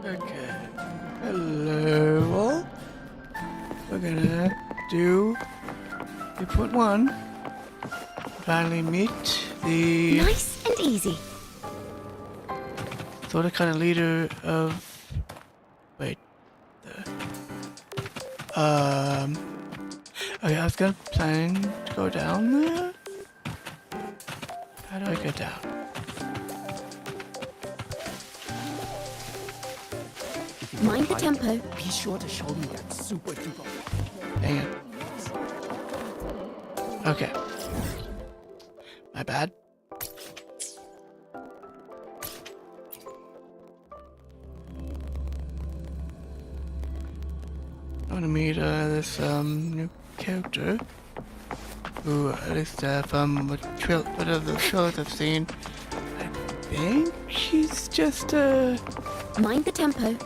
Okay. Hello. We're gonna do 2.1. Finally meet the Nice and easy. sort of kind of leader of. Wait. Okay, I was gonna plan to go down there. How do I get down? Mind the tempo. Be sure to show me that super duper. Dang it. Okay. My bad. I want to meet this new character who, at least from what of the trailers I've seen, I think she's just a Mind the tempo.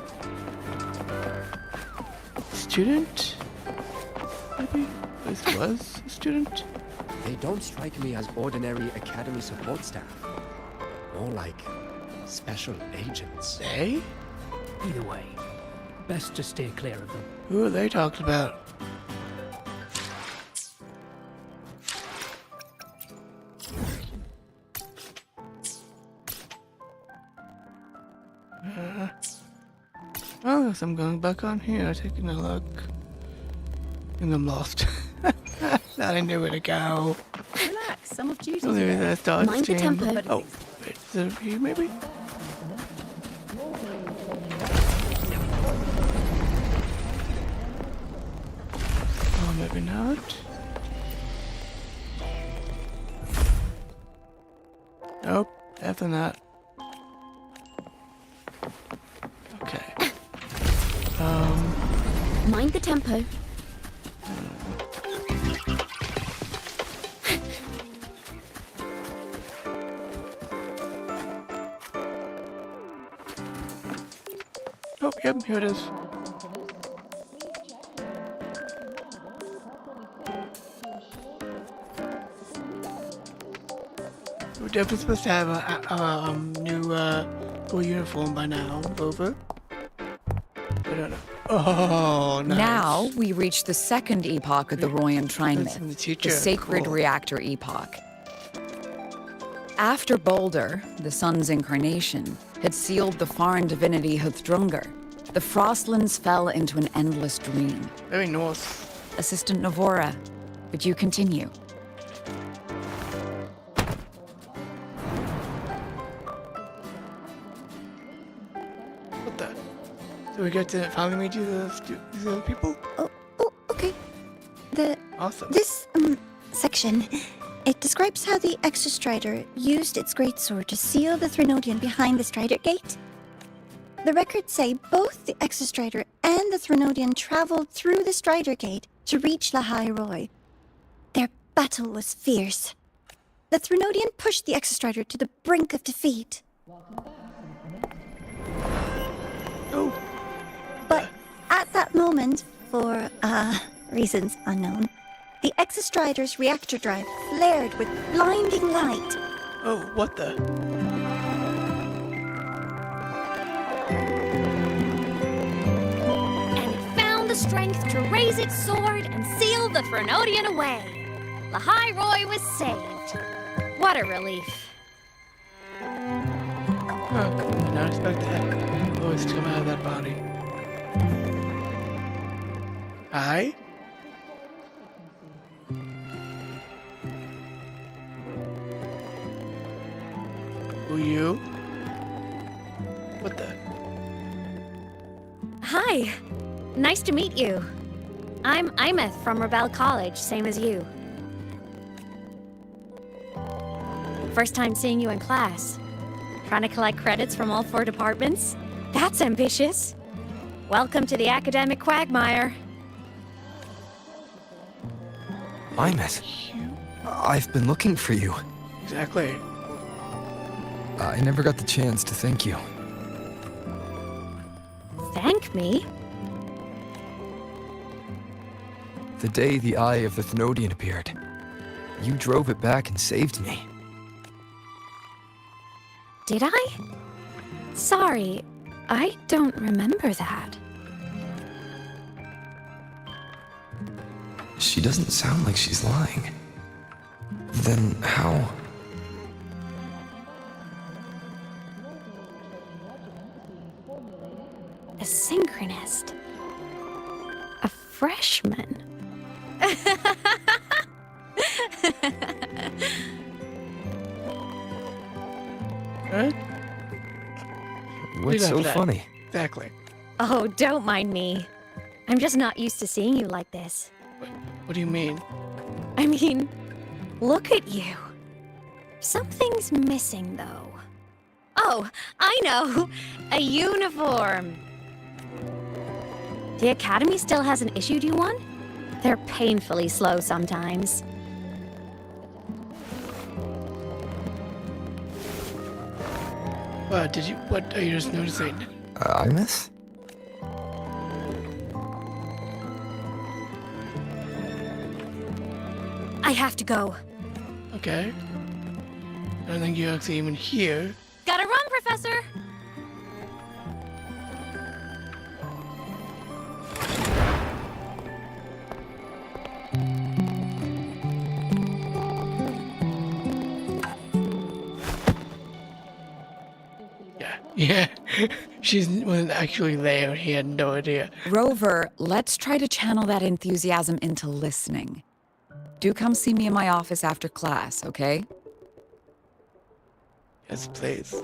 student. Maybe this was a student. They don't strike me as ordinary academy support staff. More like special agents. They? Either way, best to steer clear of them. Who are they talking about? Oh, yes, I'm going back on here, taking a look. And I'm lost. Now I knew where to go. Relax, some of duty's Oh, maybe there. that's Dodge Mind the team. tempo. Oh, wait, is it over here maybe? Oh, maybe not. Nope, definitely not. Okay. Mind the tempo. Oh, yep, here it is. We're definitely supposed to have a new school uniform by now. Over. I don't know. Oh, nice. Now we reach the second epoch of the Royan Trine That's in the myth, future. the sacred Cool. reactor epoch. After Baldur, the sun's incarnation, had sealed the foreign divinity Huthdrungr, the Frostlands fell into an endless dream. Very north. Assistant Navora, would you continue? What the? So we get to finally meet these other people? Oh, okay. Awesome. This section, it describes how the Exostrider used its greatsword to seal the Threnodian behind the Strider Gate. The records say both the Exostrider and the Threnodian traveled through the Strider Gate to reach Lahai Roy. Their battle was fierce. The Threnodian pushed the Exostrider to the brink of defeat. Oh, But at that moment, for reasons unknown, the Exostrider's reactor drive flared with blinding light. oh, what the? And it found the strength to raise its sword and seal the Threnodian away. Lahai Roy was saved. What a relief. Oh, cool. Did not expect that. Voice to come out of that body. Hi? Who you? What the? Hi. Nice to meet you. I'm Imeth from Rebel College, same as you. First time seeing you in class. Trying to collect credits from all 4 departments? That's ambitious. Welcome to the academic quagmire. Imeth, I've been looking for you. Exactly. I never got the chance to thank you. Thank me? The day the Eye of the Thenodian appeared, you drove it back and saved me. Did I? Sorry. I don't remember that. She doesn't sound like she's lying. Then how? A synchronist. A freshman. Right? What's got so for that? funny? Exactly. Oh, don't mind me. I'm just not used to seeing you like this. What do you mean? I mean, look at you. Something's missing, though. Oh, I know! A uniform! The Academy still hasn't issued you one? They're painfully slow sometimes. What are you just noticing? Imus? I have to go. Okay. I don't think you're actually even here. Gotta run, Professor! Yeah. She wasn't actually there. He had no idea. Rover, let's try to channel that enthusiasm into listening. Do come see me in my office after class, okay? Yes, please.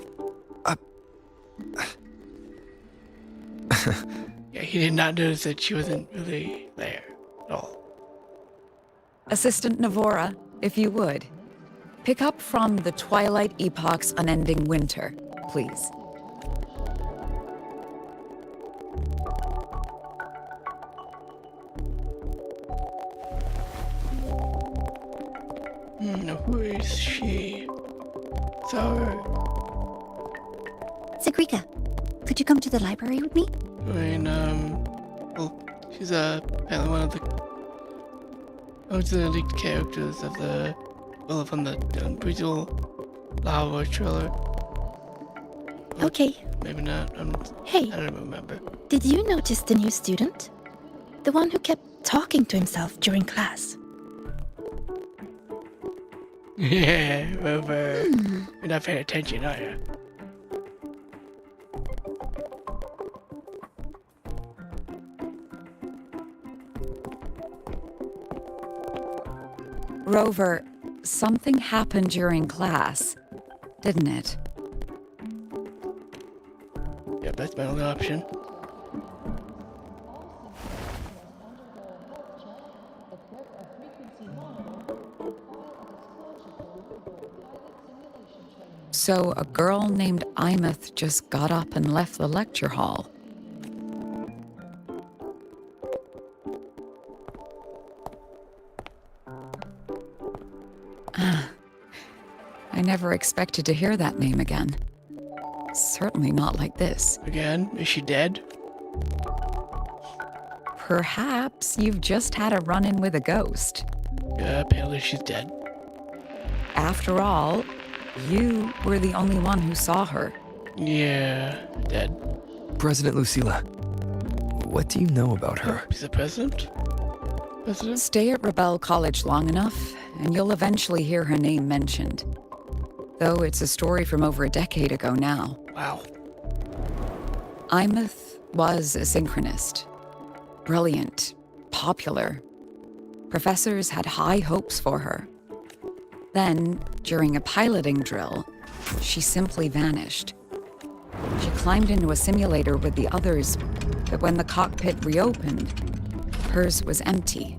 Yeah, he did not notice that she wasn't really there at all. Assistant Navora, if you would. Pick up from the Twilight Epoch's Unending Winter, please. Who is she? Sorry. Sagrika, could you come to the library with me? I mean, well, she's apparently one of the lead characters of from the original Lava trailer. Okay. Maybe not. Hey, I don't remember. did you notice the new student? The one who kept talking to himself during class. Yeah, Rover. You're not paying attention, are you? Rover, something happened during class, didn't it? Yeah, that's my only option. So a girl named Imeth just got up and left the lecture hall. I never expected to hear that name again. Certainly not like this. Again, is she dead? Perhaps you've just had a run-in with a ghost. Yeah, apparently she's dead. After all, you were the only one who saw her. Yeah, dead. President Lucilla, what do you know about her? She's the president? President? Stay at Rebel College long enough, and you'll eventually hear her name mentioned. Though it's a story from over a decade ago now. Wow. Imeth was a synchronist. Brilliant, popular. Professors had high hopes for her. Then, during a piloting drill, she simply vanished. She climbed into a simulator with the others, but when the cockpit reopened, hers was empty.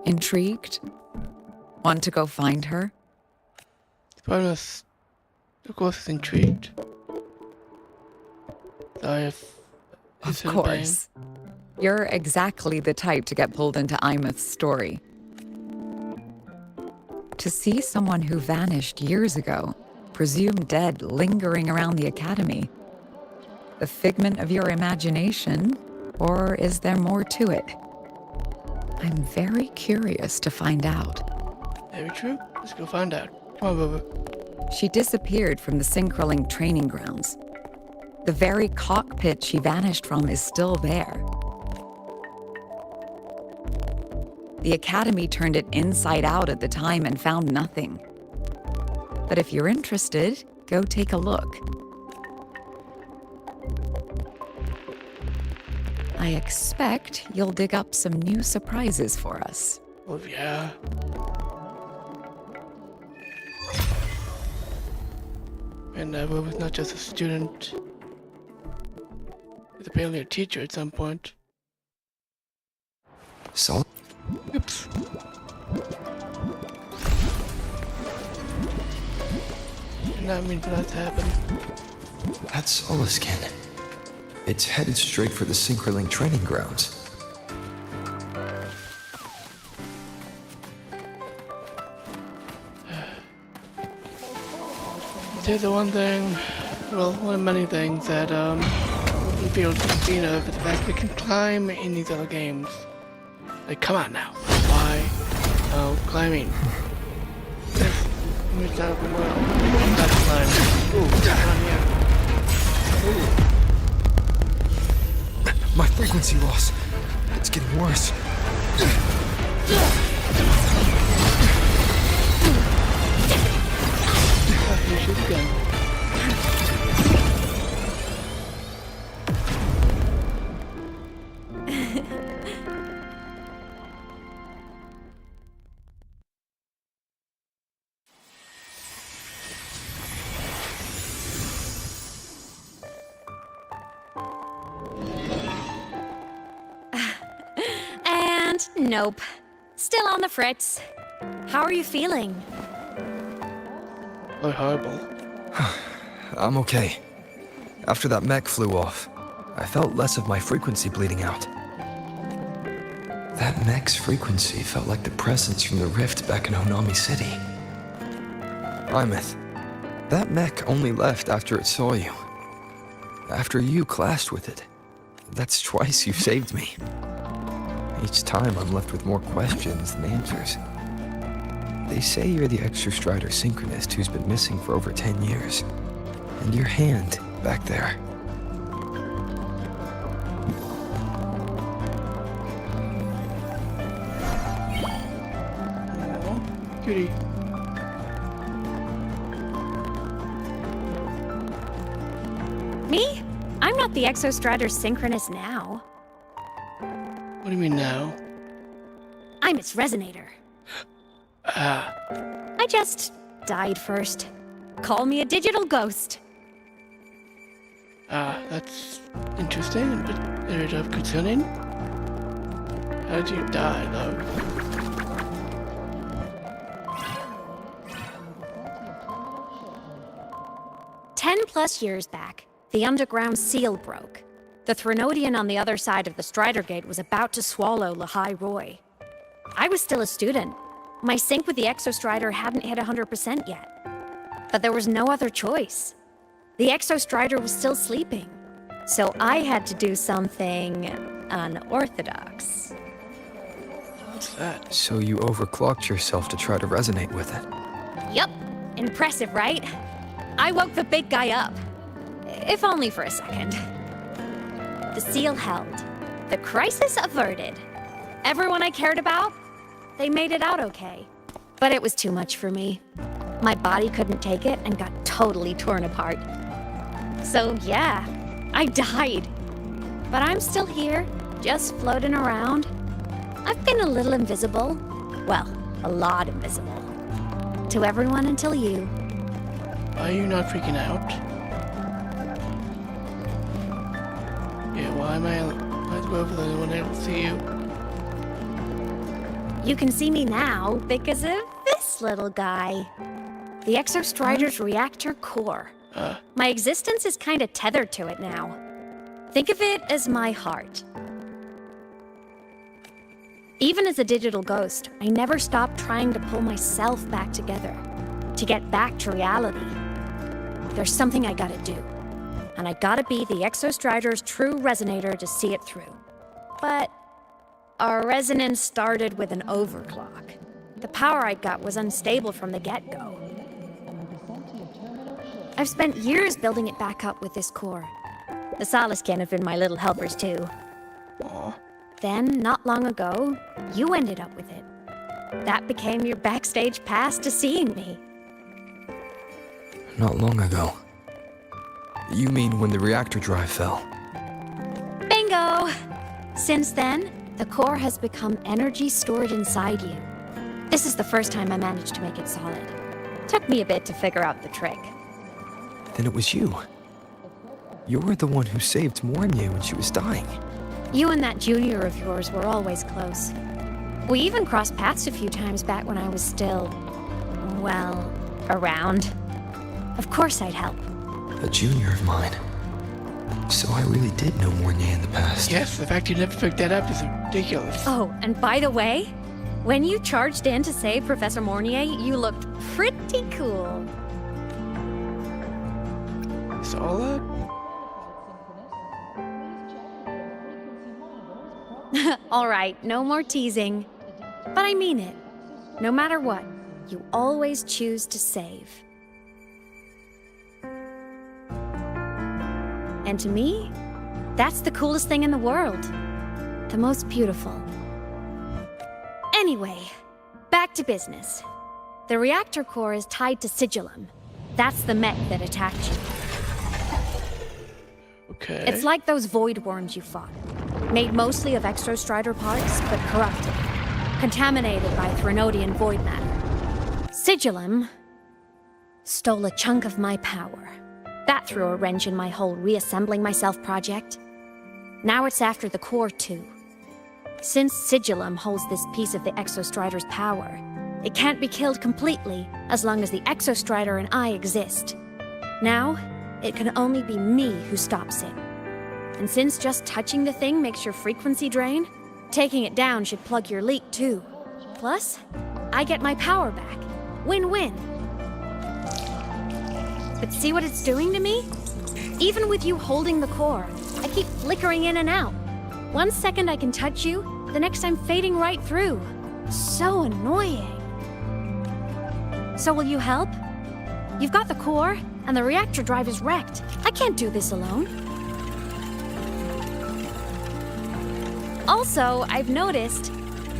Intrigued? Want to go find her? Part of us, of course, is intrigued. Sorry if Of it's in course. You're exactly the type to get pulled into Imeth's story. To see someone who vanished years ago, presumed dead, lingering around the academy. The figment of your imagination, or is there more to it? I'm very curious to find out. Very true. Let's go find out. Come on, Bubba. She disappeared from the Synchroling training grounds. The very cockpit she vanished from is still there. The Academy turned it inside out at the time and found nothing. But if you're interested, go take a look. I expect you'll dig up some new surprises for us. Oh, yeah. And Bubba was not just a student. He was apparently a teacher at some point. So? Oops. Did not mean for that to happen. That's Solaskin. It's headed straight for the Synchroling training grounds. There's the one thing, well, one of many things that, we feel seen of, is the fact we can climb in these other games. Like, come on now. Why? Oh, climbing. This, let me start the world. Gotta climb. Ooh, come on here. Ooh. My frequency loss. It's getting worse. Here she again. And nope. Still on the fritz. How are you feeling? Oh, horrible. I'm okay. After that mech flew off, I felt less of my frequency bleeding out. That mech's frequency felt like the presence from the rift back in Honami City. Imeth, that mech only left after it saw you. After you clashed with it. That's twice you've saved me. Each time I'm left with more questions than answers. They say you're the Exostrider synchronist who's been missing for over 10 years. And your hand, back there. Aww, cutie. Me? I'm not the Exostrider synchronist now. What do you mean now? I'm its resonator. Ah, I just died first. Call me a digital ghost. that's interesting, but very concerning. How did you die, though? +10 years back, the underground seal broke. The Threnodian on the other side of the Strider Gate was about to swallow Lahai Roy. I was still a student. My sync with the Exostrider hadn't hit 100% yet. But there was no other choice. The Exostrider was still sleeping. So I had to do something unorthodox. What's that? So you overclocked yourself to try to resonate with it. Yup. Impressive, right? I woke the big guy up. If only for a second. The seal held. The crisis averted. Everyone I cared about, they made it out okay. But it was too much for me. My body couldn't take it and got totally torn apart. So yeah, I died. But I'm still here, just floating around. I've been a little invisible. Well, a lot invisible. To everyone until you. Are you not freaking out? Yeah, why am I over there when I don't see you? You can see me now because of this little guy. The Exostrider's reactor core. My existence is kinda tethered to it now. Think of it as my heart. Even as a digital ghost, I never stopped trying to pull myself back together. To get back to reality. There's something I gotta do. And I gotta be the Exostrider's true resonator to see it through. But our resonance started with an overclock. The power I got was unstable from the get-go. I've spent years building it back up with this core. The Soliskin have been my little helpers too. Aw. Then, not long ago, you ended up with it. That became your backstage pass to seeing me. Not long ago. You mean when the reactor drive fell? Bingo! Since then, the core has become energy stored inside you. This is the first time I managed to make it solid. Took me a bit to figure out the trick. Then it was you. You were the one who saved Mornier when she was dying. You and that junior of yours were always close. We even crossed paths a few times back when I was still, well, around. Of course I'd help. A junior of mine. So I really did know Mornier in the past. Yes, the fact you never picked that up is ridiculous. Oh, and by the way, when you charged in to save Professor Mornier, you looked pretty cool. Solid? All right, no more teasing. But I mean it. No matter what, you always choose to save. And to me, that's the coolest thing in the world. The most beautiful. Anyway, back to business. The reactor core is tied to Sigillum. That's the mech that attacked you. Okay. It's like those void worms you fought. Made mostly of exostrider parts, but corrupted. Contaminated by Threnodian void matter. Sigillum stole a chunk of my power. That threw a wrench in my whole reassembling myself project. Now it's after the core too. Since Sigillum holds this piece of the Exostrider's power, it can't be killed completely as long as the Exostrider and I exist. Now, it can only be me who stops it. And since just touching the thing makes your frequency drain, taking it down should plug your leak too. Plus, I get my power back. Win-win. But see what it's doing to me? Even with you holding the core, I keep flickering in and out. 1 second I can touch you, the next I'm fading right through. So annoying. So will you help? You've got the core, and the reactor drive is wrecked. I can't do this alone. Also, I've noticed,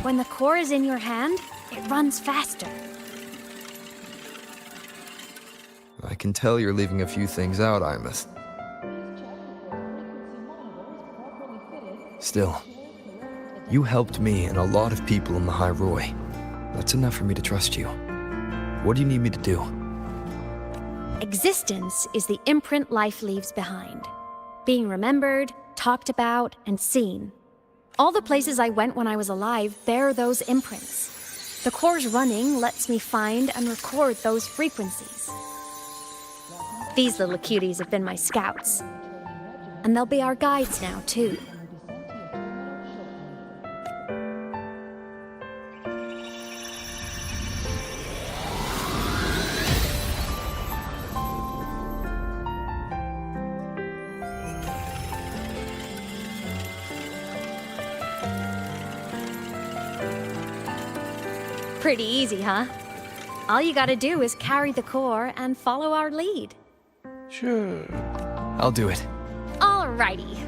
when the core is in your hand, it runs faster. I can tell you're leaving a few things out, Imus. Still, you helped me and a lot of people in the High Roy. That's enough for me to trust you. What do you need me to do? Existence is the imprint life leaves behind. Being remembered, talked about, and seen. All the places I went when I was alive bear those imprints. The core's running lets me find and record those frequencies. These little cuties have been my scouts. And they'll be our guides now, too. Pretty easy, huh? All you gotta do is carry the core and follow our lead. Sure. I'll do it. Alrighty.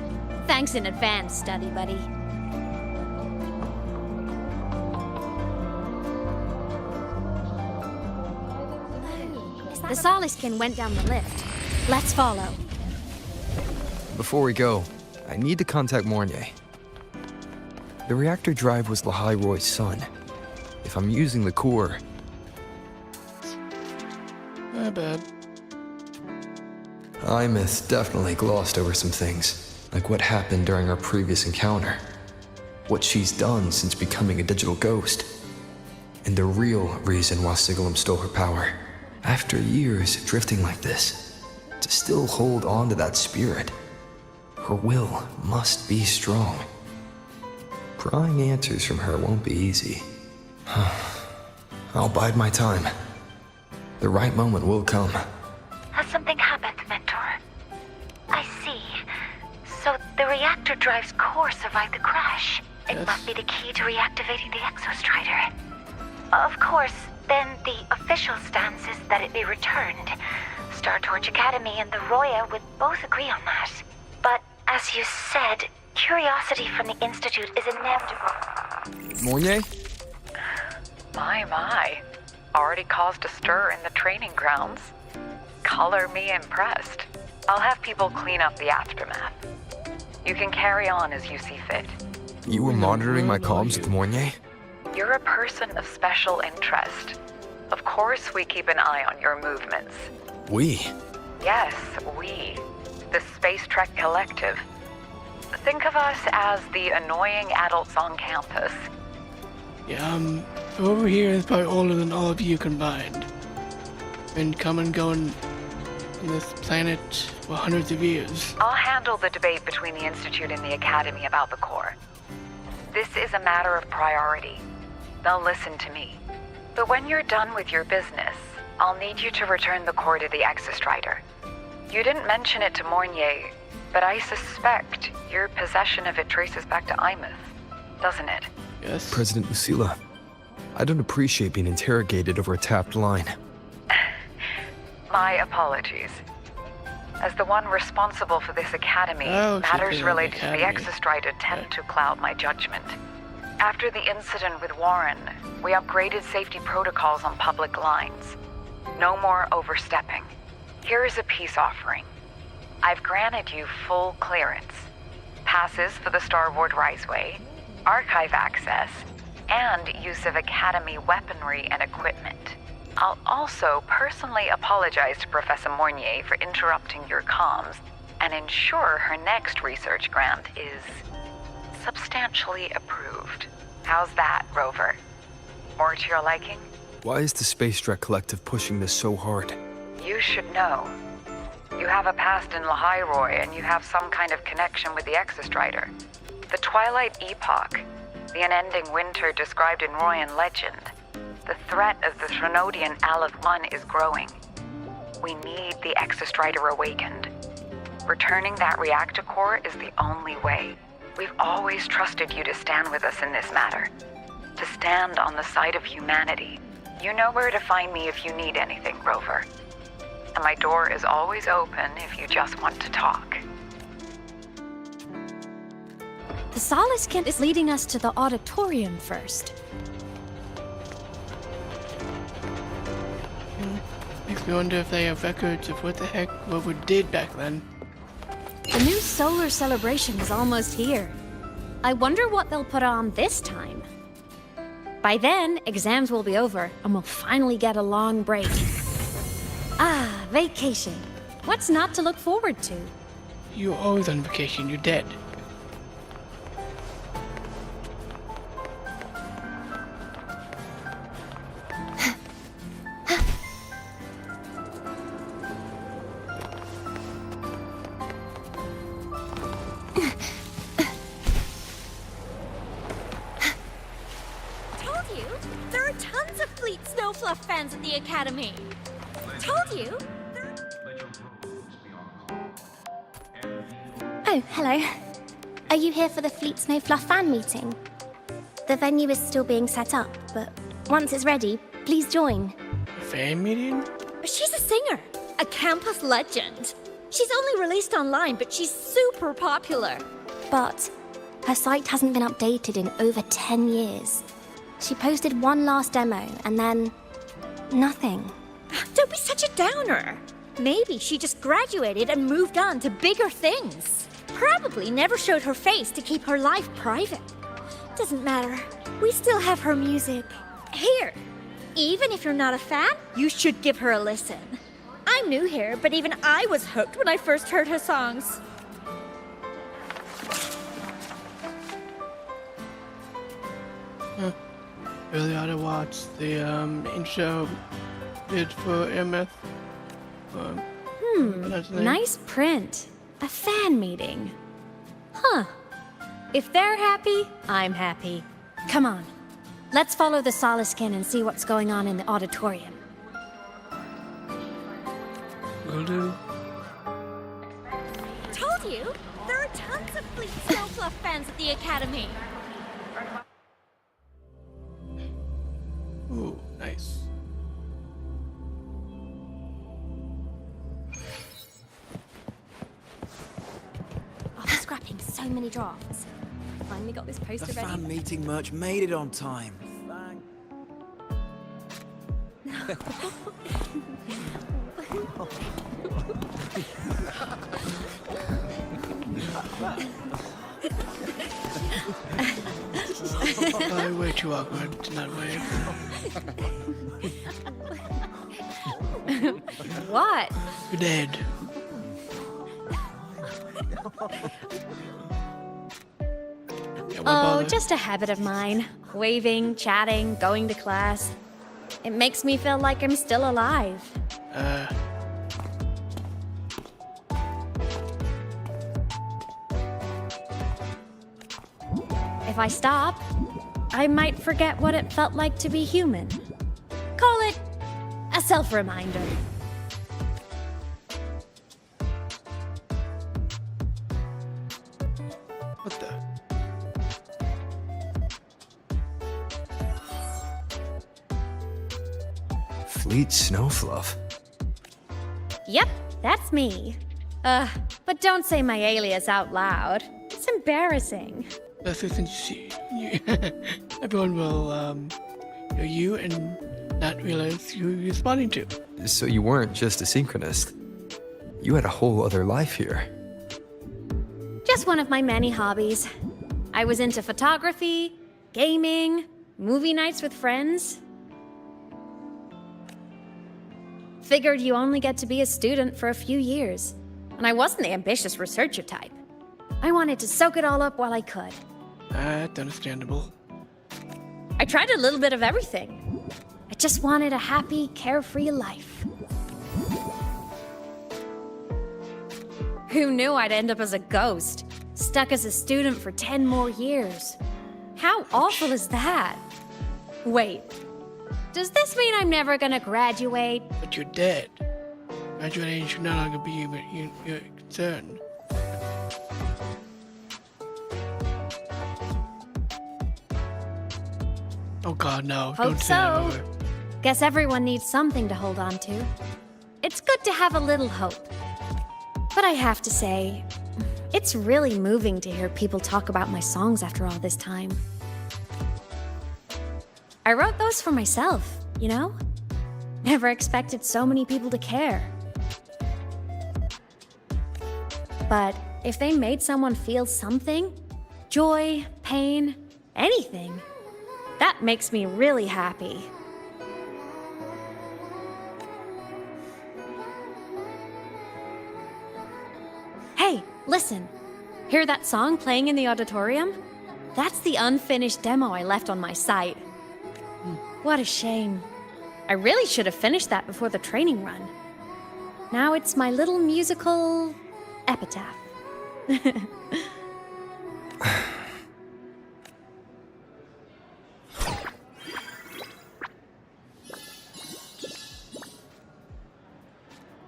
Thanks in advance, study buddy. The Soliskin went down the lift. Let's follow. Before we go, I need to contact Mornier. The reactor drive was Lahai Roy's son. If I'm using the core... My bad. Imus definitely glossed over some things, like what happened during our previous encounter. What she's done since becoming a digital ghost. And the real reason why Sigillum stole her power. After years drifting like this, to still hold on to that spirit. Her will must be strong. Prying answers from her won't be easy. I'll bide my time. The right moment will come. Has something happened, Mentor? I see. So the reactor drive's core survived the crash. It must be the key to reactivating the Exostrider. Of course, then the official stance is that it be returned. Star Torch Academy and the Roya would both agree on that. But as you said, curiosity from the Institute is inevitable. Mornier? My. Already caused a stir in the training grounds. Color me impressed. I'll have people clean up the aftermath. You can carry on as you see fit. You were monitoring my comms with Mornier? You're a person of special interest. Of course we keep an eye on your movements. We? Yes, we. The Space Trek Collective. Think of us as the annoying adults on campus. Yeah, over here is probably older than all of you combined. Been coming and going on this planet for hundreds of years. I'll handle the debate between the Institute and the Academy about the core. This is a matter of priority. They'll listen to me. But when you're done with your business, I'll need you to return the core to the Exostrider. You didn't mention it to Mornier, but I suspect your possession of it traces back to Imeth, doesn't it? Yes. President Lucilla, I don't appreciate being interrogated over a tapped line. My apologies. As the one responsible for this academy, Oh, matters she's related to the academy. Exostrider tend to cloud my judgment. After the incident with Warren, we upgraded safety protocols on public lines. No more overstepping. Here is a peace offering. I've granted you full clearance. Passes for the Starboard Riseway, archive access, and use of Academy weaponry and equipment. I'll also personally apologize to Professor Mornier for interrupting your comms and ensure her next research grant is substantially approved. How's that, Rover? More to your liking? Why is the Space Trek Collective pushing this so hard? You should know. You have a past in Lahairoi, and you have some kind of connection with the Exostrider. The Twilight Epoch, the unending winter described in Royan legend. The threat of the Threnodian Aleph 1 is growing. We need the Exostrider awakened. Returning that reactor core is the only way. We've always trusted you to stand with us in this matter. To stand on the side of humanity. You know where to find me if you need anything, Rover. And my door is always open if you just want to talk. The Solace Kent is leading us to the auditorium first. Makes me wonder if they have records of what the heck Rover did back then. The new solar celebration is almost here. I wonder what they'll put on this time. By then, exams will be over, and we'll finally get a long break. Ah, vacation. What's not to look forward to? You're always on vacation, you're dead. Told you! There are tons of Fleet Snowfluff fans at the Academy! Told you! Oh, hello. Are you here for the Fleet Snowfluff fan meeting? The venue is still being set up, but once it's ready, please join. A fan meeting? She's a singer, a campus legend. She's only released online, but she's super popular. But her site hasn't been updated in over 10 years. She posted one last demo, and then nothing. Don't be such a downer. Maybe she just graduated and moved on to bigger things. Probably never showed her face to keep her life private. Doesn't matter. We still have her music. Here. Even if you're not a fan, you should give her a listen. I'm new here, but even I was hooked when I first heard her songs. Really ought to watch the intro did for MF. That's the name. Nice print. A fan meeting. Huh. If they're happy, I'm happy. Come on. Let's follow the Solaskin and see what's going on in the auditorium. Will do. Told you! There are tons of Fleet Snowfluff fans at the Academy. Nice. After scrapping so many drafts, finally got this poster The ready. fan meeting merch made it on time. Thank. Oh, way too awkward in that way. What? You're dead. Yeah, why Oh, bother? just a habit of mine. Waving, chatting, going to class. It makes me feel like I'm still alive. If I stop, I might forget what it felt like to be human. Call it a self-reminder. What the? Fleet Snowfluff. Yep, that's me. But don't say my alias out loud. It's embarrassing. This isn't everyone will know you and not realize who you're responding to. So you weren't just a synchronist. You had a whole other life here. Just one of my many hobbies. I was into photography, gaming, movie nights with friends. Figured you only get to be a student for a few years. And I wasn't the ambitious researcher type. I wanted to soak it all up while I could. That's understandable. I tried a little bit of everything. I just wanted a happy, carefree life. Who knew I'd end up as a ghost, stuck as a student for 10 more years? How awful is that? Wait, does this mean I'm never gonna graduate? But you're dead. Graduating should no longer be your concern. Oh God, no! Hope Don't say that so. over. Guess everyone needs something to hold on to. It's good to have a little hope. But I have to say, it's really moving to hear people talk about my songs after all this time. I wrote those for myself, you know? Never expected so many people to care. But if they made someone feel something, joy, pain, anything, that makes me really happy. Hey, listen. Hear that song playing in the auditorium? That's the unfinished demo I left on my site. What a shame. I really should have finished that before the training run. Now it's my little musical epitaph.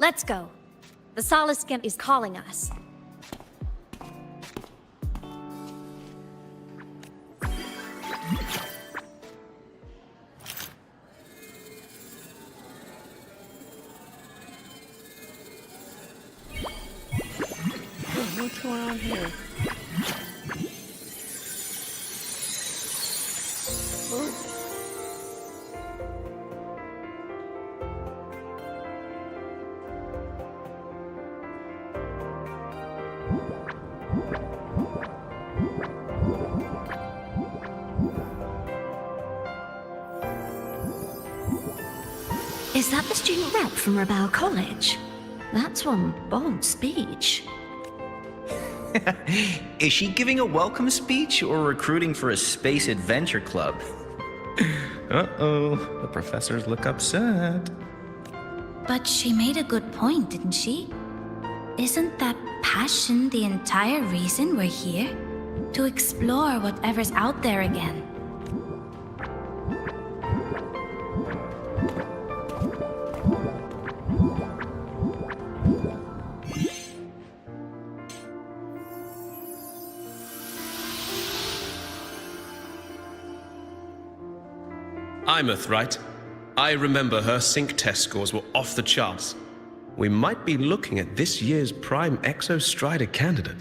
Let's go. The Soliskin is calling us. What's going on here? Is that the student rep from Rebel College? That's one bold speech. Is she giving a welcome speech or recruiting for a space adventure club? Uh-oh, the professors look upset. But she made a good point, didn't she? Isn't that passion the entire reason we're here? To explore whatever's out there again. I'm Earthright. I remember her sync test scores were off the charts. We might be looking at this year's prime Exostrider candidate.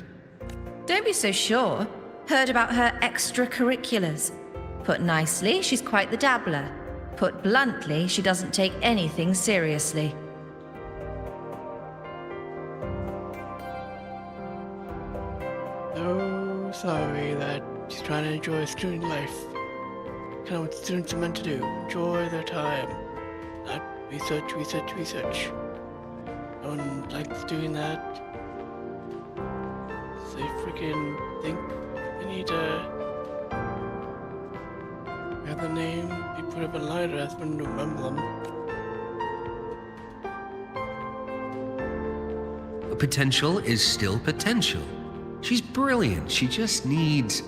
Don't be so sure. Heard about her extracurriculars. Put nicely, she's quite the dabbler. Put bluntly, she doesn't take anything seriously. So sorry that she's trying to enjoy student life. Kind of what students are meant to do. Enjoy their time. Not research, research, research. No one likes doing that. They freaking think they need to have the name be put up a line address when to remember them. Potential is still potential. She's brilliant. She just needs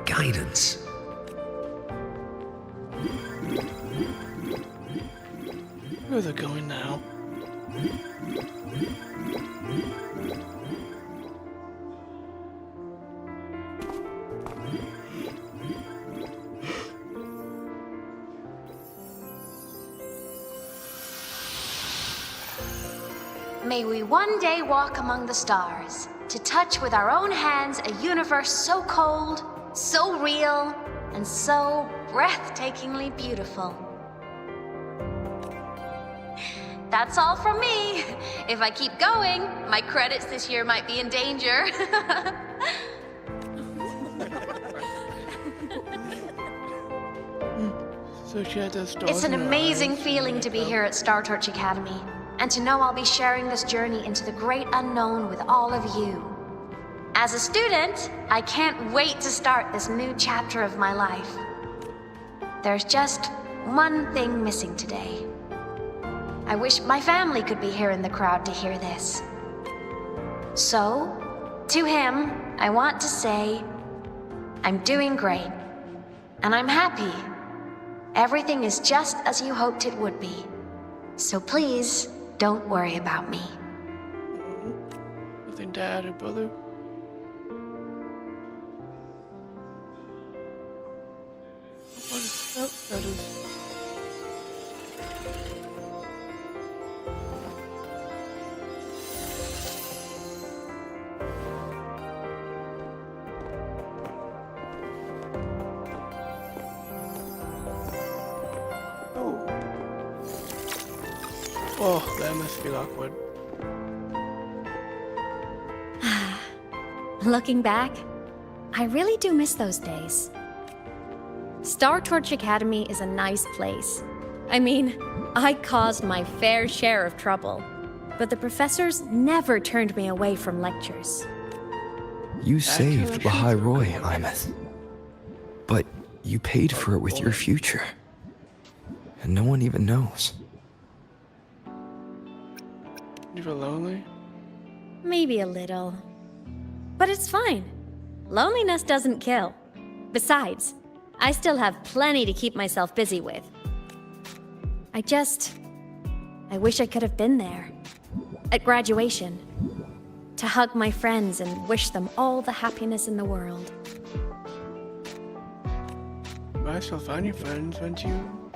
guidance. Where's it going now? May we one day walk among the stars, to touch with our own hands a universe so cold, so real, and so breathtakingly beautiful. That's all from me. If I keep going, my credits this year might be in danger. So she had those stars It's an in her amazing eyes. feeling to be here at Star Torch Academy, and to know I'll be sharing this journey into the great unknown with all of you. As a student, I can't wait to start this new chapter of my life. There's just one thing missing today. I wish my family could be here in the crowd to hear this. So, to him, I want to say, I'm doing great, and I'm happy. Everything is just as you hoped it would be. So please, don't worry about me. Nothing, Dad or brother. What is that is? Oh, that must feel awkward. Looking back, I really do miss those days. Star Torch Academy is a nice place. I mean, I caused my fair share of trouble, but the professors never turned me away from lectures. You saved Baha'i Roy, Imeth. But you paid for it with your future. And no one even knows. You feel lonely? Maybe a little. But it's fine. Loneliness doesn't kill. Besides, I still have plenty to keep myself busy with. I wish I could have been there. At graduation. To hug my friends and wish them all the happiness in the world. You might still find your friends, won't you?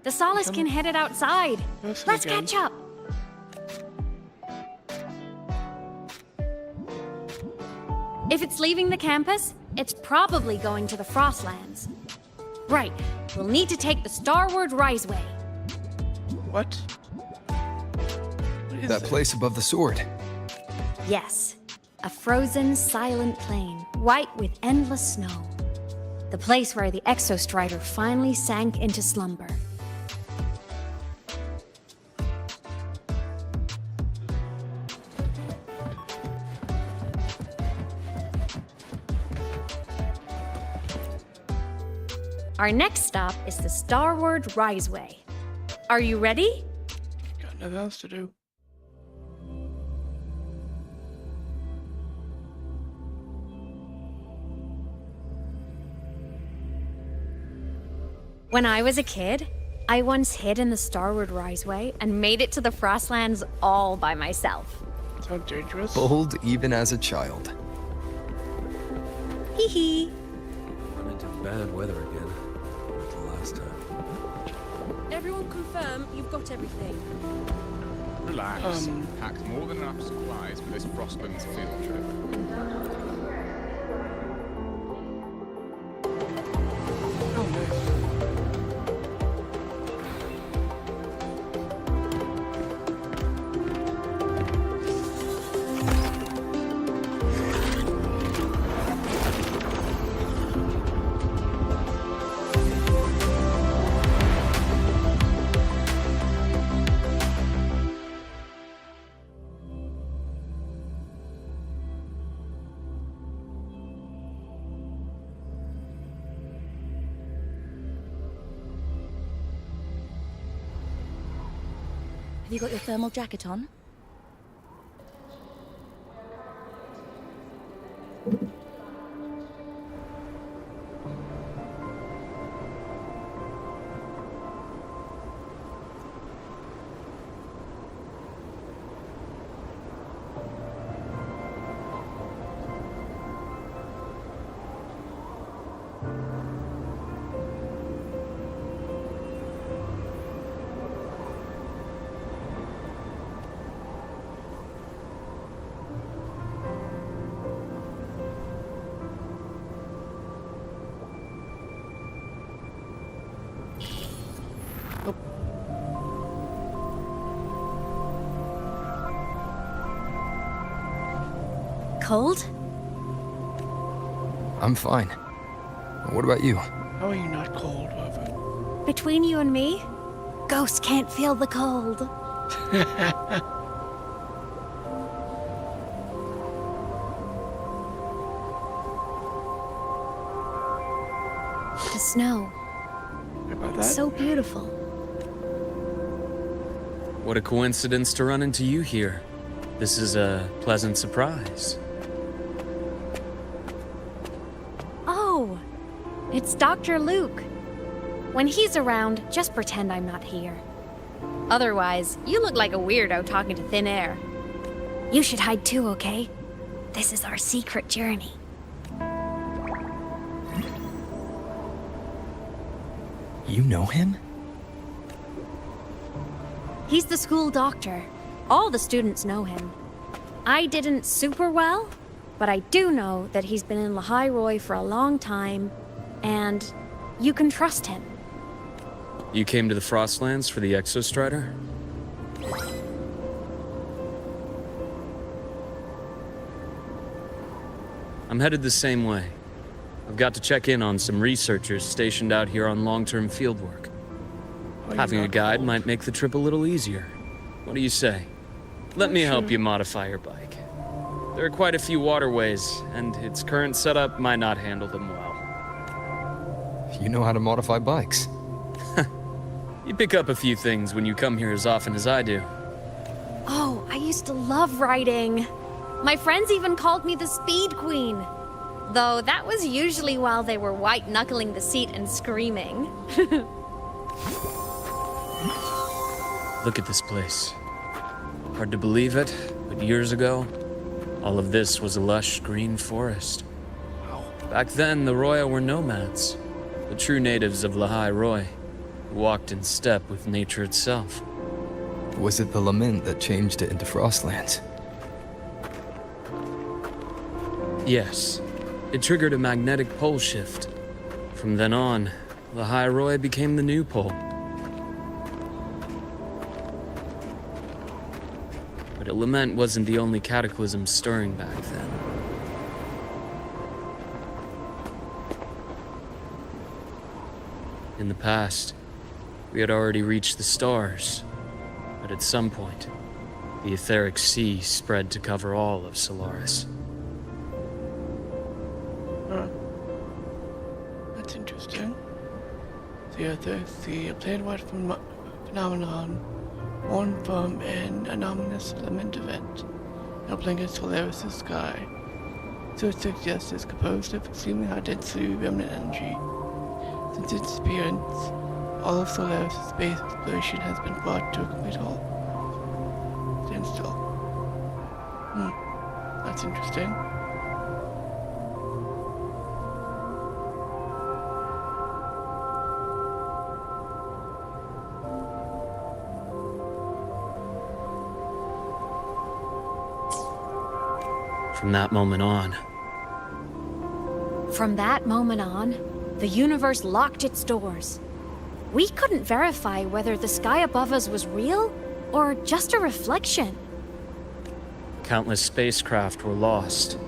The Solace can head it outside. Let's again. catch up. If it's leaving the campus, it's probably going to the Frostlands. Right, we'll need to take the Starward Riseway. What? That place above the sword. Yes, a frozen, silent plain, white with endless snow. The place where the Exostrider finally sank into slumber. Our next stop is the Starward Riseway. Are you ready? Got nothing else to do. When I was a kid, I once hid in the Starward Riseway and made it to the Frostlands all by myself. Sounds dangerous. Bold even as a child. Hee hee. Run into bad weather again, like the last time. Everyone confirm you've got everything. Relax. Packed more than enough supplies for this Frostlands field trip. Have you got your thermal jacket on? Cold? I'm fine. What about you? How are you not cold, Weaver? Between you and me, ghosts can't feel the cold. The snow. About It's so beautiful. What a coincidence to run into you here. This is a pleasant surprise. Oh, it's Dr. Luke. When he's around, just pretend I'm not here. Otherwise, you look like a weirdo talking to thin air. You should hide too, okay? This is our secret journey. You know him? He's the school doctor. All the students know him. I didn't super well, but I do know that he's been in Lehigh Roy for a long time, and you can trust him. You came to the Frostlands for the Exostrider? I'm headed the same way. I've got to check in on some researchers stationed out here on long-term fieldwork. Having a guide might make the trip a little easier. What do you say? Let me help you modify your bike. There are quite a few waterways, and its current setup might not handle them well. You know how to modify bikes. You pick up a few things when you come here as often as I do. Oh, I used to love riding. My friends even called me the Speed Queen. Though that was usually while they were white-knuckling the seat and screaming. Look at this place. Hard to believe it, but years ago, all of this was a lush green forest. Back then, the Roya were nomads, the true natives of Lehigh Roy, who walked in step with nature itself. Was it the lament that changed it into Frostlands? Yes. It triggered a magnetic pole shift. From then on, Lehigh Roy became the new pole. But a lament wasn't the only cataclysm stirring back then. In the past, we had already reached the stars, but at some point, the etheric sea spread to cover all of Solaris. That's interesting. The planet-wide phenomenon born from an anomalous lament event, doubling its Solaris' sky. So it suggests it's composed of extremely high-density remnant energy. Since its disappearance, all of Solaris' space exploration has been brought to a complete halt. Standstill. That's interesting. from that moment on. From that moment on, the universe locked its doors. We couldn't verify whether the sky above us was real or just a reflection. Countless spacecraft were lost.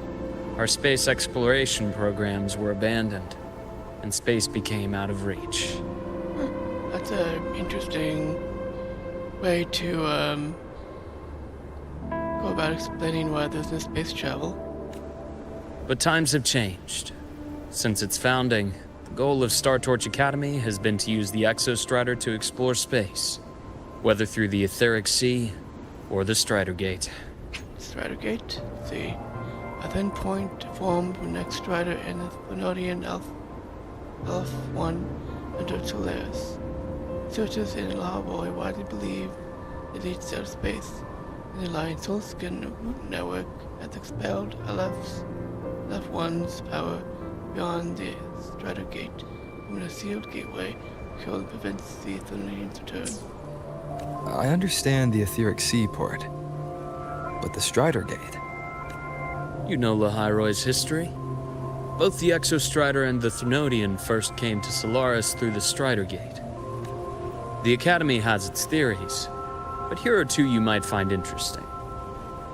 Our space exploration programs were abandoned, and space became out of reach. That's an interesting way to go about explaining why there's no space travel. But times have changed. Since its founding, the goal of Star Torch Academy has been to use the Exostrider to explore space, whether through the Etheric Sea or the Strider Gate. Strider Gate? See. A thin point formed when next Strider and the Thenodian Elf 1 entered Solaris. Researchers in Laboy widely believe it leads to outer space, and the Alliance Solskin network has expelled Elf-1's power beyond the Strider Gate, from a sealed gateway that prevents the Thenodian's return. I understand the Etheric Sea part, but the Strider Gate? You know Lahairoy's history? Both the Exostrider and the Thenodian first came to Solaris through the Strider Gate. The Academy has its theories, but here are two you might find interesting.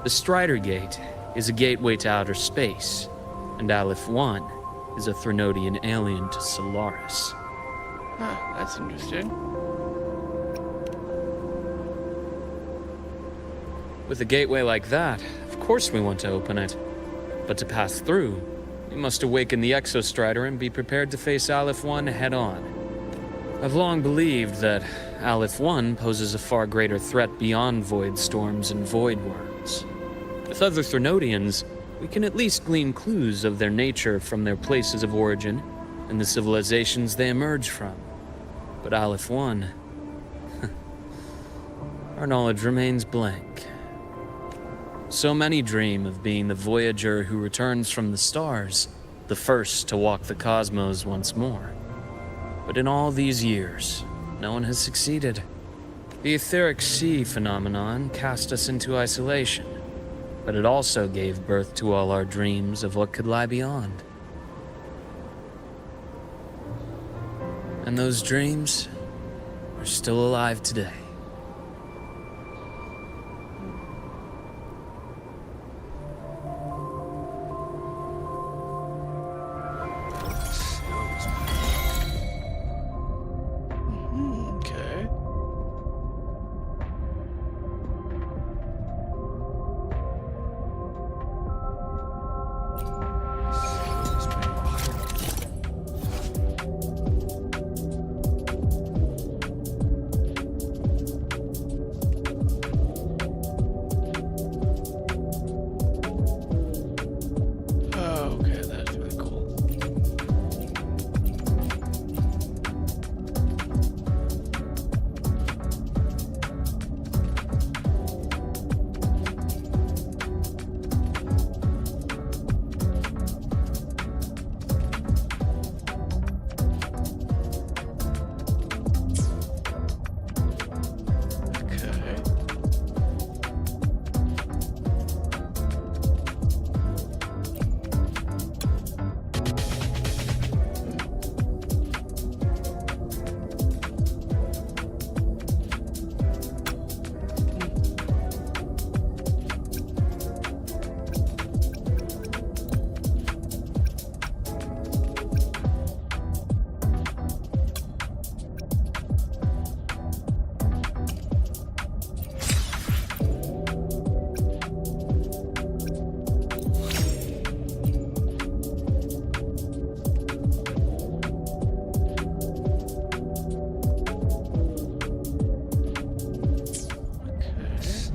The Strider Gate is a gateway to outer space, and Aleph 1 is a Thenodian alien to Solaris. Huh, that's interesting. With a gateway like that, of course we want to open it. But to pass through, we must awaken the Exostrider and be prepared to face Aleph 1 head-on. I've long believed that Aleph 1 poses a far greater threat beyond void storms and void worms. With other Thenodians, we can at least glean clues of their nature from their places of origin and the civilizations they emerge from. But Aleph 1... our knowledge remains blank. So many dream of being the Voyager who returns from the stars, the first to walk the cosmos once more. But in all these years, no one has succeeded. The Etheric Sea phenomenon cast us into isolation, but it also gave birth to all our dreams of what could lie beyond. And those dreams are still alive today. Okay. Okay, that's really cool. Okay.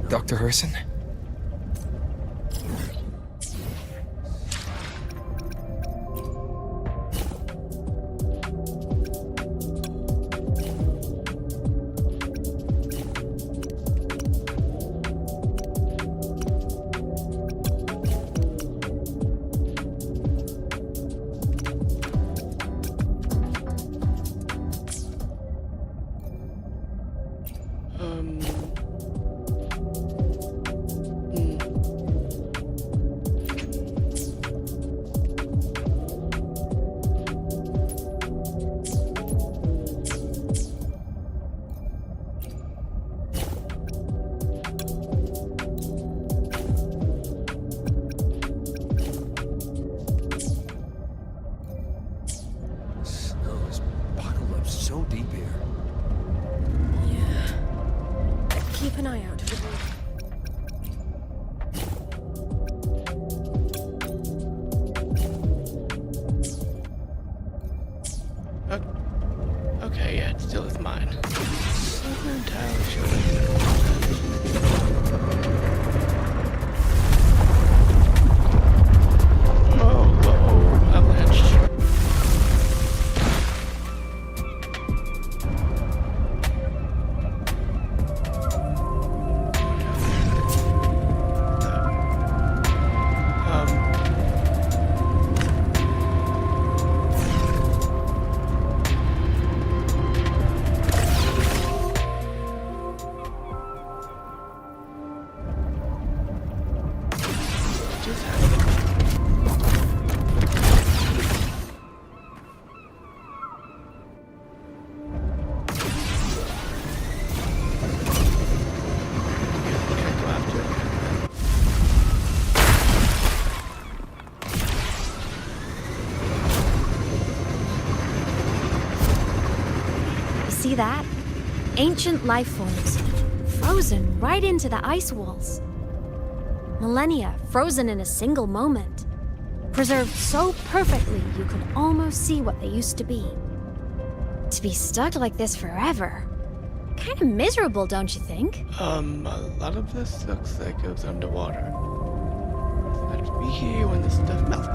Dr. Herson? deep here. Yeah. Keep an eye out for the... Okay, yeah, it still is mine. I'm not entirely sure. Oh, avalanche. See that? Ancient life forms, frozen right into the ice walls. Millennia frozen in a single moment. Preserved so perfectly you could almost see what they used to be. To be stuck like this forever. Kinda miserable, don't you think? A lot of this looks like it was underwater. Let's be here when this stuff melts.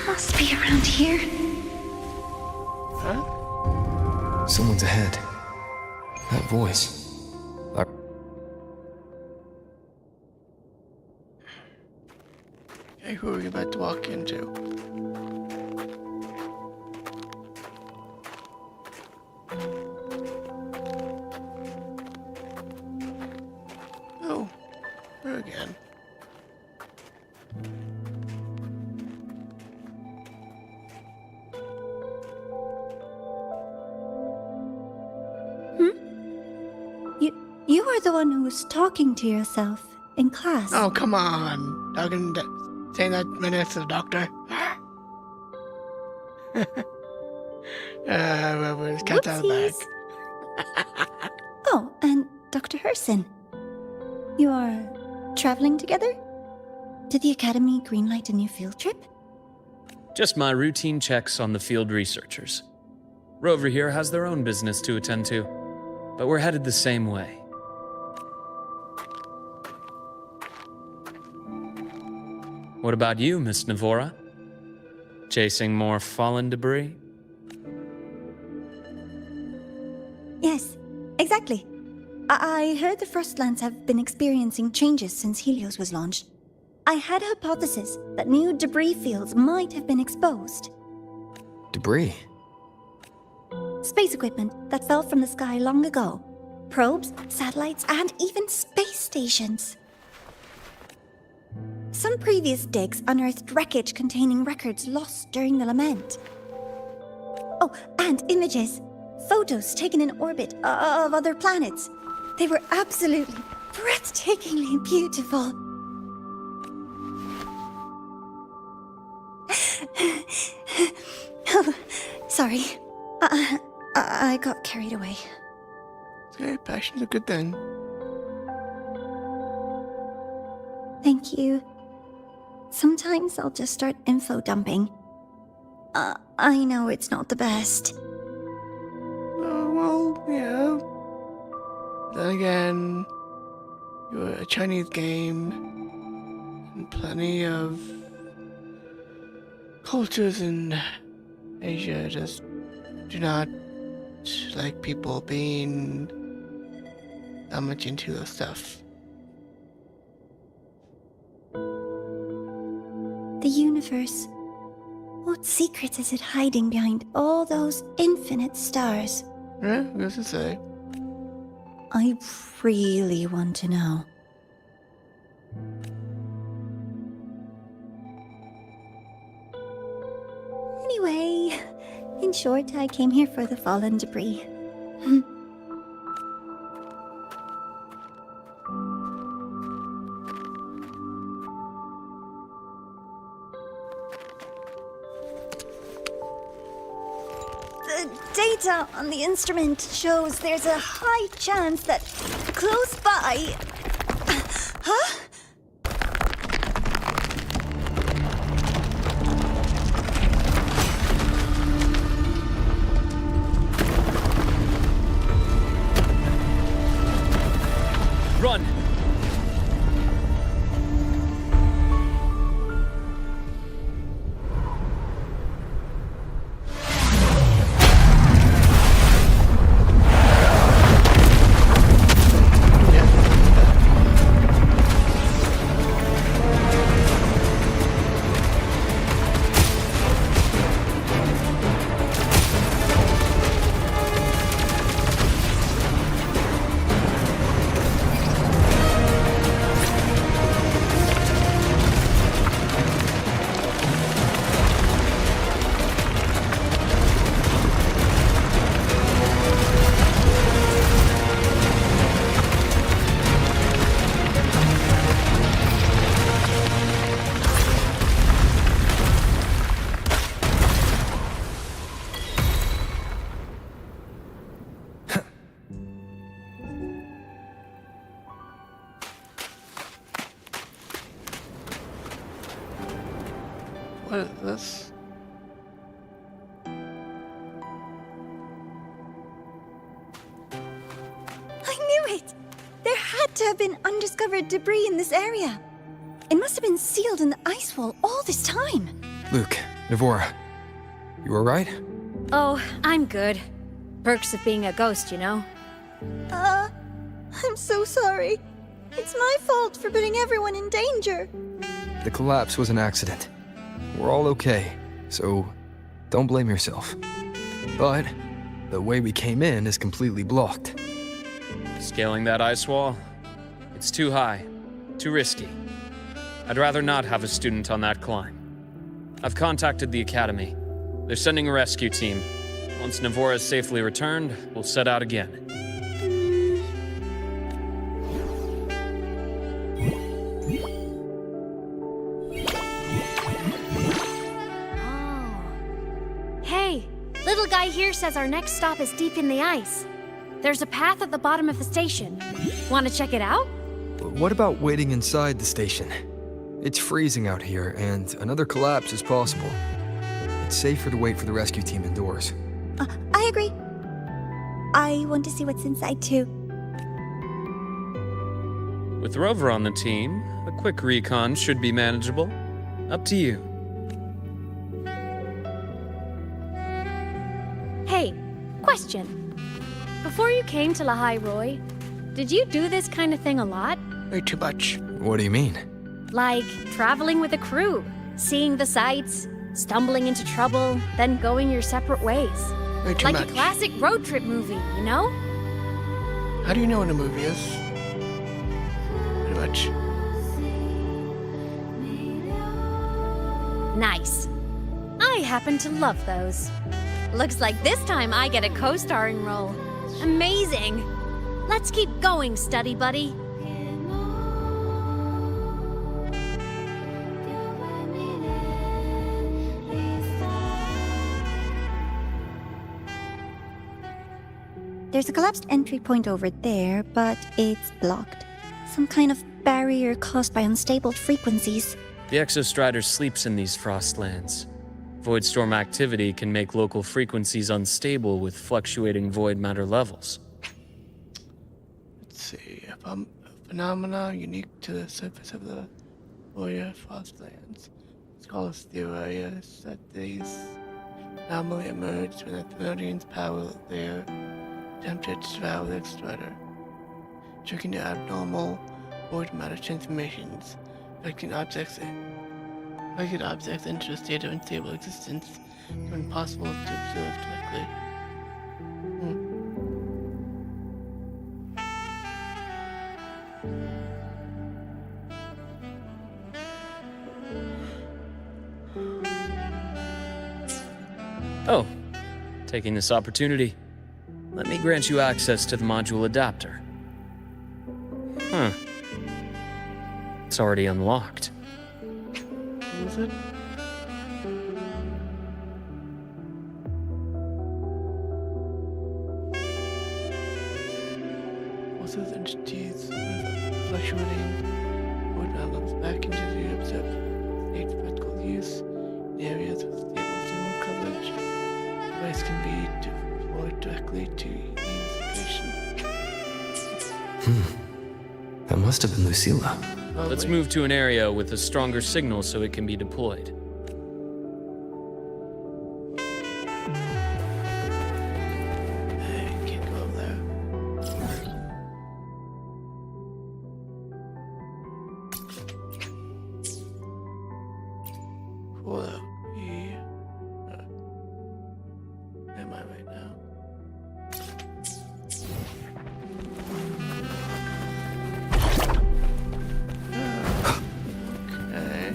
Must be around here. Huh? Someone's ahead. That voice. Okay, who are we about to walk into? Oh, her again. You are the one who was talking to yourself in class. Oh, come on. Saying that right next to the doctor. Well, it's cat out of the bag. Oh, and Dr. Herson. You are traveling together? Did the Academy greenlight a new field trip? Just my routine checks on the field researchers. Rover here has their own business to attend to, but we're headed the same way. What about you, Miss Navora? Chasing more fallen debris? Yes, exactly. I heard the Frostlands have been experiencing changes since Helios was launched. I had a hypothesis that new debris fields might have been exposed. Debris? Space equipment that fell from the sky long ago. Probes, satellites, and even space stations. Some previous digs unearthed wreckage containing records lost during the lament. Oh, and images. Photos taken in orbit of other planets. They were absolutely breathtakingly beautiful. Oh, sorry. I got carried away. Okay, passion's a good thing. Thank you. Sometimes I'll just start info dumping. I know it's not the best. Oh, well, yeah. Then again, you're a Chinese game, and plenty of cultures in Asia just do not like people being that much into this stuff. The universe. What secret is it hiding behind all those infinite stars? Yeah, I was to say. I really want to know. Anyway, enjoy short, I came here for the fallen debris. The data on the instrument shows there's a high chance that close by... Huh? Run! What is this? I knew it! There had to have been undiscovered debris in this area. It must have been sealed in the ice wall all this time. Luke, Navora, you alright? Oh, I'm good. Perks of being a ghost, you know? I'm so sorry. It's my fault for putting everyone in danger. The collapse was an accident. We're all okay, so don't blame yourself. But the way we came in is completely blocked. Scaling that ice wall? It's too high, too risky. I'd rather not have a student on that climb. I've contacted the Academy. They're sending a rescue team. Once Navora is safely returned, we'll set out again. Hey, little guy here says our next stop is deep in the ice. There's a path at the bottom of the station. Want to check it out? What about waiting inside the station? It's freezing out here, and another collapse is possible. It's safer to wait for the rescue team indoors. I agree. I want to see what's inside too. With Rover on the team, a quick recon should be manageable. Up to you. Hey, question. Before you came to Lahai Roy, did you do this kind of thing a lot? Way too much. What do you mean? Like traveling with a crew, seeing the sights, stumbling into trouble, then going your separate ways. Way too like much. a classic road trip movie, you know? How do you know what a movie is? Pretty much. Nice. I happen to love those. Looks like this time I get a co-starring role. Amazing. Let's keep going, study buddy. There's a collapsed entry point over there, but it's blocked. Some kind of barrier caused by unstable frequencies. The Exostrider sleeps in these frostlands. Void storm activity can make local frequencies unstable with fluctuating void matter levels. Let's see. A phenomena unique to the surface of the Voya frostlands. Scholars theorize that these anomaly emerged when the Therodians power their attempted to devour the Exostrider, tricking the abnormal void matter transformations, affecting objects into a state of unstable existence, when impossible to observe directly. Oh, Taking this opportunity, let me grant you access to the module adapter. Huh. It's already unlocked. What was it? Also, the entities with fluctuating void levels back into the observed state for vertical use in areas with stable thermal coverage. The device can be deployed directly to ease the patient. That must have been Lucilla. Let's move to an area with a stronger signal so it can be deployed. Can't go over there. Cool. Am I right now? Okay.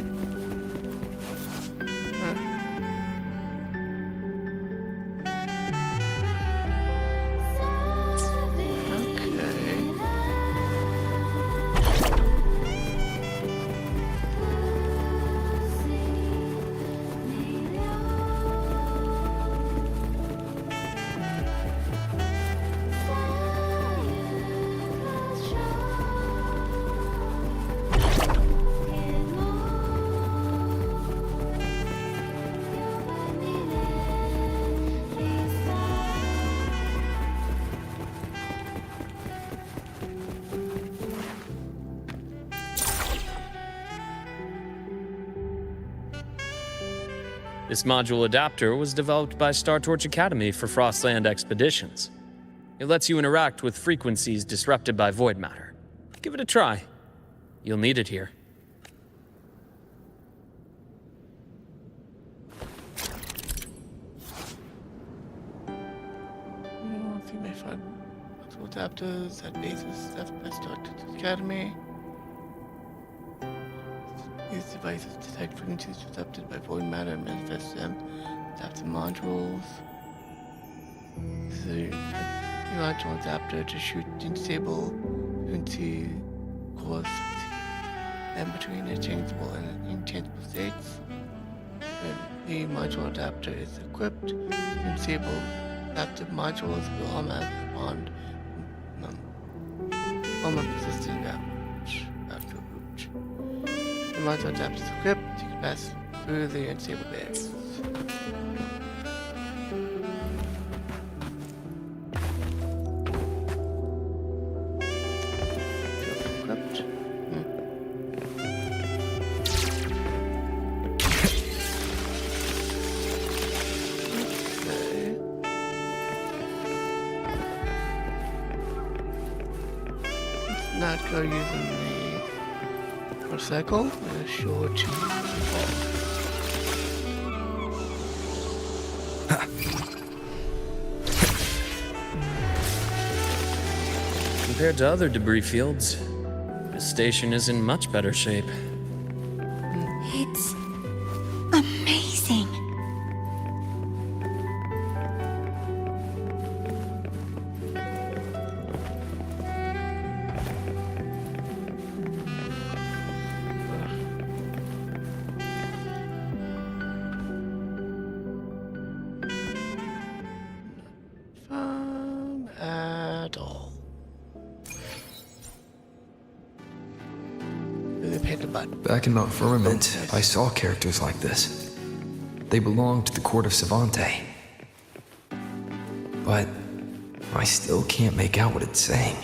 This module adapter was developed by Star Torch Academy for Frostland expeditions. It lets you interact with frequencies disrupted by void matter. Give it a try. You'll need it here. I think may find multiple adapters at bases left by Star Torch Academy. These devices detect frequencies disrupted by void matter and manifest them as adaptive modules. This is a logical adapter to shoot unstable frequency cores and between interchangeable and interchangeable states. When the module adapter is equipped, unstable adaptive modules will automatically respond from a persistent damage after boot. The module adapter is equipped, you can pass through the unstable barriers. Equipped. Okay. Let's not go using the motorcycle. We're sure to fall. Compared to other debris fields, this station is in much better shape. It's amazing. Fun at all. Really paid the button. Back in Mount Firmament, I saw characters like this. They belonged to the court of Savante. But I still can't make out what it's saying.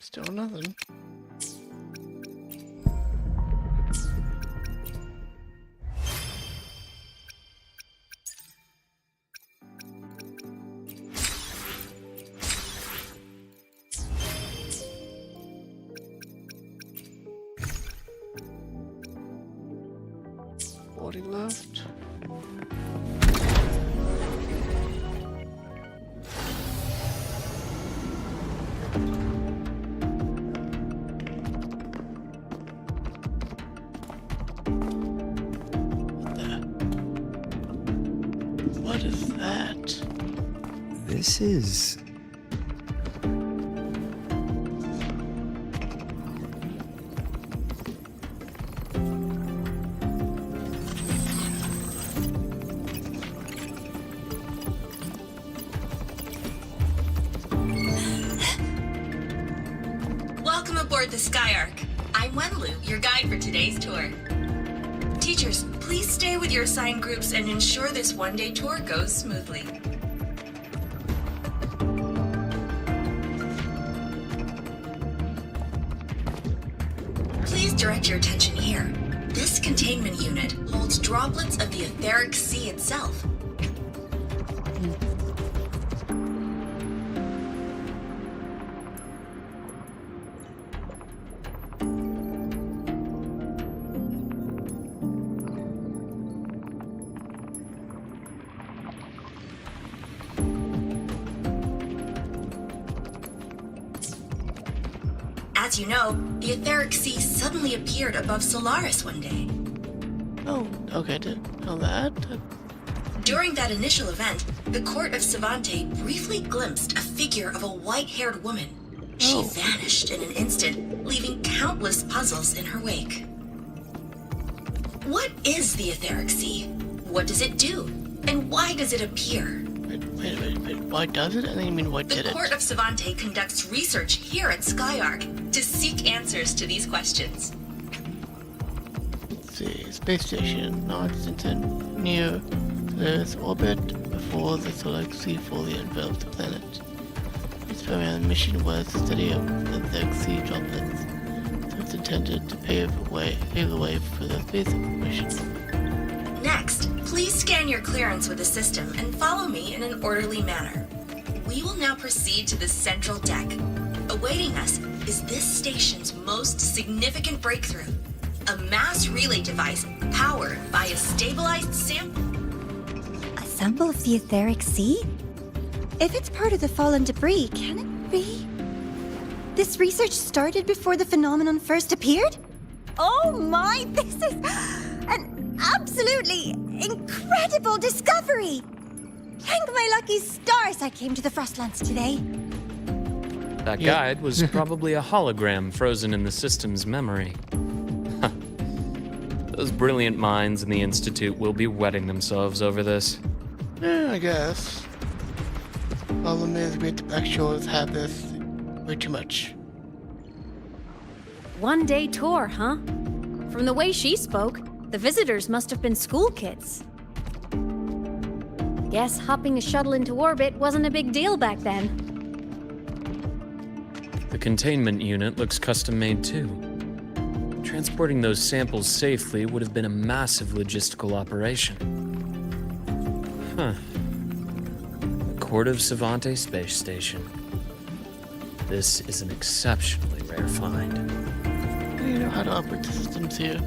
Still nothing. Left. What is that? This is... Welcome aboard the Skyark. I'm Wenlu, your guide for today's tour. Teachers, please stay with your assigned groups and ensure this one-day tour goes smoothly. Please direct your attention here. This containment unit holds droplets of the etheric sea itself. As you know, the etheric sea suddenly appeared above Solaris one day. Oh, okay, didn't know that. During that initial event, the court of Savante briefly glimpsed a figure of a white-haired woman. She vanished in an instant, leaving countless puzzles in her wake. What is the etheric sea? What does it do? And why does it appear? Wait. Why does it? I didn't mean why did it. The Court of Savante conducts research here at Skyark to seek answers to these questions. Let's see. Space station, non-distant near Earth's orbit before the solar sea fully enveloped the planet. Its primary mission was to study the etheric sea droplets, so it's intended to pave the way for the space exploration. Next, please scan your clearance with the system and follow me in an orderly manner. We will now proceed to the central deck. Awaiting us is this station's most significant breakthrough, a mass relay device powered by a stabilized sample. A sample of the etheric sea? If it's part of the fallen debris, can it be? This research started before the phenomenon first appeared? Oh my, this is an absolutely incredible discovery! Thank my lucky stars I came to the Frostlands today. That guide was probably a hologram frozen in the system's memory. Those brilliant minds in the Institute will be wetting themselves over this. Yeah, I guess. Problem is, we have to actually have this way too much. One-day tour, huh? From the way she spoke, the visitors must have been school kids. Guess hopping a shuttle into orbit wasn't a big deal back then. The containment unit looks custom-made too. Transporting those samples safely would have been a massive logistical operation. Huh. The Court of Savante Space Station. This is an exceptionally rare find. You know how to operate the systems here.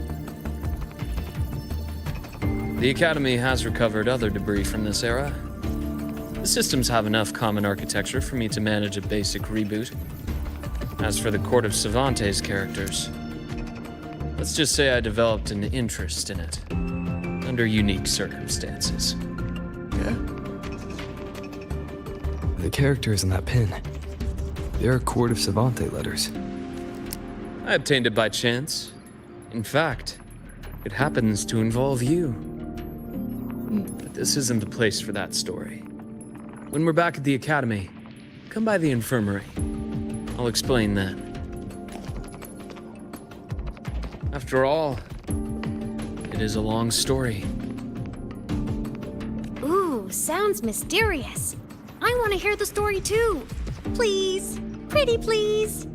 The Academy has recovered other debris from this era. The systems have enough common architecture for me to manage a basic reboot. As for the Court of Savante's characters, let's just say I developed an interest in it, under unique circumstances. Yeah? The characters in that pin, they're Court of Savante letters. I obtained it by chance. In fact, it happens to involve you. But this isn't the place for that story. When we're back at the Academy, come by the infirmary. I'll explain then. After all, it is a long story. Ooh, sounds mysterious. I want to hear the story too. Please, pretty please.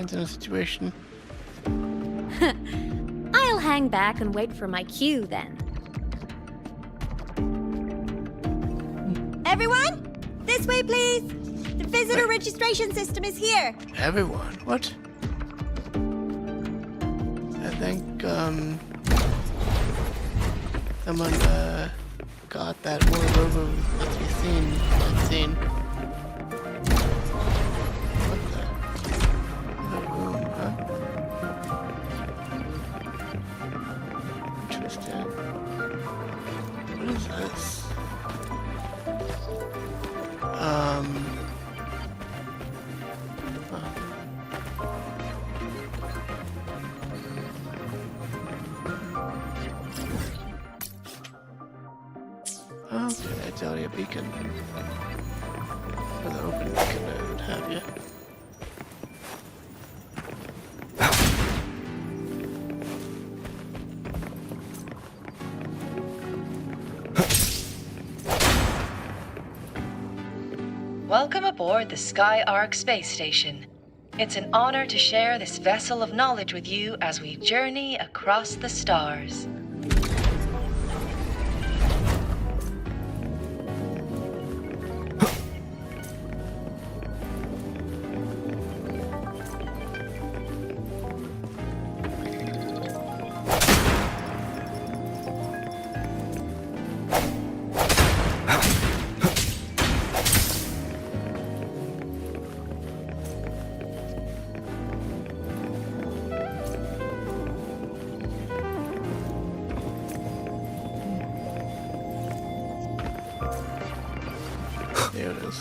Depends on the situation. I'll hang back and wait for my cue then. Everyone, this way, please. The visitor registration system is here. Everyone? What? I think, someone, got that one over that you've seen. I've seen. What the? The room, huh? Interesting. What is this? Huh. Okay, it's already a beacon. For the open beacon, I would have you. Welcome aboard the Sky Ark space station. It's an honor to share this vessel of knowledge with you as we journey across the stars. There it is.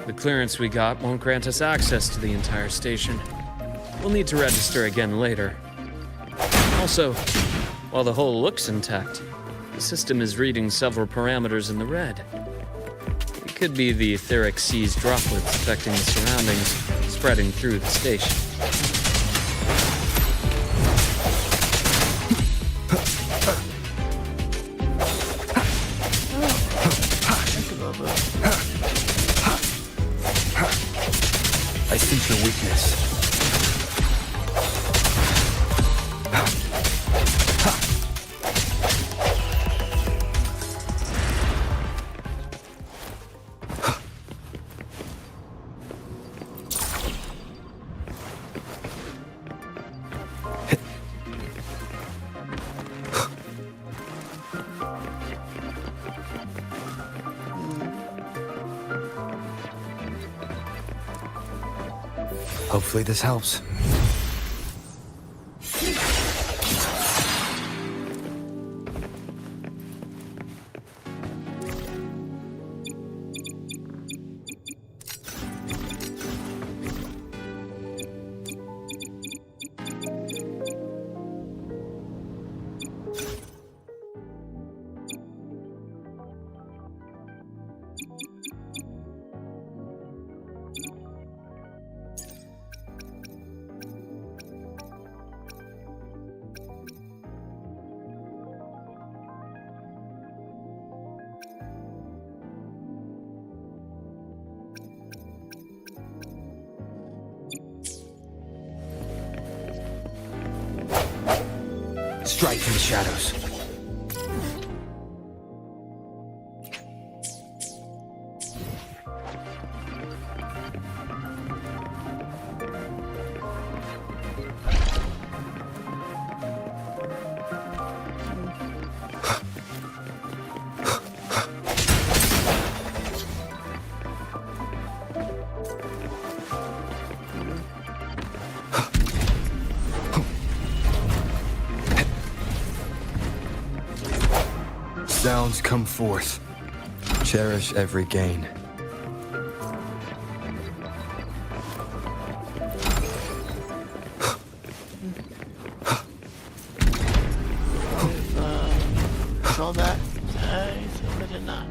The clearance we got won't grant us access to the entire station. We'll need to register again later. Also, while the hull looks intact, the system is reading several parameters in the red. It could be the etheric sea's droplets affecting the surroundings, spreading through the station. I sense your weakness. Hopefully this helps. Strike from the shadows. Sounds come forth. Cherish every gain. Saw that. I did not.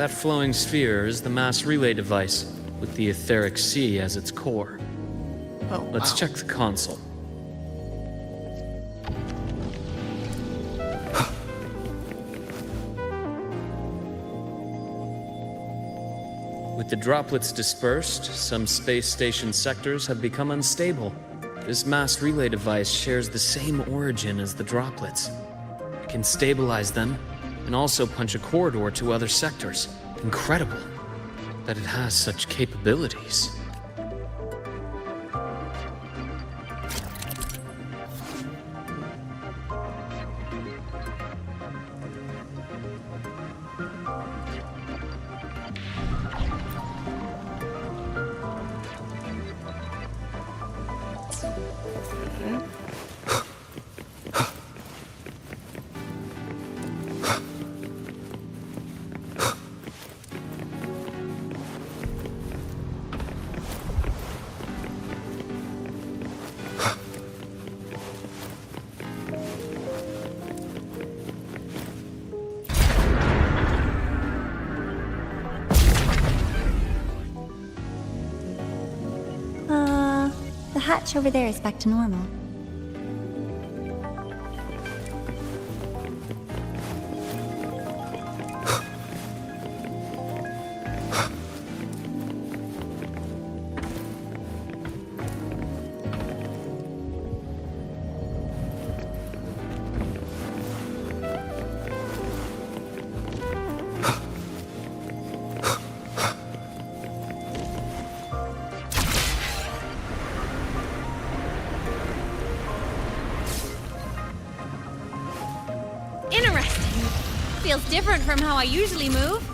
That flowing sphere is the mass relay device, with the etheric sea as its core. Oh, Let's wow. check the console. With the droplets dispersed, some space station sectors have become unstable. This mass relay device shares the same origin as the droplets. It can stabilize them and also punch a corridor to other sectors. Incredible that it has such capabilities. The hatch over there is back to normal. Interesting. Feels different from how I usually move.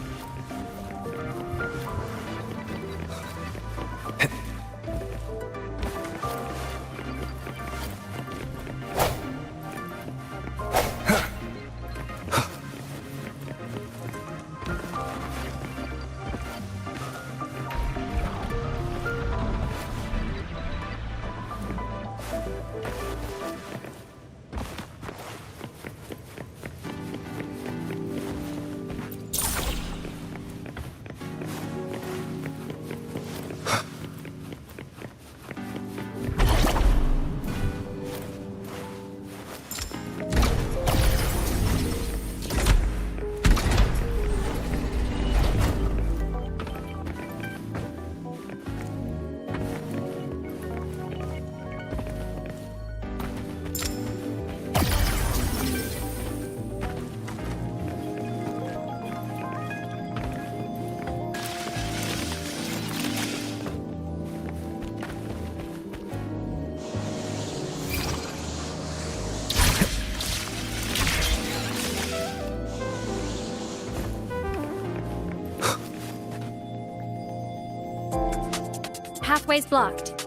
Pathway's blocked.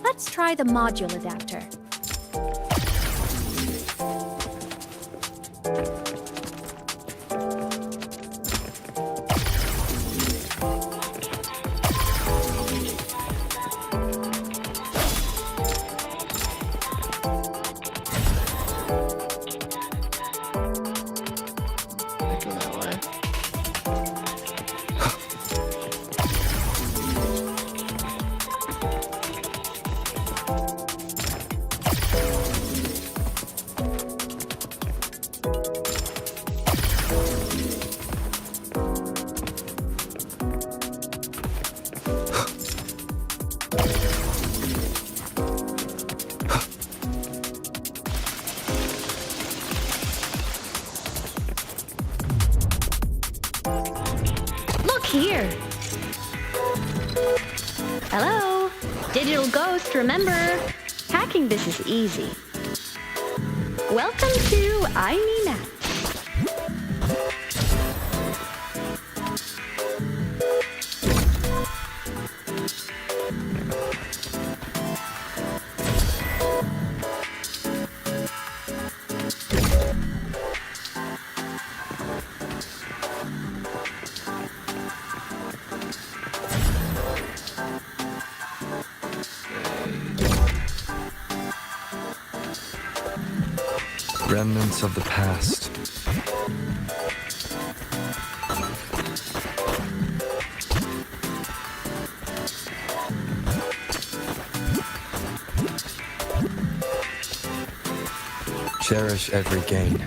Let's try the module adapter. Here. Hello? Digital ghost, remember? Hacking this is easy. Welcome to I Mean Apps. Remnants of the past. Cherish every gain.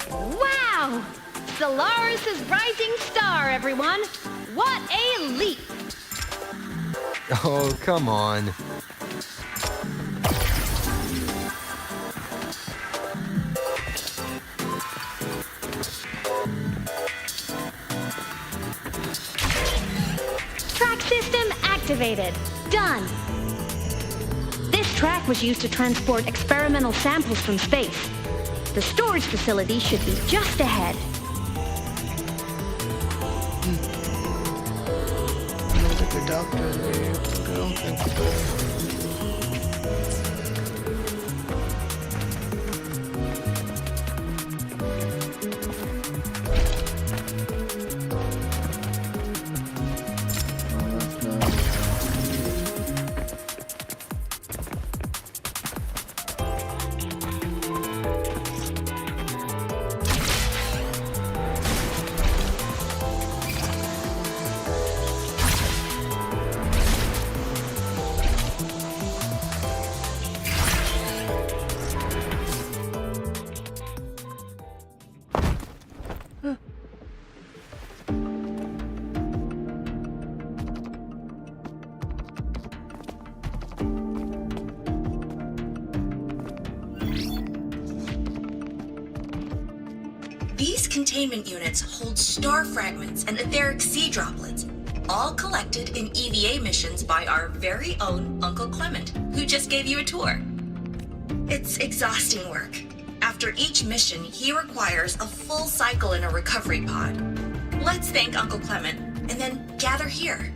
Wow! Solaris' rising star, everyone! What a leap! Oh, come on. Track system activated. Done. This track was used to transport experimental samples from space. The storage facility should be just ahead. Looks like a doctor there. I don't think so. These containment units hold star fragments and etheric sea droplets, all collected in EVA missions by our very own Uncle Clement, who just gave you a tour. It's exhausting work. After each mission, he requires a full cycle in a recovery pod. Let's thank Uncle Clement, and then gather here.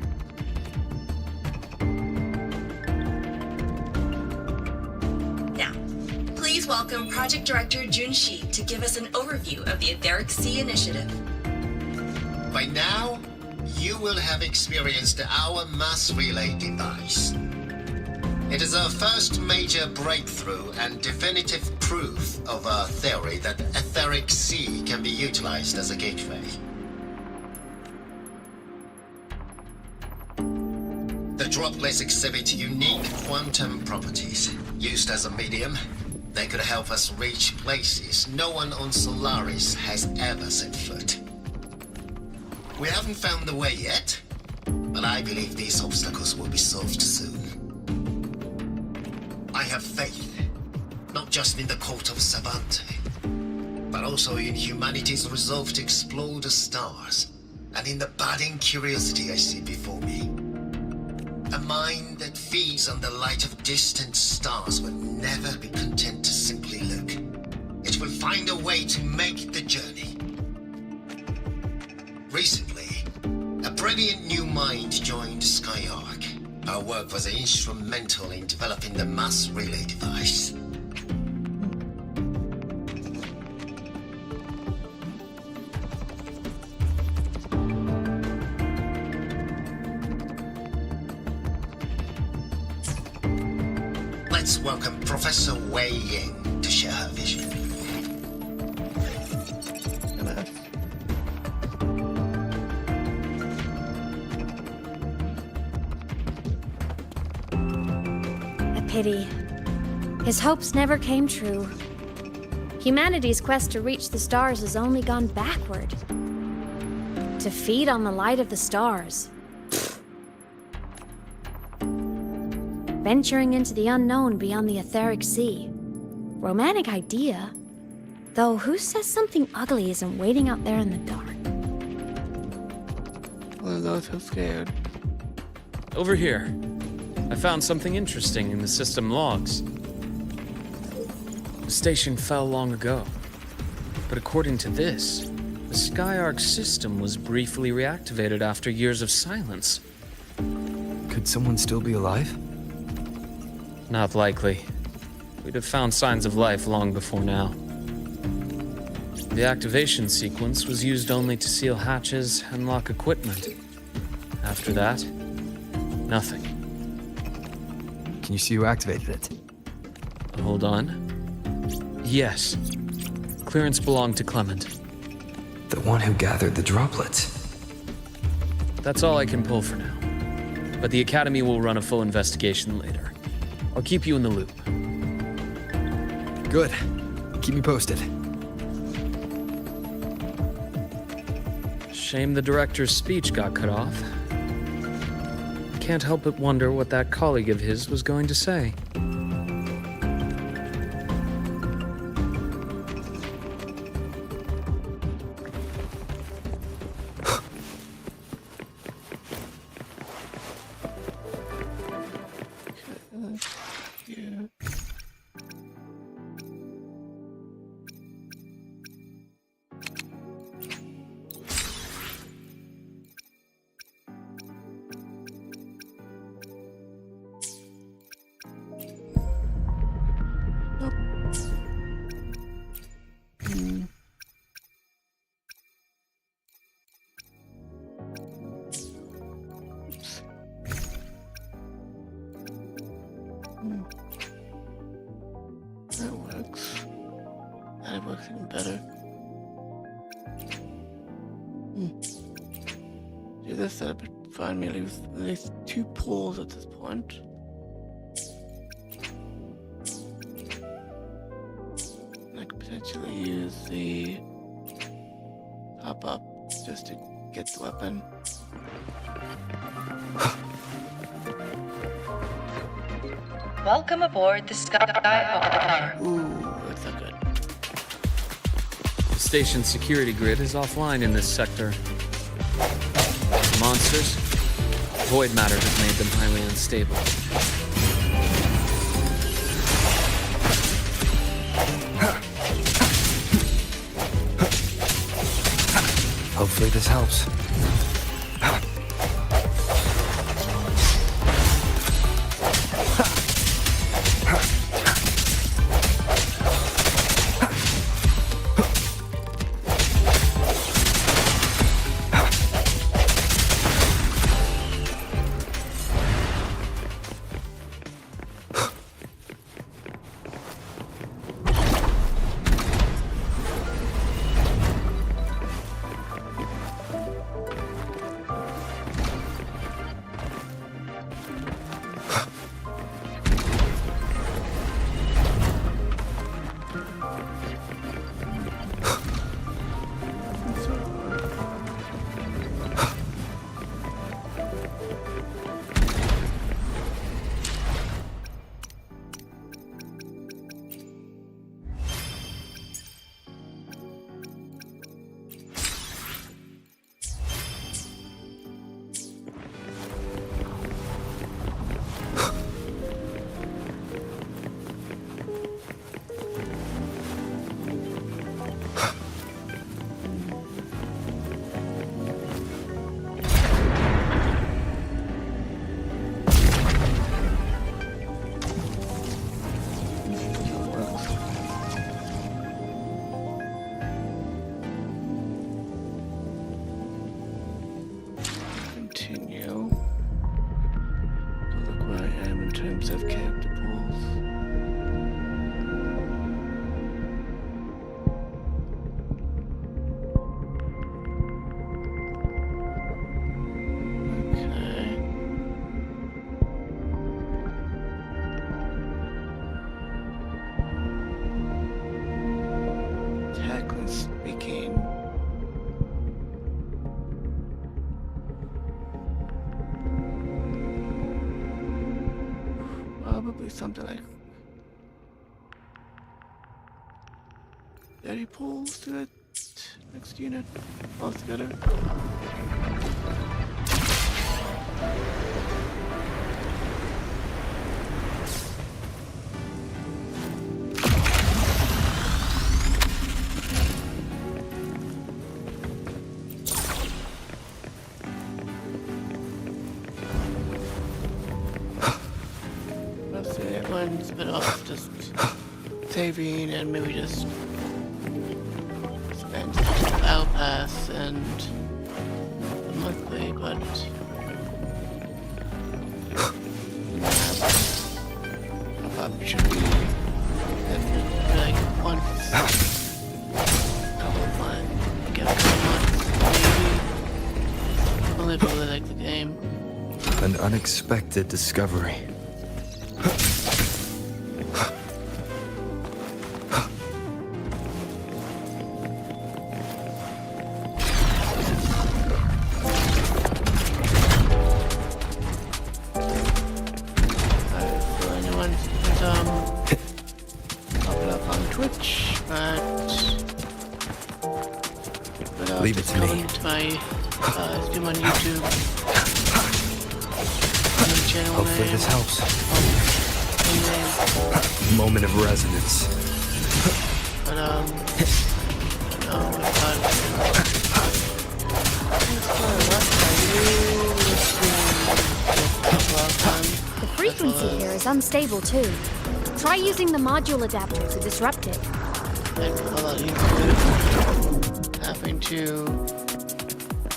Now, please welcome Project Director Jun Shi to give us an overview of the Etheric Sea Initiative. By now, you will have experienced our mass relay device. It is our first major breakthrough and definitive proof of our theory that Etheric Sea can be utilized as a gateway. The droplets exhibit unique quantum properties. Used as a medium, they could help us reach places no one on Solaris has ever set foot. We haven't found the way yet, but I believe these obstacles will be solved soon. I have faith, not just in the cult of Savante, but also in humanity's resolve to explore the stars, and in the budding curiosity I see before me. A mind that feeds on the light of distant stars will never be content to simply look. It will find a way to make the journey. Recently, a brilliant new mind joined Skyark. Our work was instrumental in developing the mass relay device. Let's welcome Professor Wei Ying to share her vision. Pity. His hopes never came true. Humanity's quest to reach the stars has only gone backward. To feed on the light of the stars. Venturing into the unknown beyond the etheric sea. Romantic idea. Though who says something ugly isn't waiting out there in the dark? One of those who's scared. over here. I found something interesting in the system logs. The station fell long ago. But according to this, the Skyark system was briefly reactivated after years of silence. Could someone still be alive? Not likely. We'd have found signs of life long before now. The activation sequence was used only to seal hatches and lock equipment. After that, nothing. Can you see who activated it? Hold on. Yes. Clearance belonged to Clement. The one who gathered the droplets. That's all I can pull for now. But the Academy will run a full investigation later. I'll keep you in the loop. Good. Keep me posted. Shame the director's speech got cut off. Can't help but wonder what that colleague of his was going to say. That works. That works even better. Do this setup would find me at least 2 pulls at this point. I could potentially use the pop-up just to get the weapon. Welcome aboard the Sky. Ooh, that's not good. The station's security grid is offline in this sector. Monsters? Void matter has made them highly unstable. Hopefully this helps. Something like 30 pulls to it next unit altogether. it's a bit of just saving and maybe just spend battle pass and monthly, but I probably should be like once couple of months, get a couple months, maybe. Only if I really like the game. An unexpected discovery. Leave it to me. To my stream on YouTube. Channel Hopefully name. this helps. Moment of resonance. But the frequency here is unstable too. Try using the module adapter to disrupt it. Having to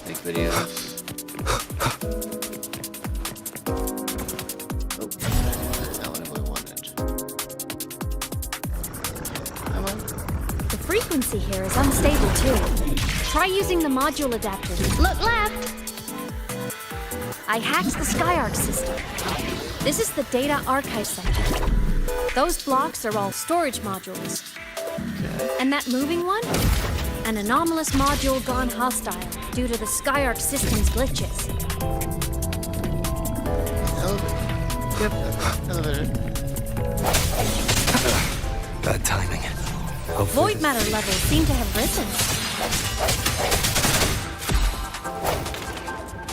make videos. Oh, that's not what I really wanted. Come on. The frequency here is unstable too. Try using the module adapter. Look left! I hacked the SkyArc system. This is the data archive center. Those blocks are all storage modules. Okay. And that moving one? An anomalous module gone hostile due to the SkyArc system's glitches. Yep, elevator. Bad timing. Hopefully Void matter levels seem to have risen.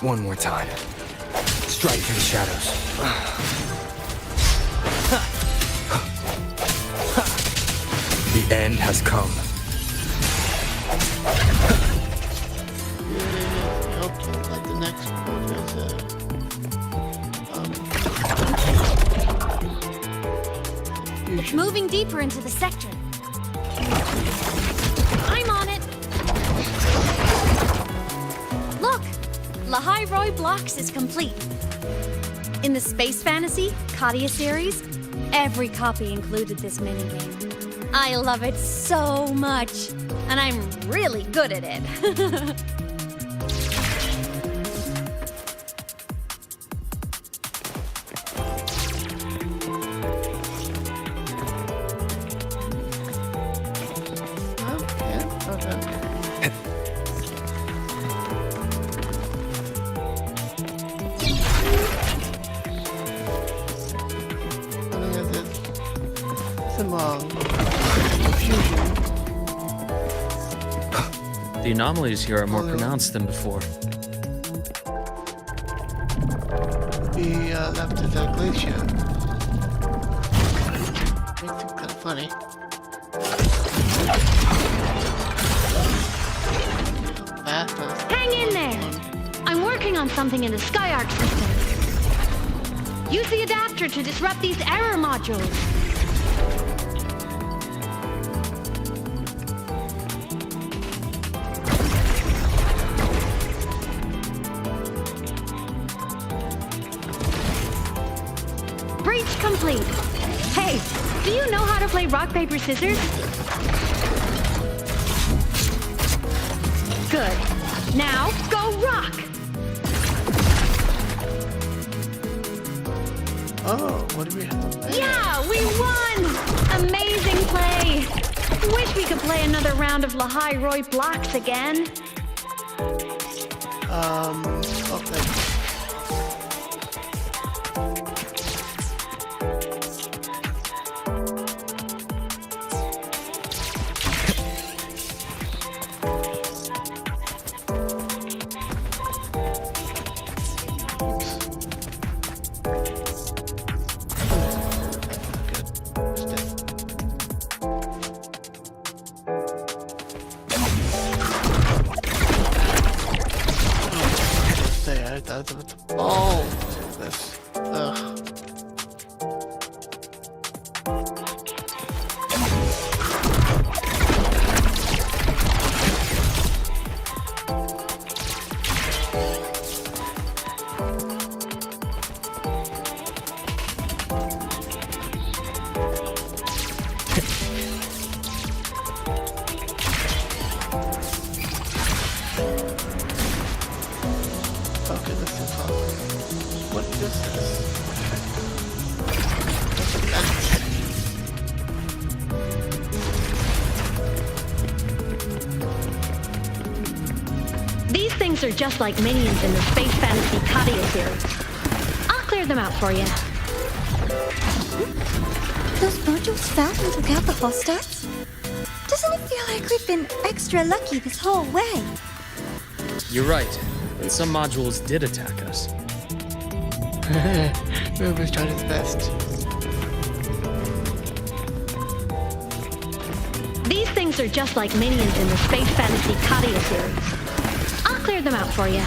One more time. Strike through the shadows. The end has come. I hope that the next one is Moving deeper into the sector. I'm on it. Look, Lahai Roy Blocks is complete. In the Space Fantasy Katia series, every copy included this minigame. I love it so much, and I'm really good at it. The anomalies here are more pronounced than before. The left is a glacier. Makes it kind of funny. Hang in there! I'm working on something in the SkyArc system. Use the adapter to disrupt these error modules. Breach complete. Hey, do you know how to play rock, paper, scissors? Good. Now, go rock! Oh, what do we have? Yeah, we won! Amazing play! Wish we could play another round of Lahai Roy Blocks again. Okay. That's a ball. This. Ugh. things are just like minions in the space fantasy Katia series. I'll clear them out for you. Those modules fell and took out the hostats? Doesn't it feel like we've been extra lucky this whole way? You're right, but some modules did attack us. Rover's tried his best. These things are just like minions in the space fantasy Katia series. I'll clear them out for you.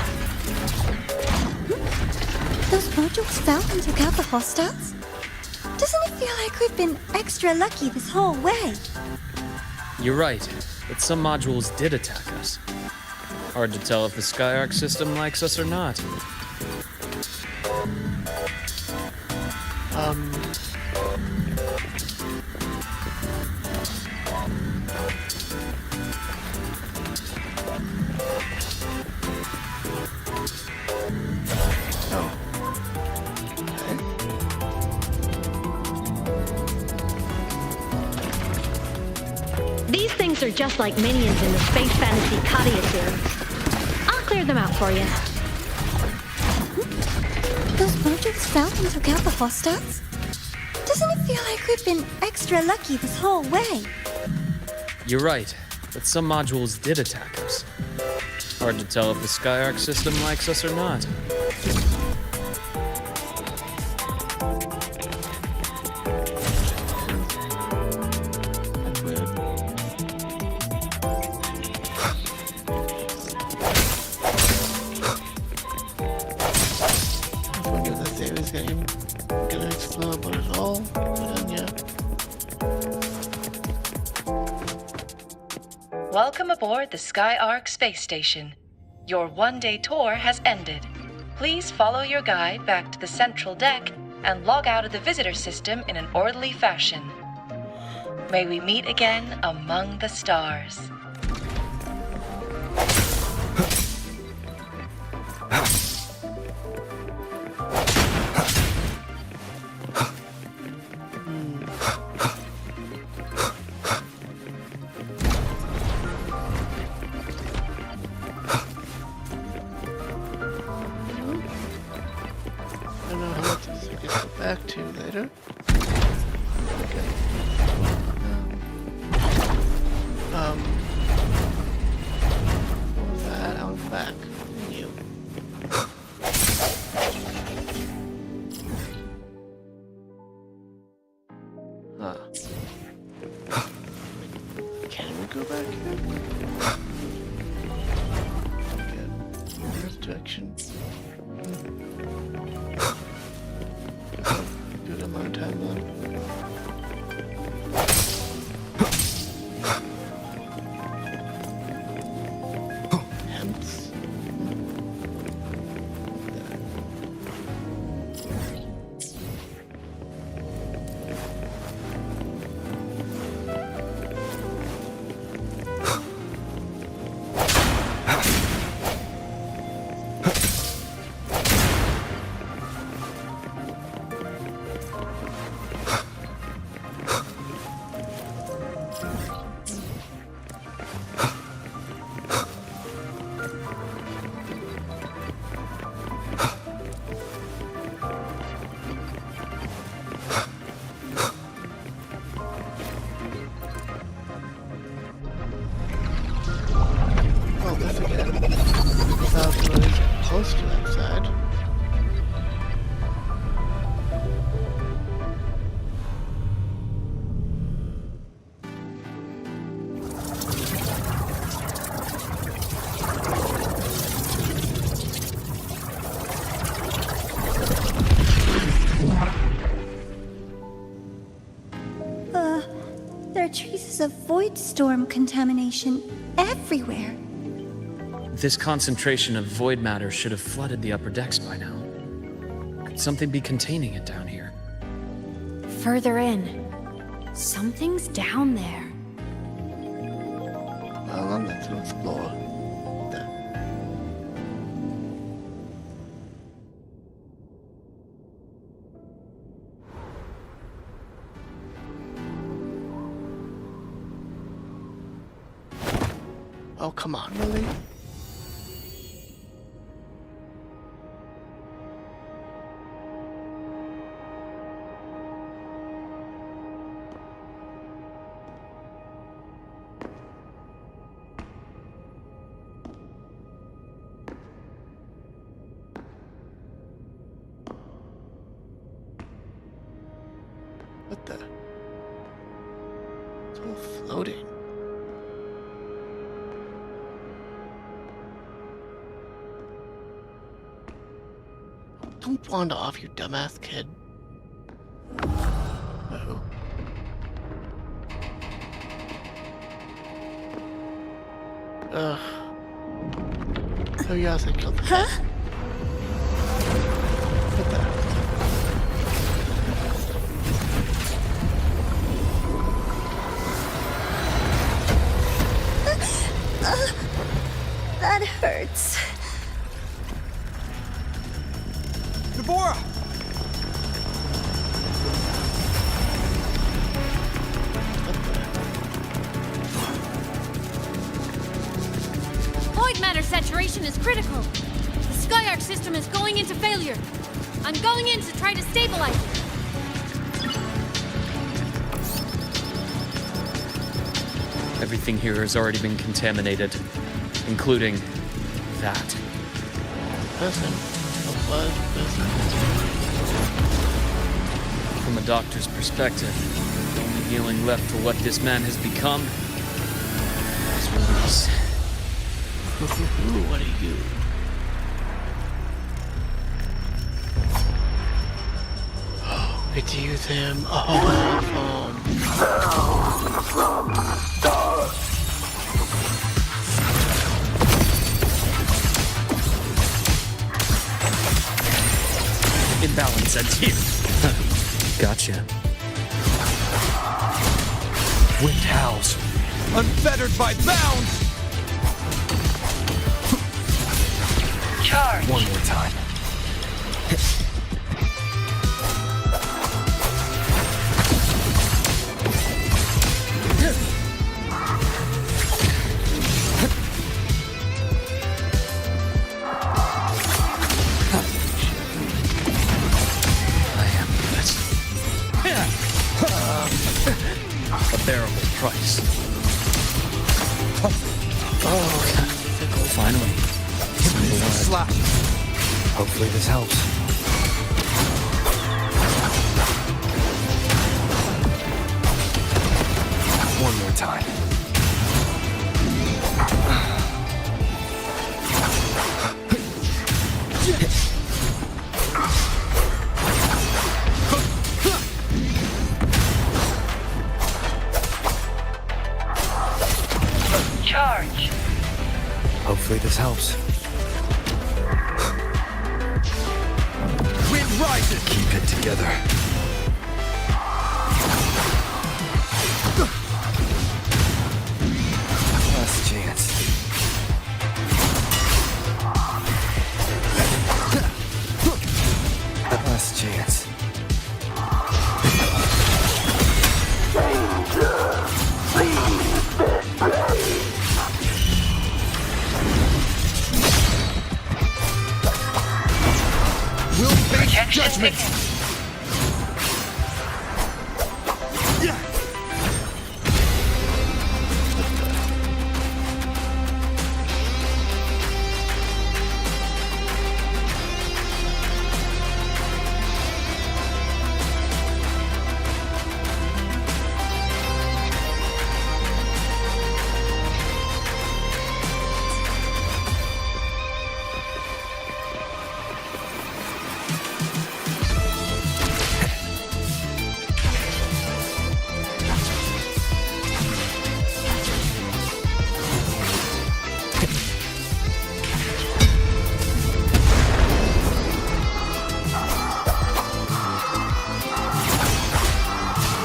Those modules fell and took out the hostats? Doesn't it feel like we've been extra lucky this whole way? You're right, but some modules did attack us. Hard to tell if the Skyark system likes us or not. These things are just like minions in the space fantasy Katia series. I'll clear them out for you. Those modules fell and took out the hostats? Doesn't it feel like we've been extra lucky this whole way? You're right, but some modules did attack us. Hard to tell if the Skyark system likes us or not. Welcome aboard the Skyark space station. Your one-day tour has ended. Please follow your guide back to the central deck and log out of the visitor system in an orderly fashion. May we meet again among the stars. Back to later. What was that? I was back. You. Huh. Can we go back here? Okay. Where's direction? Good amount of time then. Hence. Close to that side. There are traces of void storm contamination everywhere. This concentration of void matter should have flooded the upper decks by now. Could something be containing it down here? Further in. Something's down there. Well, I'm going to explore. Oh, come on, really? Still floating. Don't wander off, you dumbass kid. Uh-oh. Ugh. Oh yes, I killed the cat. What the? That hurts. Deborah! Void matter saturation is critical. The Skyark system is going into failure. I'm going in to try to stabilize it. Everything here has already been contaminated, including that. Listen, a blood listen. From a doctor's perspective, the only healing left for what this man has become is release. What are you? Oh, it's you, Sam. Oh, Imbalance ends here. Gotcha. Wind howls, unfettered by bounds! Charge. One more time. A bearable price. oh, Finally. Slap. Hopefully this helps. One more time. Charge. Hopefully this helps. Wind rises! Keep it together. Last chance. Last chance. We'll face Protection judgment!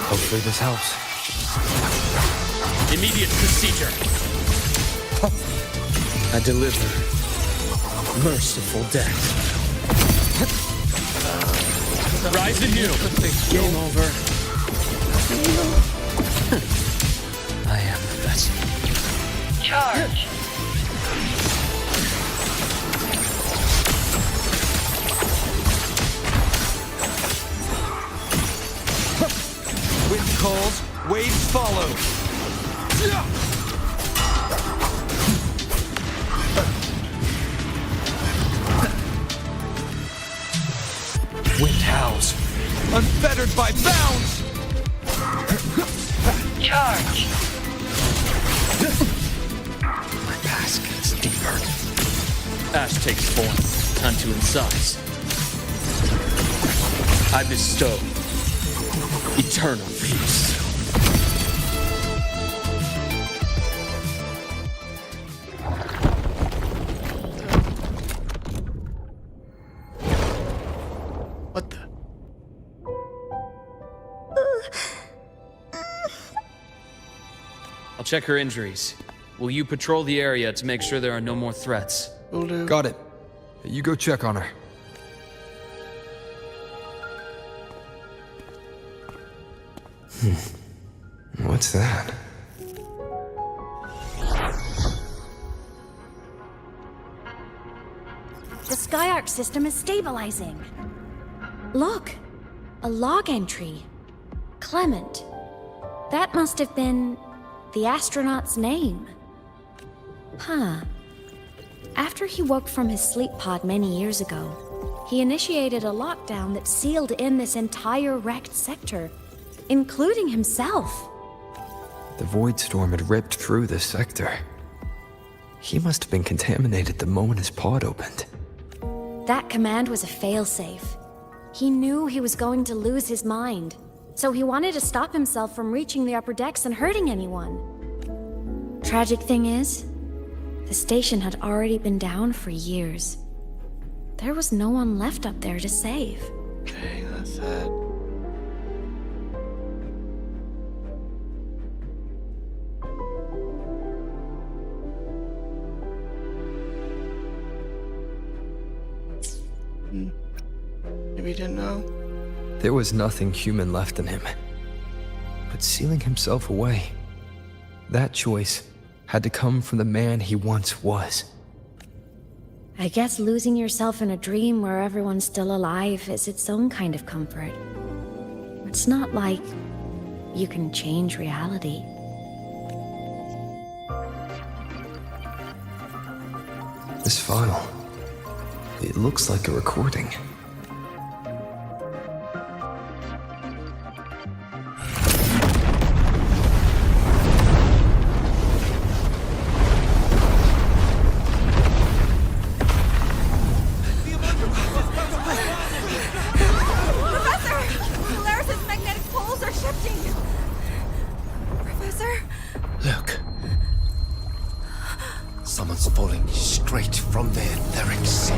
Hopefully this helps. Immediate procedure. I deliver merciful death. Rise anew. Game over. I am the best. Charge. Wind calls, waves follow. Wind howls, unfettered by bounds! Charge. charge! My past gets deeper. Ash takes form. Time to incise. I bestow eternal peace. What the? I'll check her injuries. Will you patrol the area to make sure there are no more threats? Will do. Got it. You go check on her. What's that? The Skyark system is stabilizing. Look, a log entry. Clement. That must have been the astronaut's name. Huh. After he woke from his sleep pod many years ago, he initiated a lockdown that sealed in this entire wrecked sector, including himself. The void storm had ripped through this sector. He must have been contaminated the moment his pod opened. That command was a failsafe. He knew he was going to lose his mind, so he wanted to stop himself from reaching the upper decks and hurting anyone. Tragic thing is, the station had already been down for years. There was no one left up there to save. Dang, that's sad. Maybe he didn't know. There was nothing human left in him. But sealing himself away, that choice had to come from the man he once was. I guess losing yourself in a dream where everyone's still alive is its own kind of comfort. It's not like you can change reality. This file, it looks like a recording. Someone's falling straight from the etheric sea.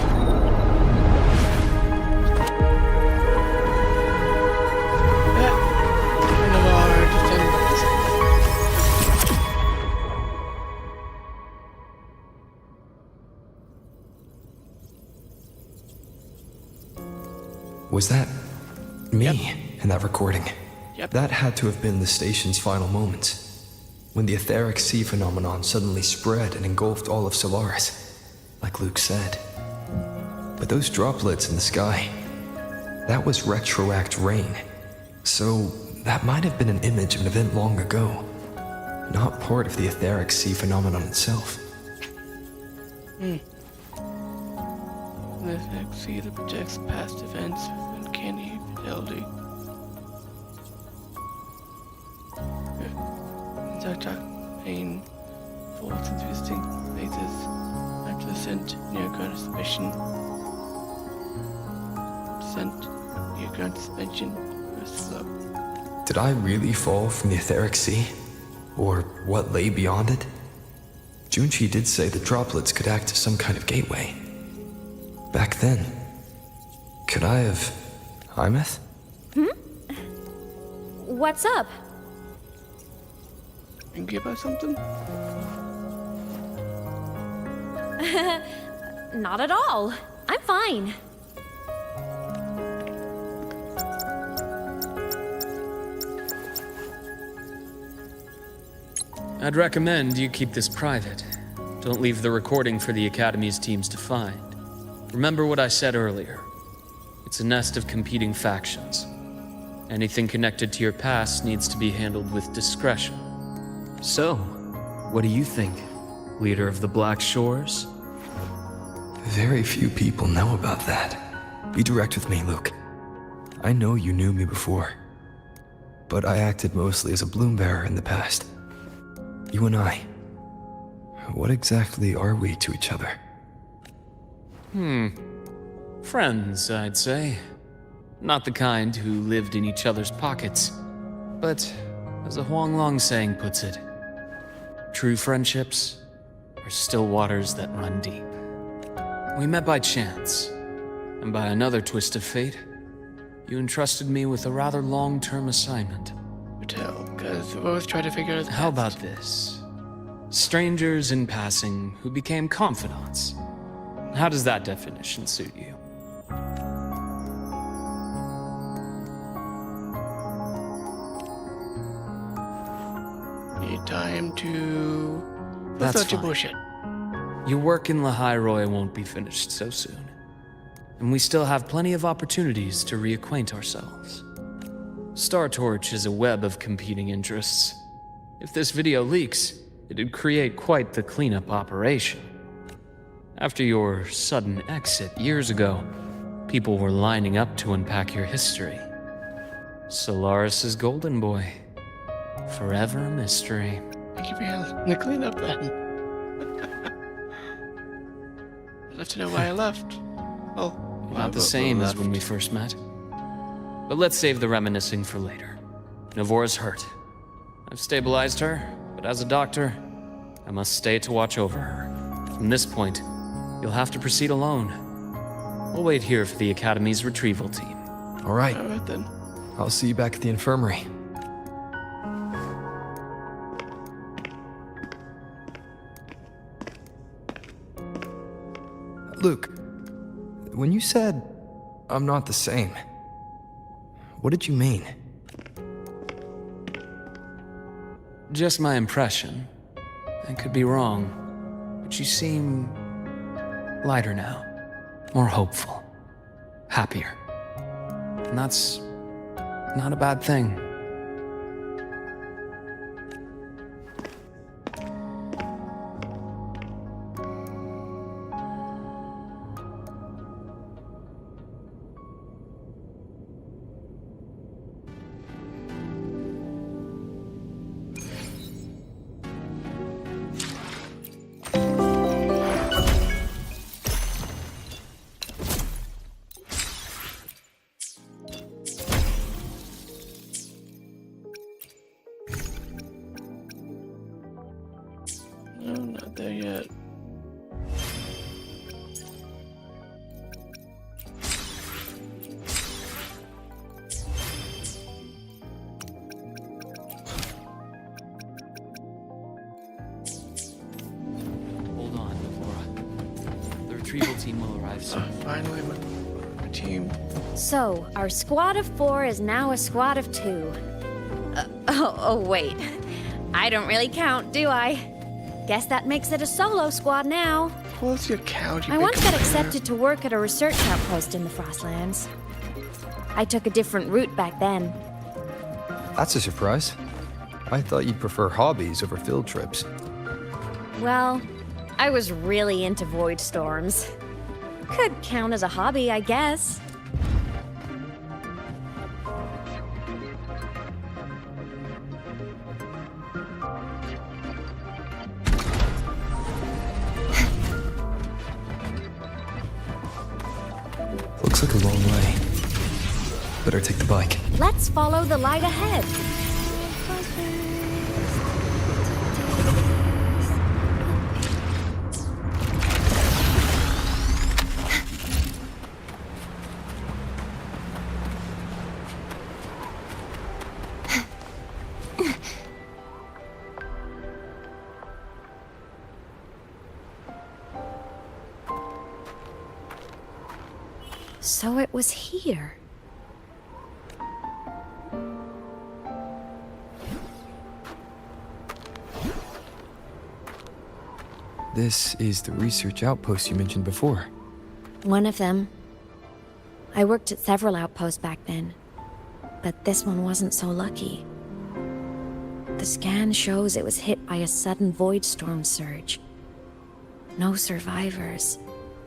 Was that me in that recording? Yep. That had to have been the station's final moments, when the etheric sea phenomenon suddenly spread and engulfed all of Solaris, like Luke said. But those droplets in the sky, that was retroact rain. So that might have been an image of an event long ago, not part of the etheric sea phenomenon itself. This exceeded projects past events with uncanny fidelity. Dark pain folds into distinct phases after descent near ground suspension. Descent near ground suspension was slow. Did I really fall from the etheric sea? Or what lay beyond it? Junchi did say the droplets could act as some kind of gateway. Back then, could I have... Hymeth? What's up? Angry about something? Not at all. I'm fine. I'd recommend you keep this private. Don't leave the recording for the Academy's teams to find. Remember what I said earlier. It's a nest of competing factions. Anything connected to your past needs to be handled with discretion. So, what do you think, leader of the Black Shores? Very few people know about that. Be direct with me, Luke. I know you knew me before. but I acted mostly as a bloom bearer in the past. You and I, what exactly are we to each other? Friends, I'd say. Not the kind who lived in each other's pockets. But, as a Huanglong saying puts it, true friendships are still waters that run deep. We met by chance, and by another twist of fate, you entrusted me with a rather long-term assignment. Because we always try to figure out. How about this? Strangers in passing who became confidants. How does that definition suit you? Need time to... That's Let's not do fine. bullshit. Your work in Lahai Roy won't be finished so soon. And we still have plenty of opportunities to reacquaint ourselves. Star Torch is a web of competing interests. If this video leaks, it'd create quite the cleanup operation. After your sudden exit years ago, people were lining up to unpack your history. Solaris's golden boy. Forever a mystery. Thank you for helping the cleanup then. I'd love to know why I left. Well, Not the same as when we first met. But let's save the reminiscing for later. Navora's hurt. I've stabilized her, but as a doctor, I must stay to watch over her. From this point, you'll have to proceed alone. We'll wait here for the Academy's retrieval team. All right. All right then. I'll see you back at the infirmary. Luke, when you said, I'm not the same, what did you mean? Just my impression. I could be wrong, but you seem lighter now, more hopeful, happier. And that's not a bad thing. No, not there yet. Hold on, Navora. The retrieval team will arrive soon. Finally, my team. So, our squad of 4 is now a squad of 2. Oh, wait. I don't really count, do I? Guess that makes it a solo squad now. What's your count? I once got accepted to work at a research outpost in the Frostlands. I took a different route back then. That's a surprise. I thought you'd prefer hobbies over field trips. Well, I was really into void storms. Could count as a hobby, I guess. Looks like a long way. Better take the bike. Let's follow the light ahead. So it was here. This is the research outpost you mentioned before. One of them. I worked at several outposts back then, but this one wasn't so lucky. The scan shows it was hit by a sudden void storm surge. No survivors,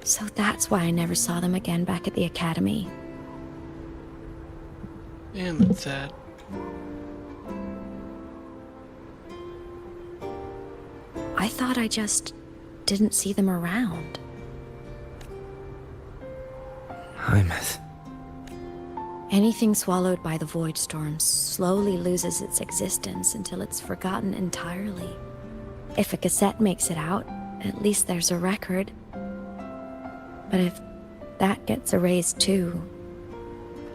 so that's why I never saw them again back at the Academy. Damn, that's sad. I thought I just didn't see them around. Hymus. Anything swallowed by the void storm slowly loses its existence until it's forgotten entirely. If a cassette makes it out, at least there's a record. But if that gets erased too,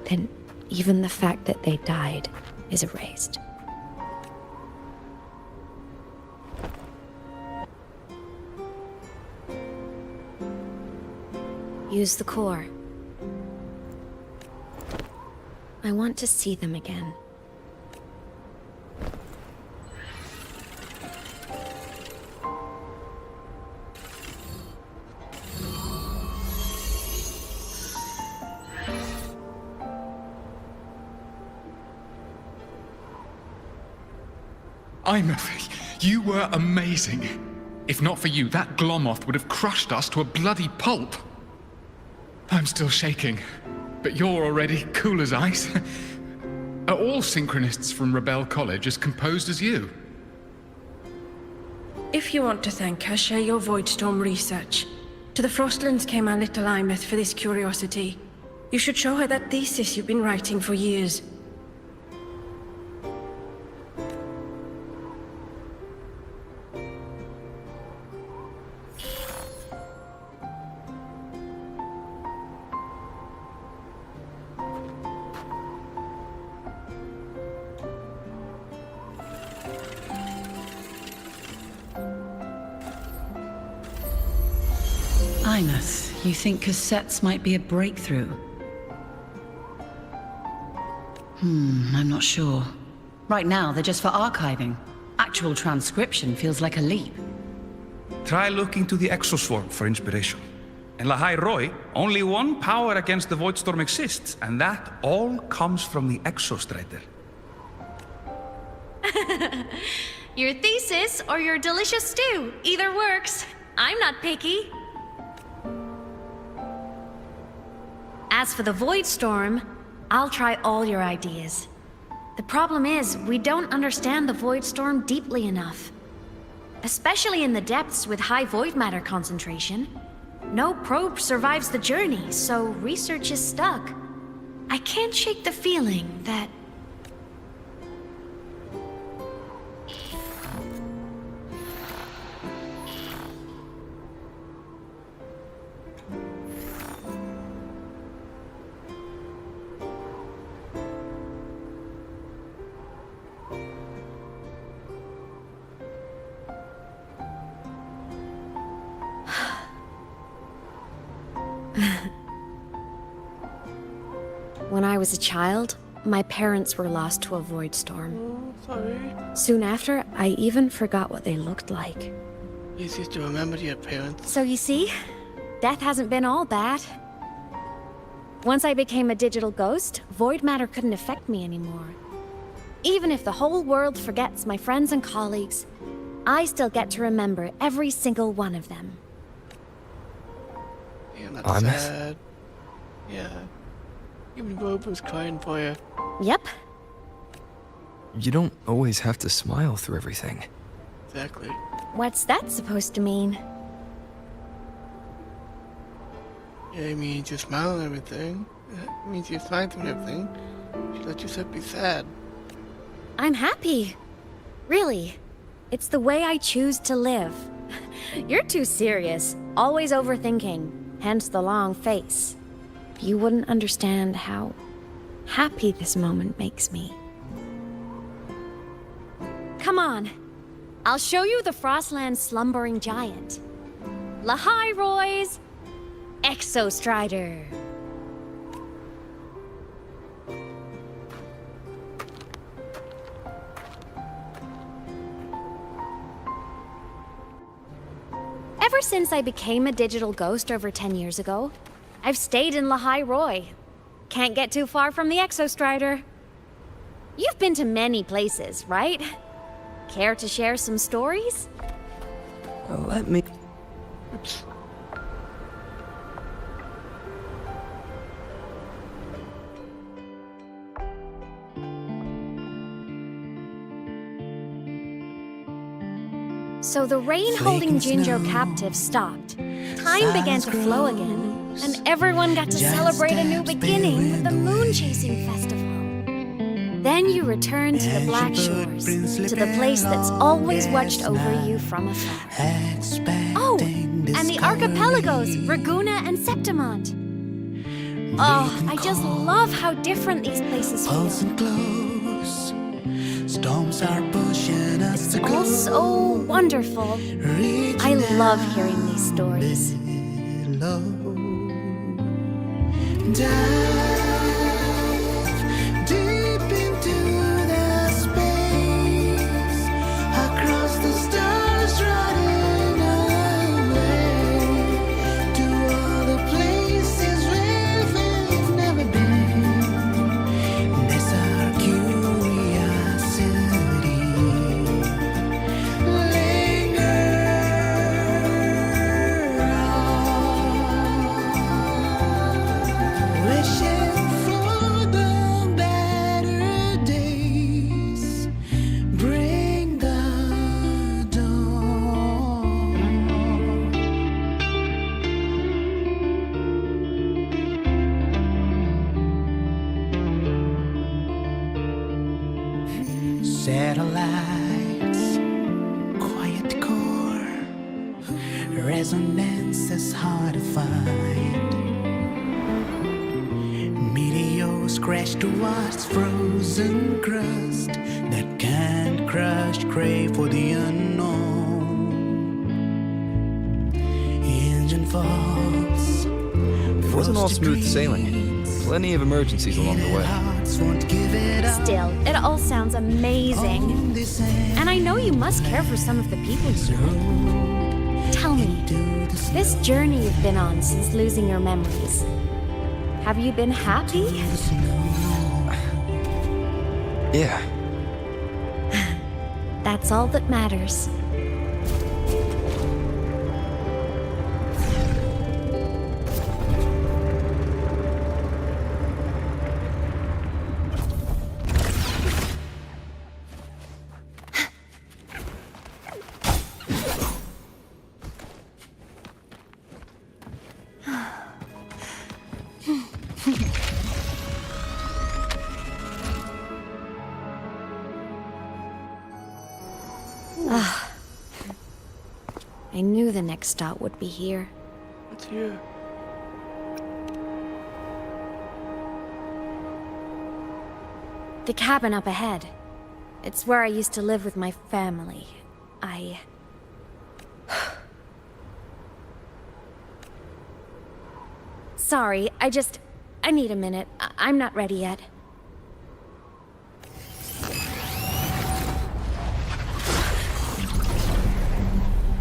then even the fact that they died is erased. Use the core. I want to see them again. You were amazing. If not for you, that Glomoth would have crushed us to a bloody pulp. I'm still shaking, but you're already cool as ice. Are all synchronists from Rebel College as composed as you? If you want to thank her, share your Voidstorm research. To the Frostlands came our little Imeth for this curiosity. You should show her that thesis you've been writing for years. You think cassettes might be a breakthrough? I'm not sure. Right now, they're just for archiving. Actual transcription feels like a leap. Try looking to the Exoswarm for inspiration. In Lahai Roi, only one power against the Voidstorm exists, and that all comes from the Exostrider. Your thesis or your delicious stew, either works. I'm not picky. As for the Voidstorm, I'll try all your ideas. The problem is, we don't understand the Voidstorm deeply enough. Especially in the depths with high void matter concentration. No probe survives the journey, so research is stuck. I can't shake the feeling that... When I was a child, my parents were lost to a void storm. Oh, sorry. Soon after, I even forgot what they looked like. It's easy to remember your parents. So you see, death hasn't been all bad. Once I became a digital ghost, void matter couldn't affect me anymore. Even if the whole world forgets my friends and colleagues, I still get to remember every single one of them. Yeah, that's sad. Yeah. Even Rob was crying for you. Yep. You don't always have to smile through everything. Exactly. What's that supposed to mean? Yeah, it means you smile and everything. It means you're fine through everything. You let yourself be sad. I'm happy. Really. It's the way I choose to live. You're too serious. Always overthinking. Hence the long face. You wouldn't understand how happy this moment makes me. Come on. I'll show you the Frostland's slumbering giant. Lahai Roi's Exostrider. Ever since I became a digital ghost over 10 years ago, I've stayed in Lahai Roi. Can't get too far from the Exostrider. You've been to many places, right? Care to share some stories? Let me... Oops. So the rain holding Jinjo captive stopped. Time began to flow again, and everyone got to celebrate a new beginning with the Moon Chasing Festival. Then you returned to the Black Shores, to the place that's always watched over you from afar. Oh, and the archipelagos, Raguna and Septimont. Oh, I just love how different these places feel. Storms are pushing us It's all so wonderful. I love hearing these stories. Dive deep into the space, across the stars, running away to all the places where we've never been. That's our curiosity. Wishing for the better days, bring the dawn. Satellites, quiet core, resonance is hard to find. Meteors crash towards frozen crust that can't crush, crave for the unknown. Engine falls. It wasn't all smooth sailing. Plenty of emergencies along the way. Still, it all sounds amazing. And I know you must care for some of the people you know. Tell me, this journey you've been on since losing your memories, have you been happy? Yeah. That's all that matters. I knew the next stop would be here. What's here? The cabin up ahead. It's where I used to live with my family. Sorry, I need a minute. I'm not ready yet.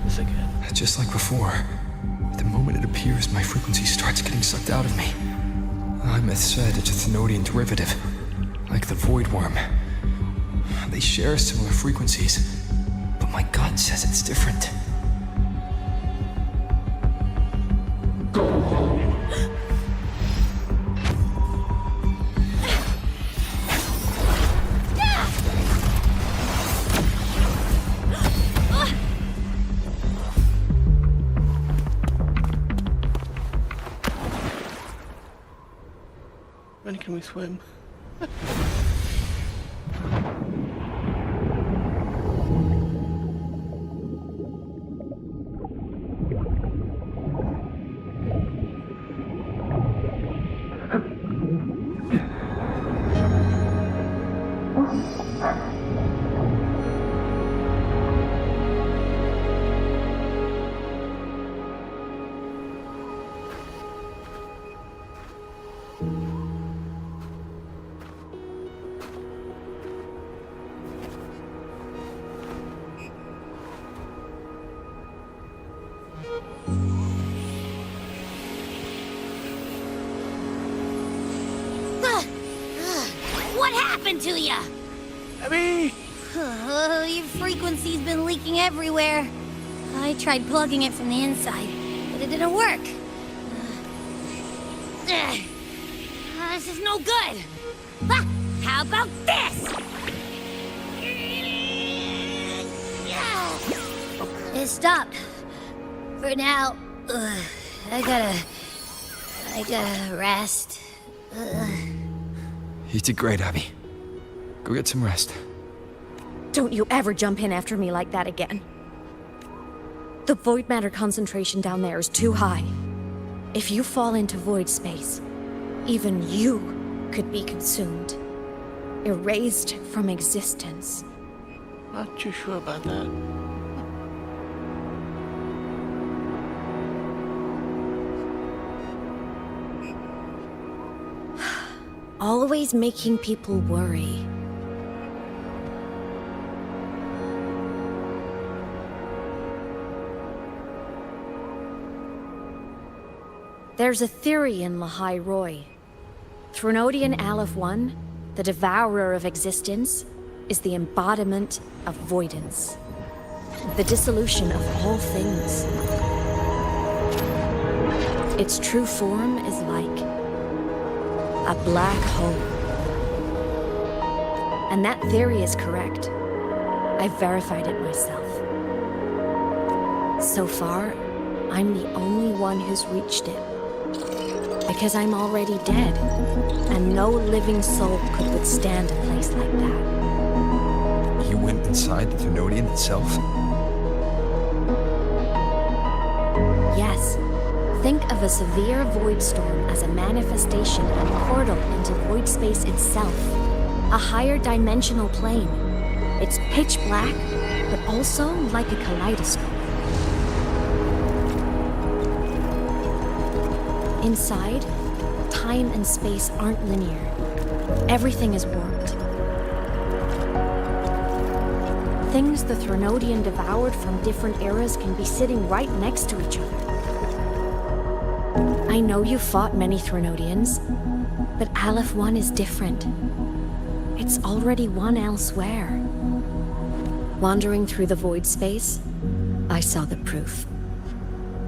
This again. Just like before. The moment it appears, my frequency starts getting sucked out of me. Imeth said it's a Thenodian derivative, like the Void Worm. They share similar frequencies, but my gut says it's different. When can we swim? What happened to ya? Abby! Your frequency's been leaking everywhere. I tried plugging it from the inside, but it didn't work. This is no good. How about this? It stopped. For now. I gotta rest. You did great, Abby. Go get some rest. Don't you ever jump in after me like that again. The void matter concentration down there is too high. If you fall into void space, even you could be consumed. Erased from existence. Not too sure about that. Always making people worry. There's a theory in Lahai Roy. Threnodian Aleph 1, the devourer of existence, is the embodiment of voidance. The dissolution of all things. Its true form is like a black hole. And that theory is correct. I've verified it myself. So far, I'm the only one who's reached it. Because I'm already dead, and no living soul could withstand a place like that. You went inside the Threnodian itself? Yes. Think of a severe void storm as a manifestation and portal into void space itself. A higher dimensional plane. It's pitch black, but also like a kaleidoscope. Inside, time and space aren't linear. Everything is warped. Things the Threnodian devoured from different eras can be sitting right next to each other. I know you fought many Threnodians, but Aleph 1 is different. It's already won elsewhere. Wandering through the void space, I saw the proof.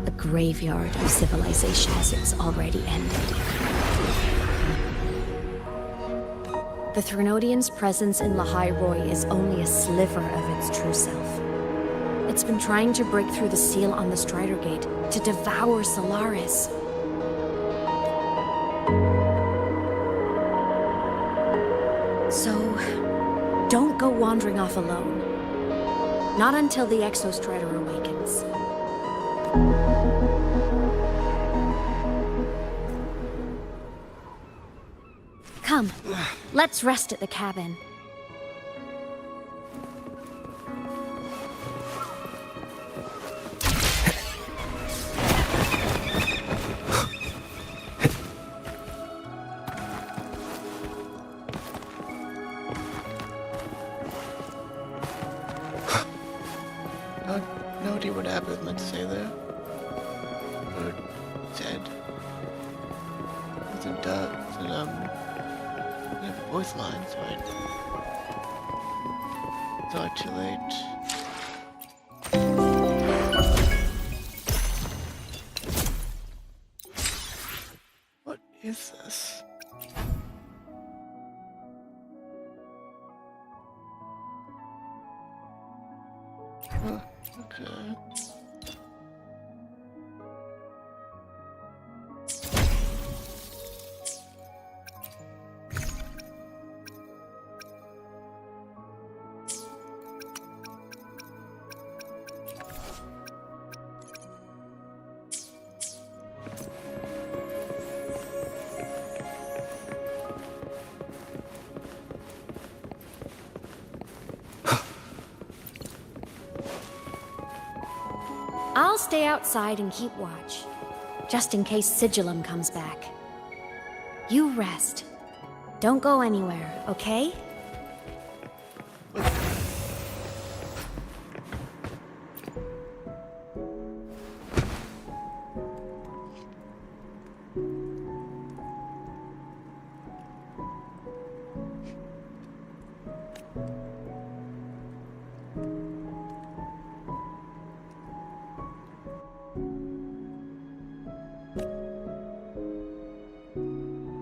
A graveyard of civilizations it's already ended. The Threnodian's presence in Lahai Roy is only a sliver of its true self. It's been trying to break through the seal on the Strider Gate to devour Solaris. So, don't go wandering off alone. Not until the Exostrider awakens. Come, let's rest at the cabin. No idea what Abby was meant to say there. Or said. It's a voice lines, right? It's not too late. What is this? Huh, okay. I'll stay outside and keep watch, just in case Sigillum comes back. You rest. Don't go anywhere, okay?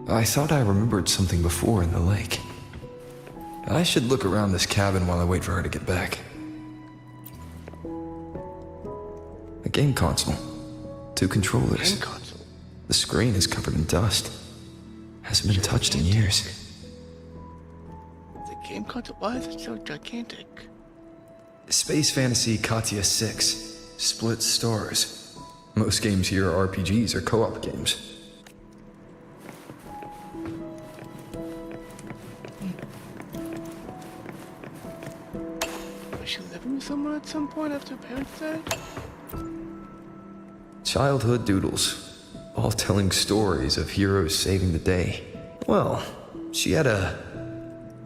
I thought I remembered something before in the lake. I should look around this cabin while I wait for her to get back. game console. 2 controllers. Game console. The screen is covered in dust. Hasn't been touched in years. The game console, why is it so gigantic? Space Fantasy Katya 6. Split stars. Most games here are RPGs or co-op games. Was she living with someone at some point after her parents died? Childhood doodles. All telling stories of heroes saving the day. Well, she had a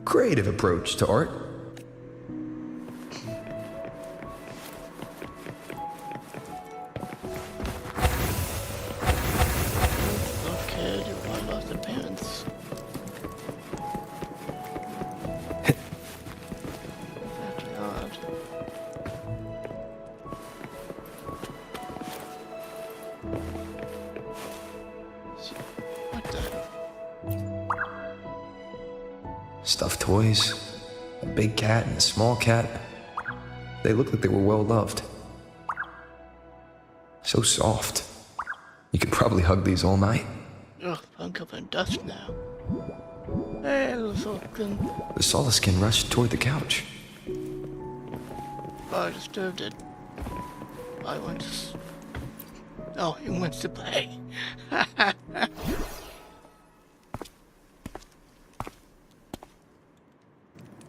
creative approach to art. Okay, I lost their parents. That's odd. What the? Stuffed toys. A big cat and a small cat. They looked like they were well loved. So soft. You could probably hug these all night. Ugh, I'm covered in dust now. Hey, little Sulkin. The Solaskin rushed toward the couch. Oh, I disturbed it. I want to... Oh, he wants to play.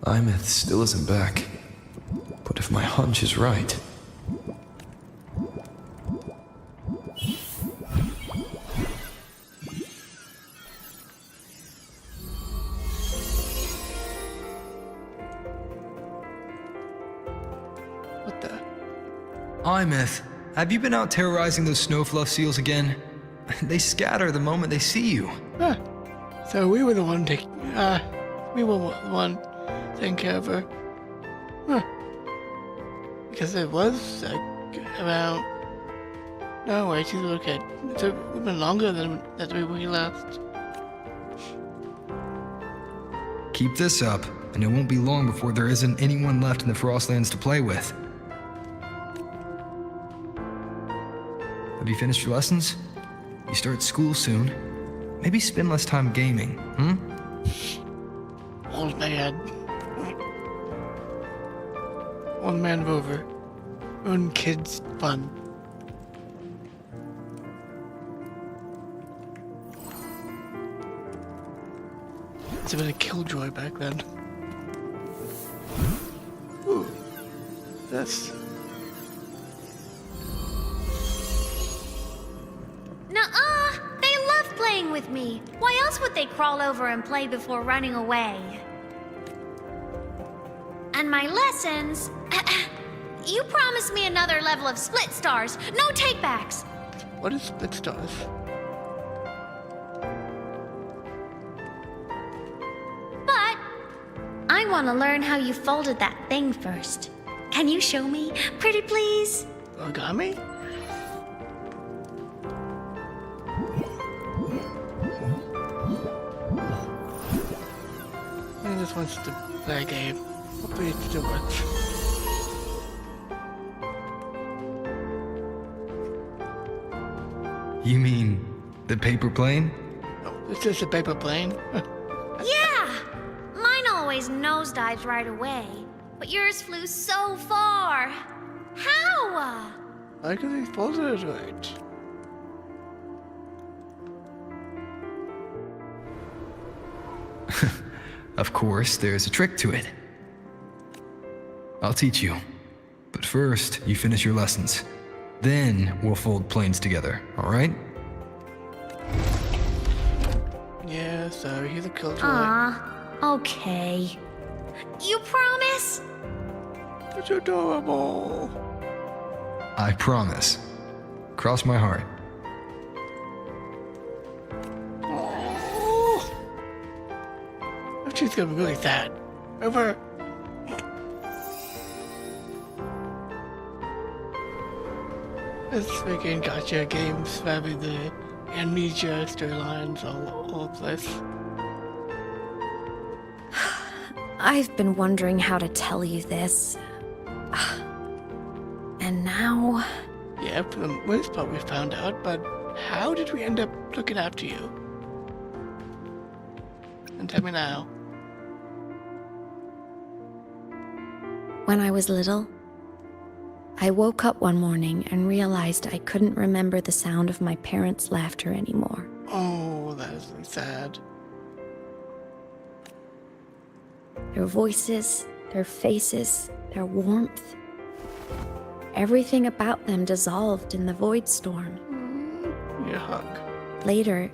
Imeth still isn't back. But if my hunch is right... What the? Imeth, have you been out terrorizing those snowfluff seals again? They scatter the moment they see you. Huh. So we were the one taking... we were the one taking care of her. Huh. Because it was, like, around... No, wait, she's a little kid. It's been longer than we last. Keep this up, and it won't be long before there isn't anyone left in the Frostlands to play with. Have you finished your lessons? You start school soon. Maybe spend less time gaming, Old man. Old man Rover. Ruin kids' fun. It's a bit of killjoy back then. Ooh. That's... Nuh-uh! They love playing with me. Why else would they crawl over and play before running away? And my lessons... You promised me another level of split stars. No takebacks. What is split stars? But I want to learn how you folded that thing first. Can you show me? Pretty please? Origami? He just wants to play a game. Hopefully it still works. You mean the paper plane? Oh, it's just a paper plane. Yeah! Mine always nosedives right away, but yours flew so far. How? Why could he folded it right? Of course, there's a trick to it. I'll teach you. But first, you finish your lessons. Then we'll fold planes together, alright? Yeah, sorry, he's a killjoy. Okay. You promise? It's adorable. I promise. Cross my heart. Oh. She's gonna be really sad. Over. This freaking gotcha games having the amnesia storylines all over the place. I've been wondering how to tell you this. And now... Yeah, for the most part we found out, but how did we end up looking after you? And tell me now. When I was little, I woke up one morning and realized I couldn't remember the sound of my parents' laughter anymore. Oh, that is really sad. Their voices, their faces, their warmth. Everything about them dissolved in the void storm. Yuck. Later,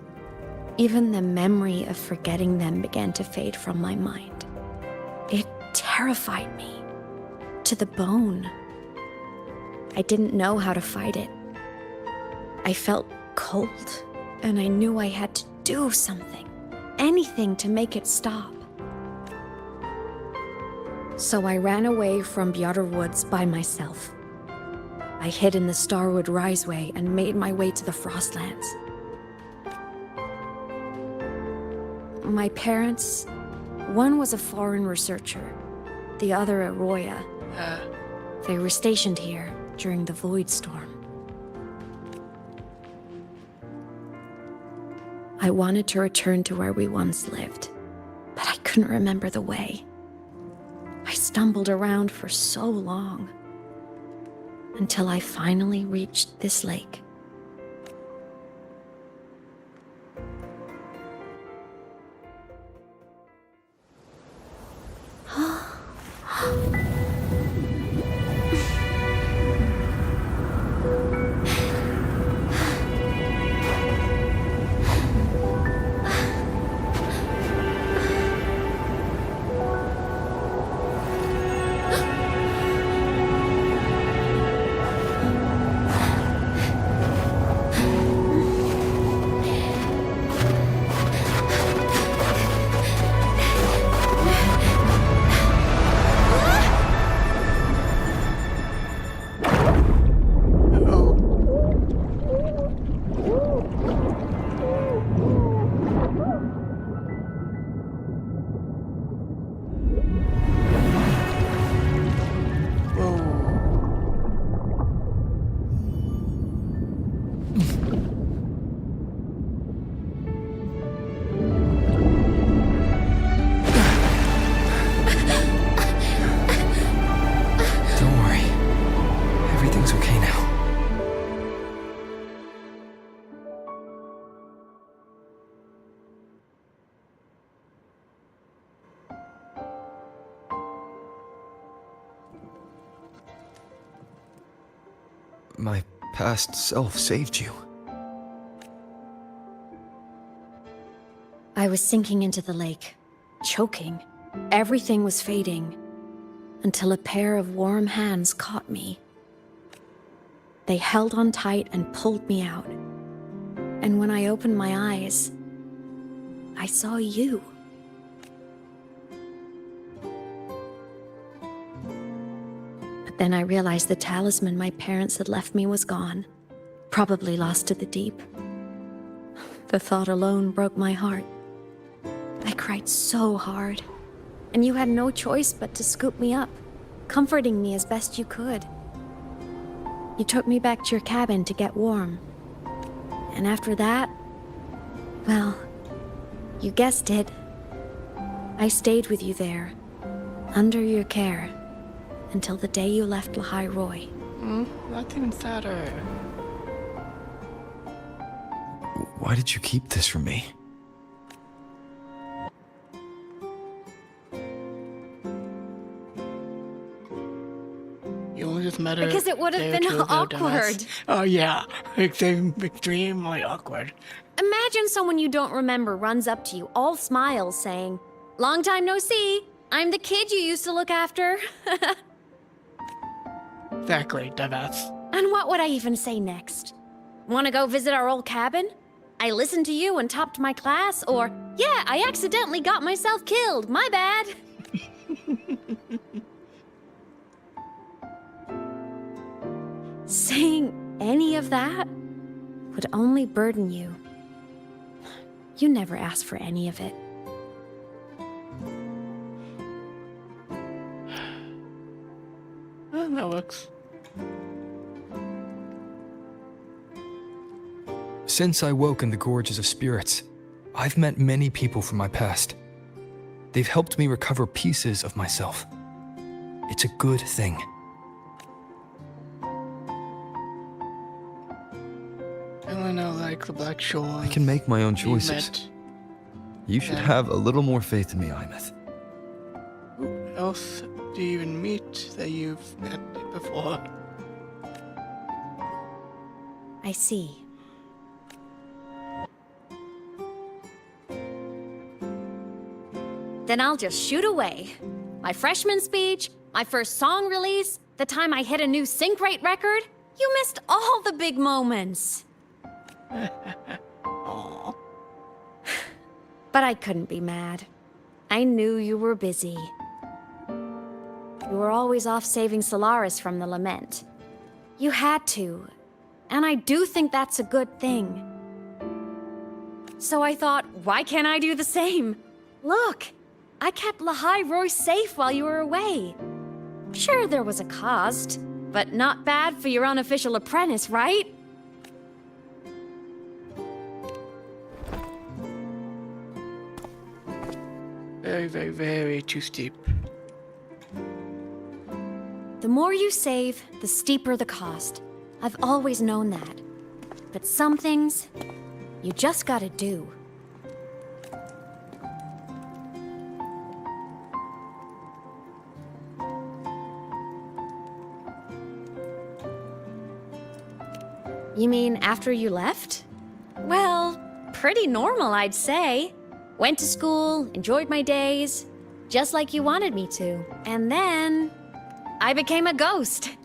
even the memory of forgetting them began to fade from my mind. It terrified me to the bone. I didn't know how to fight it. I felt cold, and I knew I had to do something, anything to make it stop. So I ran away from Bjotr Woods by myself. I hid in the Starwood Riseway and made my way to the Frostlands. My parents, one was a foreign researcher, the other a Roya. They were stationed here during the Void Storm. I wanted to return to where we once lived, but I couldn't remember the way. I stumbled around for so long, until I finally reached this lake. My past self saved you. I was sinking into the lake, choking. Everything was fading, until a pair of warm hands caught me. They held on tight and pulled me out. And when I opened my eyes, I saw you. But then I realized the talisman my parents had left me was gone, probably lost to the deep. The thought alone broke my heart. I cried so hard, and you had no choice but to scoop me up, comforting me as best you could. You took me back to your cabin to get warm. And after that, well, you guessed it. I stayed with you there, under your care, until the day you left Lahai Roy. That's even sadder. Why did you keep this from me? You only just met her. Because it would have day or been two ago, awkward. dumbass. Oh yeah, extremely awkward. Imagine someone you don't remember runs up to you, all smiles, saying, "Long time no see. I'm the kid you used to look after." Exactly, dumbass. And what would I even say next? Want to go visit our old cabin? I listened to you and topped my class, or, yeah, I accidentally got myself killed. My bad. Saying any of that would only burden you. You never asked for any of it. That works. Since I woke in the Gorges of Spirits, I've met many people from my past. They've helped me recover pieces of myself. It's a good thing. I know, like the Black Shore. I can make my own you choices. met. You should Yeah. have a little more faith in me, Imeth. Who else do you even meet that you've met before? I see. Then I'll just shoot away. My freshman speech, my first song release, the time I hit a new sync rate record. You missed all the big moments. Aw. But I couldn't be mad. I knew you were busy. You were always off saving Solaris from the lament. You had to, and I do think that's a good thing. So I thought, why can't I do the same? Look, I kept Lahai Roy safe while you were away. Sure, there was a cost, but not bad for your unofficial apprentice, right? Very, very, very too steep. The more you save, the steeper the cost. I've always known that. But some things, you just gotta do. You mean after you left? Well, pretty normal, I'd say. Went to school, enjoyed my days, just like you wanted me to. And then I became a ghost.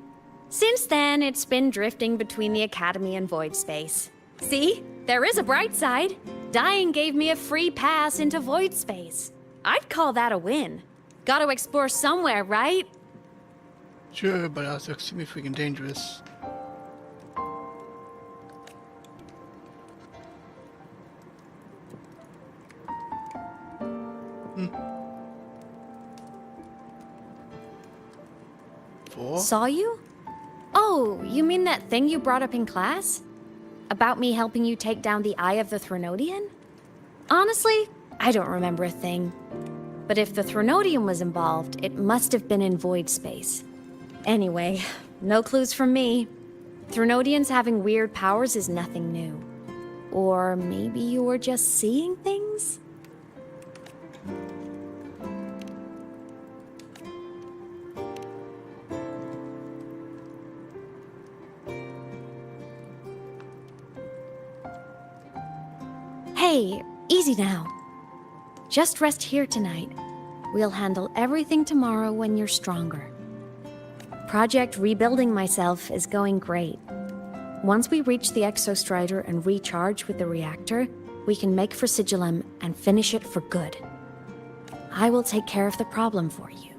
Since then, it's been drifting between the Academy and Void Space. See, there is a bright side. Dying gave me a free pass into Void Space. I'd call that a win. Gotta explore somewhere, right? Sure, but also extremely freaking dangerous. Saw you? Oh, you mean that thing you brought up in class? About me helping you take down the Eye of the Threnodian? Honestly, I don't remember a thing. But if the Threnodian was involved, it must have been in Void Space. Anyway, no clues from me. Threnodians having weird powers is nothing new. Or maybe you were just seeing things? Hey, easy now. Just rest here tonight. We'll handle everything tomorrow when you're stronger. Project Rebuilding Myself is going great. Once we reach the Exostrider and recharge with the reactor, we can make for Sigillum and finish it for good. I will take care of the problem for you.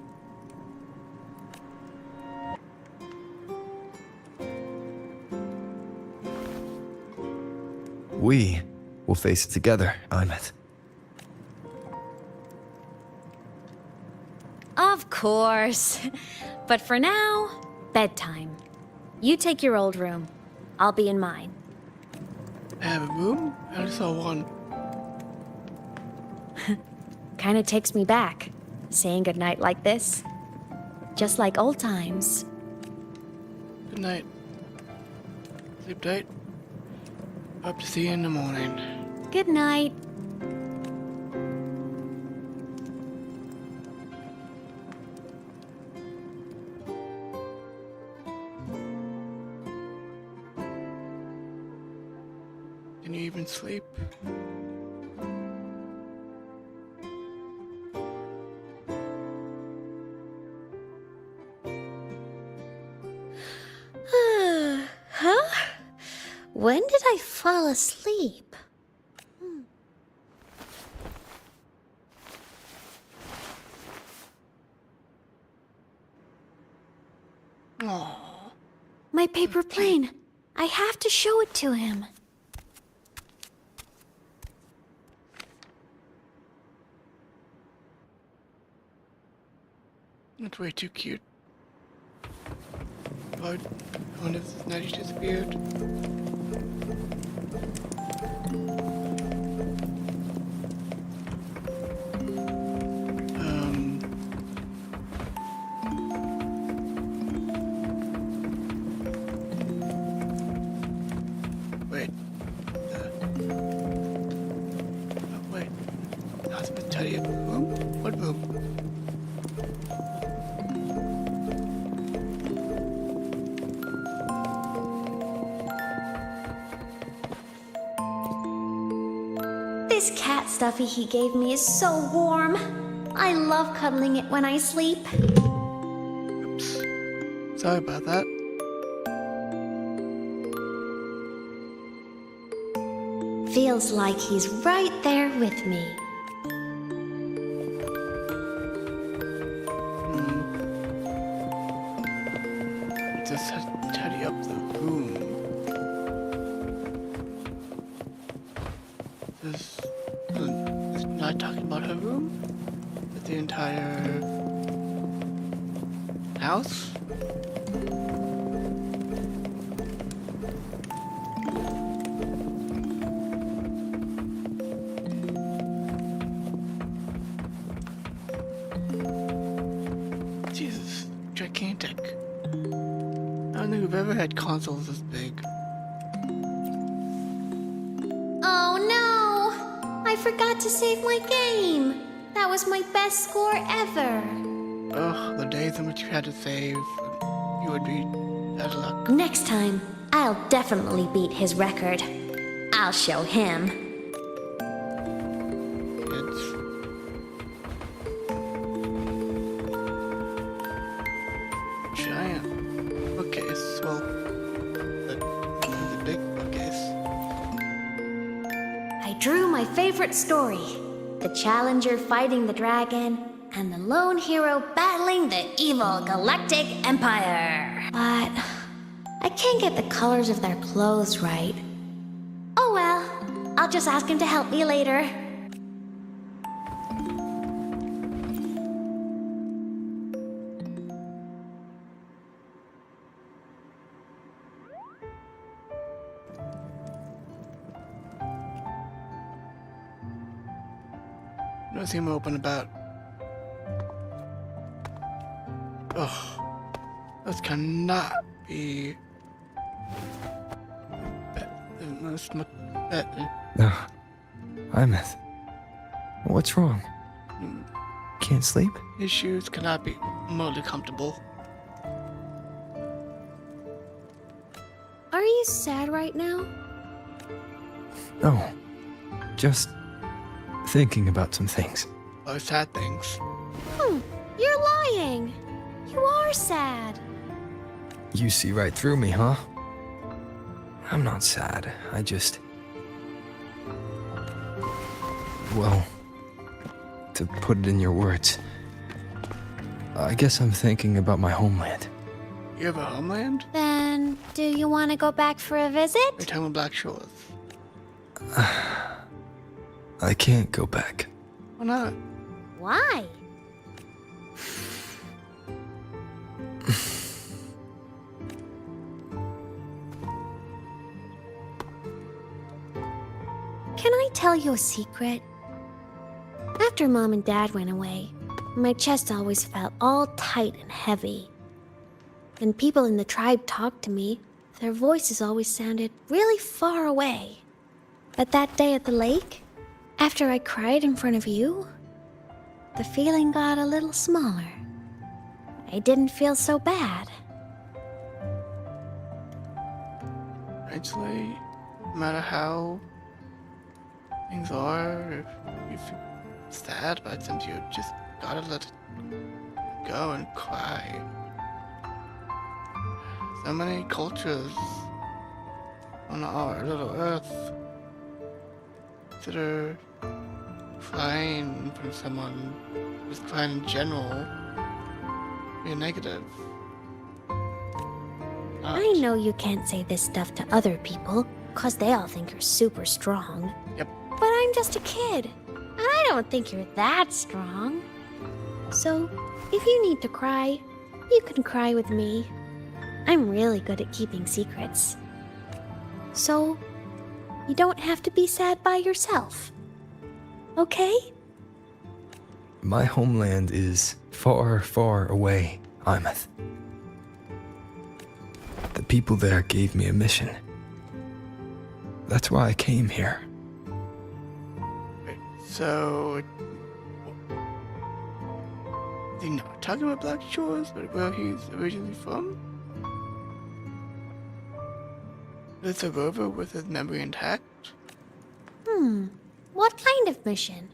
We will face it together, Imeth. Of course. But for now, bedtime. You take your old room. I'll be in mine. I have a room? I only saw one. Kinda takes me back, saying goodnight like this. Just like old times. Good night. Sleep tight. Hope to see you in the morning. Good night. Can you even sleep? Huh? When did I fall asleep? My paper plane. I have to show it to him. That's way too cute. I wonder if this night disappeared. tidy up the room. What room? This cat stuffy he gave me is so warm. I love cuddling it when I sleep. Oops. Sorry about that. Feels like he's right there with me. Just tidy up the room. This is not talking about her room, but the entire house. Jesus, gigantic. I don't think we've ever had consoles this big. Oh no! I forgot to save my game. That was my best score ever. Ugh, the days in which you had to save, you would be out of luck. Next time, I'll definitely beat his record. I'll show him. Kids. Giant bookcase. Well, the big bookcase. I drew my favorite story. The challenger fighting the dragon, and the lone hero battling the evil galactic empire. But I can't get the colors of their clothes right. Oh well, I'll just ask him to help me later. Don't seem open about. Ugh. This cannot be. No. Imeth. What's wrong? Can't sleep? His shoes cannot be remotely comfortable. Are you sad right now? No. Just thinking about some things. Oh, sad things. You're lying. You are sad. You see right through me, huh? I'm not sad. I just... Well, to put it in your words, I guess I'm thinking about my homeland. You have a homeland? Then, do you want to go back for a visit? You're talking about Black Shores. I can't go back. Why not? Why? Can I tell you a secret? After Mom and Dad went away, my chest always felt all tight and heavy. When people in the tribe talked to me, their voices always sounded really far away. But that day at the lake, after I cried in front of you, the feeling got a little smaller. I didn't feel so bad. Actually, no matter how things are, if you feel sad about something, you just gotta let it go and cry. So many cultures on our little earth consider crying from someone, just crying in general, be a negative. I know you can't say this stuff to other people, 'cause they all think you're super strong. Yep. But I'm just a kid, and I don't think you're that strong. So, if you need to cry, you can cry with me. I'm really good at keeping secrets. So, you don't have to be sad by yourself. Okay? My homeland is far, far away, Imeth. The people there gave me a mission. That's why I came here. So, Is he not talking about Black Shores, but where he's originally from? Is the rover with his memory intact? What kind of mission?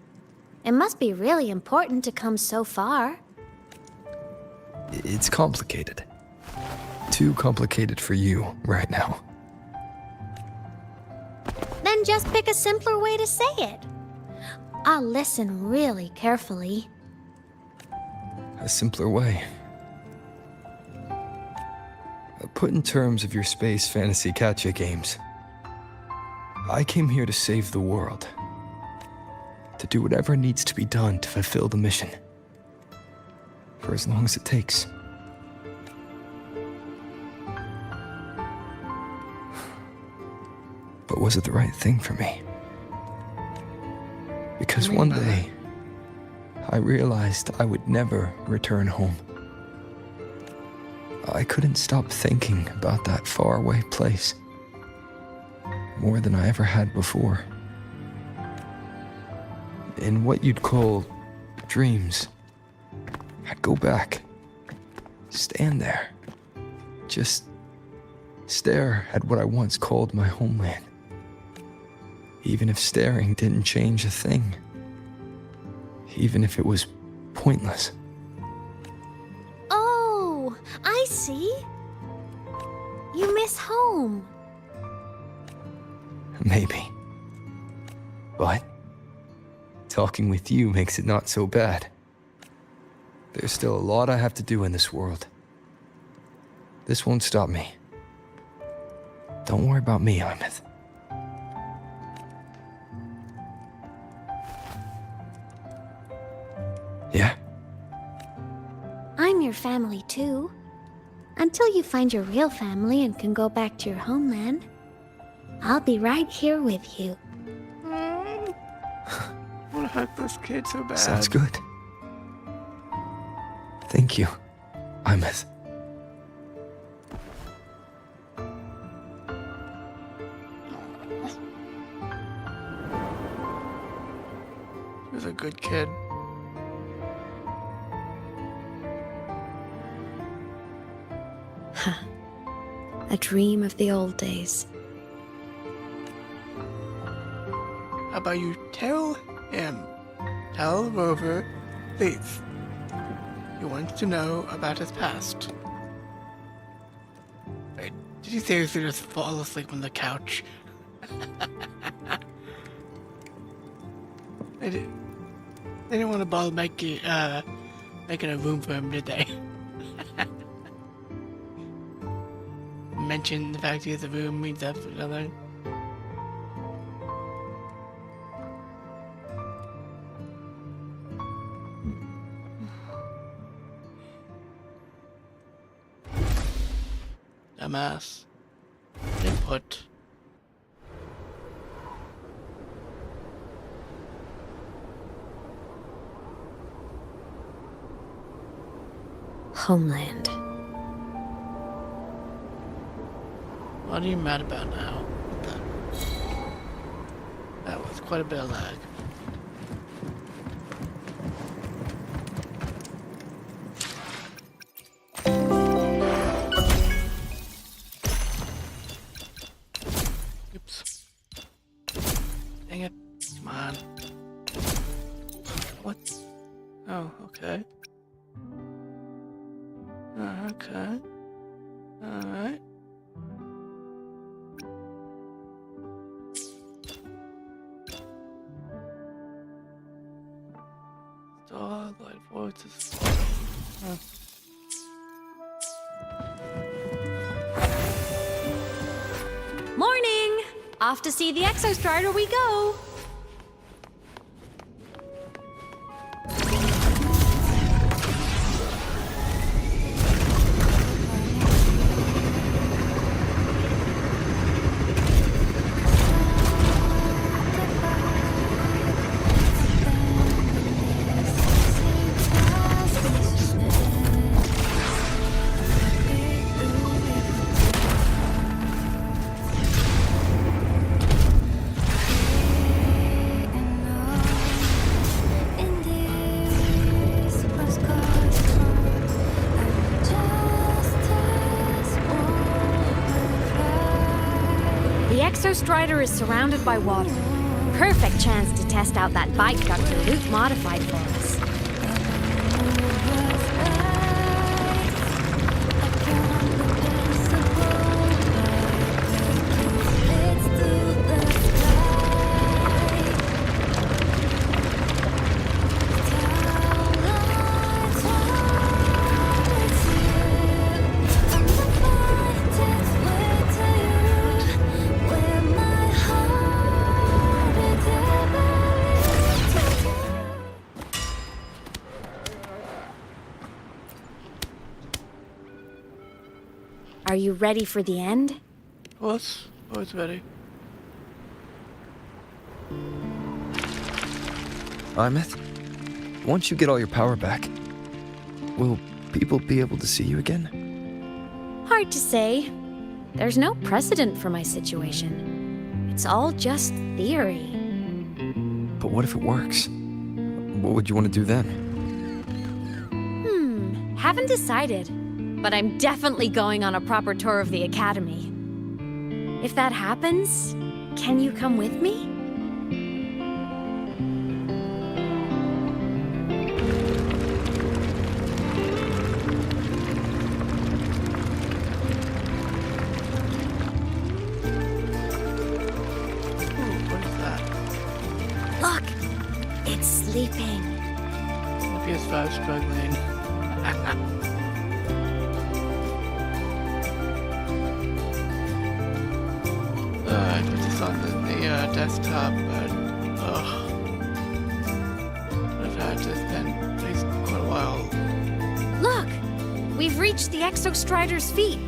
It must be really important to come so far. It's complicated. Too complicated for you right now. Then just pick a simpler way to say it. I'll listen really carefully. A simpler way. Put in terms of your space fantasy catch-a games. I came here to save the world. To do whatever needs to be done to fulfill the mission. For as long as it takes. But was it the right thing for me? Because one day, I realized I would never return home. I couldn't stop thinking about that faraway place. More than I ever had before. In what you'd call dreams, I'd go back, stand there, just stare at what I once called my homeland. Even if staring didn't change a thing. Even if it was pointless. Oh, I see. You miss home. Maybe. But talking with you makes it not so bad. There's still a lot I have to do in this world. This won't stop me. Don't worry about me, Imeth. Yeah? I'm your family too. Until you find your real family and can go back to your homeland, I'll be right here with you. I want to hug this kid so bad. Sounds good. Thank you, Imeth. He was a good kid. A dream of the old days. How about you tell him? Tell Rover, please. He wants to know about his past. Wait, did he seriously just fall asleep on the couch? They didn't want to bother making a room for him, did they? Mention the fact he has a room means up for another. Dumbass. Input. Homeland. What are you mad about now? That was quite a bit of lag. Oops. Dang it. Come on. What? Oh, okay. Okay. Alright. Starlight voices. Huh. Morning! Off to see the Exostrider we go! The Exostrider is surrounded by water. Perfect chance to test out that bike Dr. Luke modified for us. Are you ready for the end? Always ready. Imeth, once you get all your power back, will people be able to see you again? Hard to say. There's no precedent for my situation. It's all just theory. But what if it works? What would you want to do then? Haven't decided. But I'm definitely going on a proper tour of the Academy. If that happens, can you come with me? What is that? Look! It's sleeping. PS5 struggling. I put this on the desktop, but I've had to spend at least quite a while. Look! We've reached the Exostrider's feet.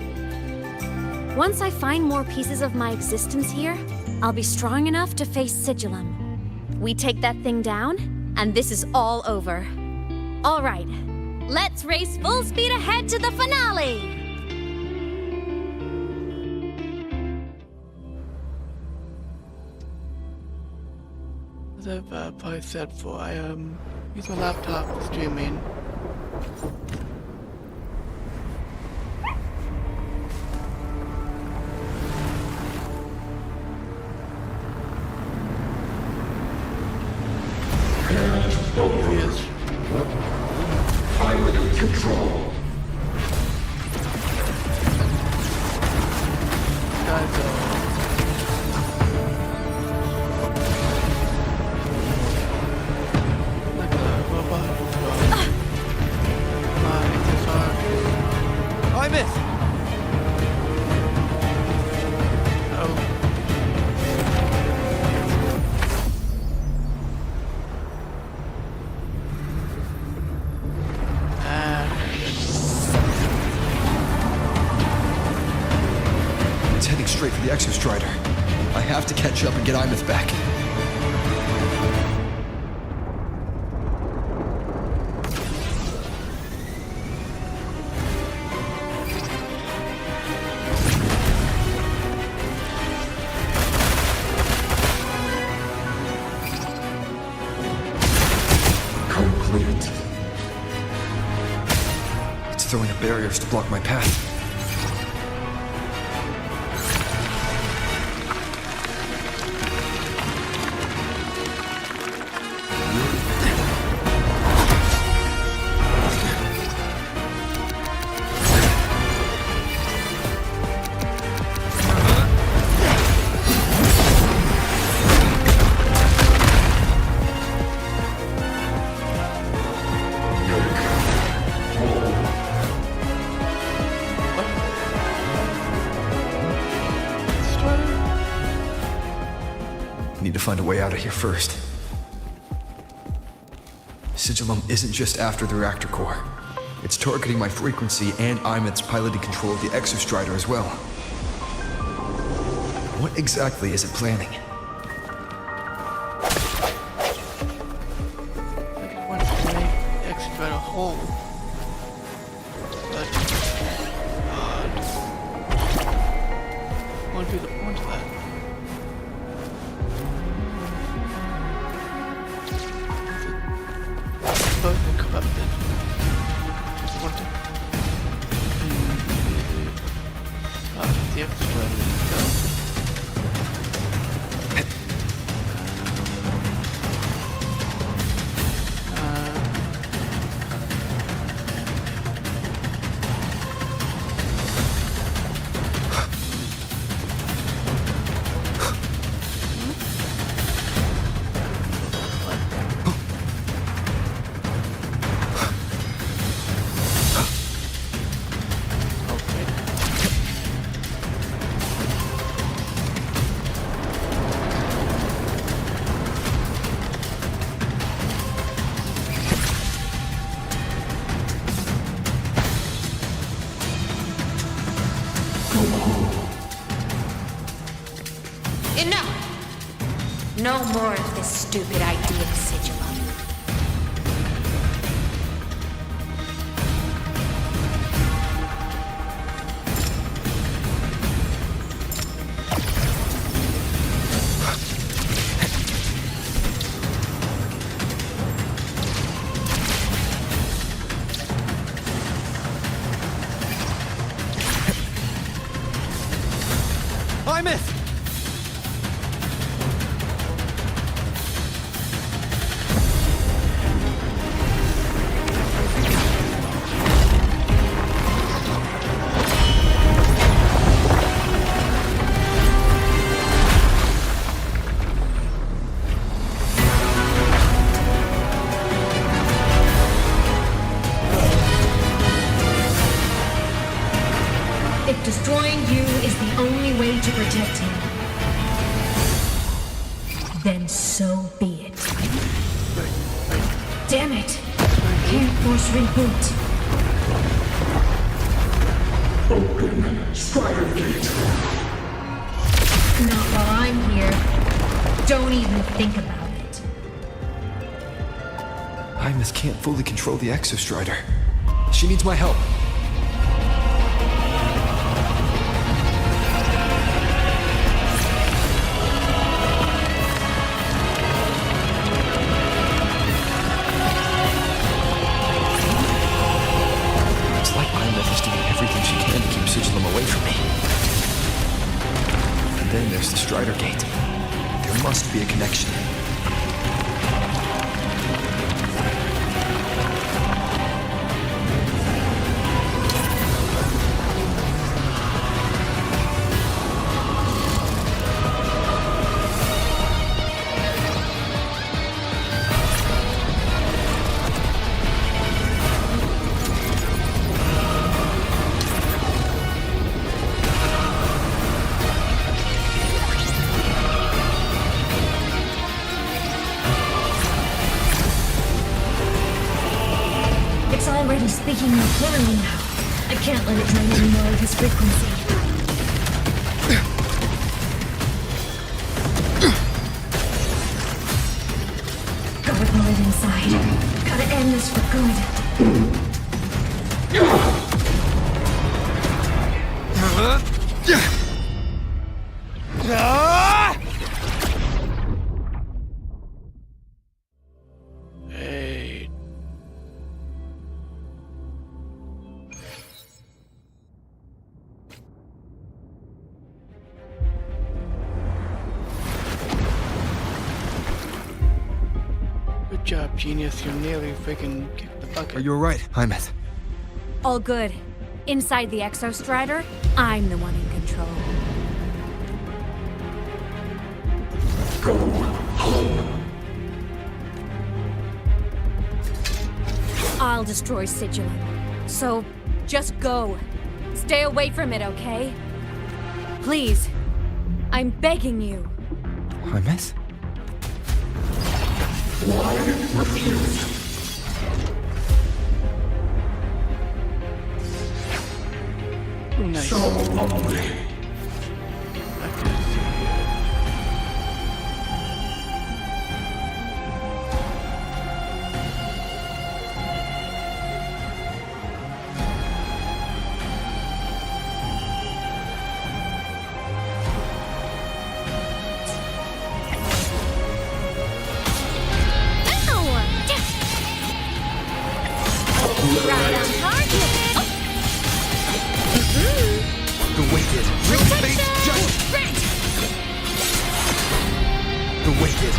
Once I find more pieces of my existence here, I'll be strong enough to face Sigillum. We take that thing down, and this is all over. All right, let's race full speed ahead to the finale! As I've probably said before, I use my laptop for streaming. Here he is. Pilot control. Guys, It's heading straight for the Exostrider. I have to catch up and get Imeth back. Complete. It's throwing up barriers to block my path. Need to find a way out of here first. Sigillum isn't just after the reactor core. It's targeting my frequency and Imeth's piloted control of the Exostrider as well. What exactly is it planning? It wants to make the Exostrider whole. But what would be the point of that? Both are corrupted. Just want to the Exostrider itself. Enough! No more of this stupid idea, Sigilum. Plymouth! If destroying you is the only way to protect him, then so be it. Damn it! Can't force reboot. Open Strider Gate. Not while I'm here. Don't even think about it. Plymouth can't fully control the Exostrider. She needs my help. Then there's the Strider Gate. There must be a connection. Already speaking more clearly now. I can't let it drain any more of his frequency. Gotta pull it inside. Gotta end this for good. Good job, genius. You nearly freaking kicked the bucket. Are you alright, Plymouth? All good. Inside the Exostrider, I'm the one in control. Go home. I'll destroy Sigilum. So, just go. Stay away from it, okay? Please. I'm begging you. Plymouth? Why refuse? Nice. So lonely. Right on target! The wicked will face justice. The wicked.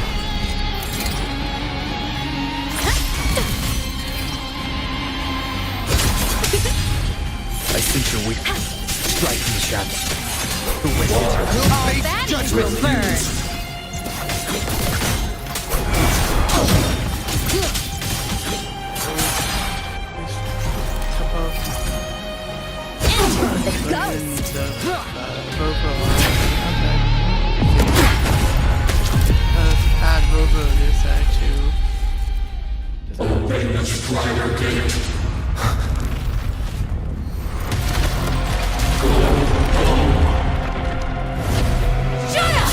I sense your weakness. Strike from the shadows. The wicked will All face that judgment. will burn! The ghost! Add Robo this side too. Open the Strider Gate. Shut up!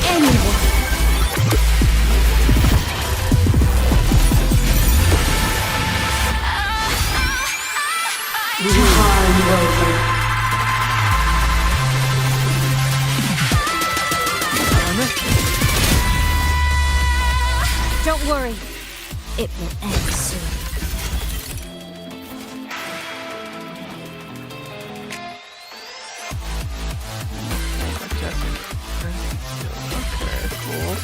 anyone. Time over. Don't worry. It will end soon. Okay, cool.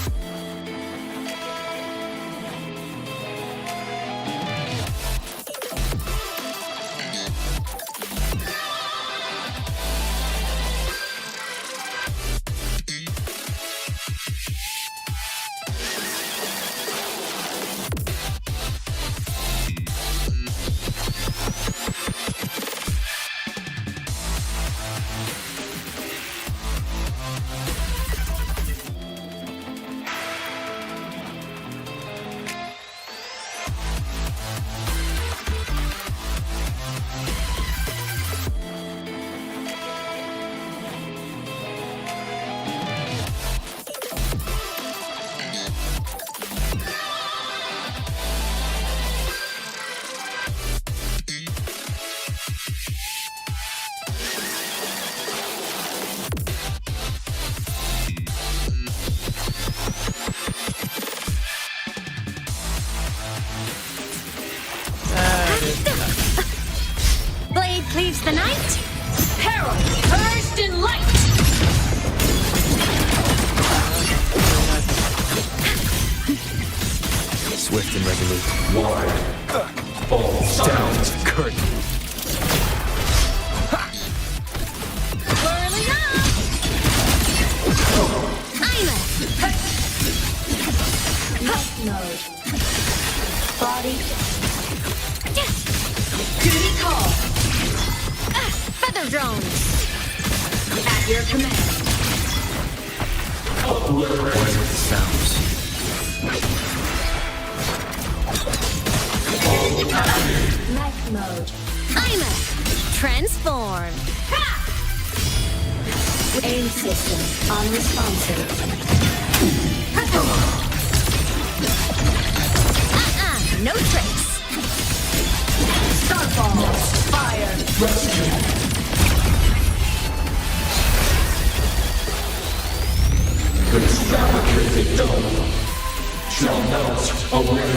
Blade cleaves the night. Peril, purged in light. Swift and resolute. Wide. All Down to the curtain. Whirling up. I'm Night mode. Body. Duty call. feather drones. At your command. One with the sounds. Night mode. I'm transform. Aim system unresponsive. No trace. Starfall. Fire. rescue. This fabricated dome shall melt away.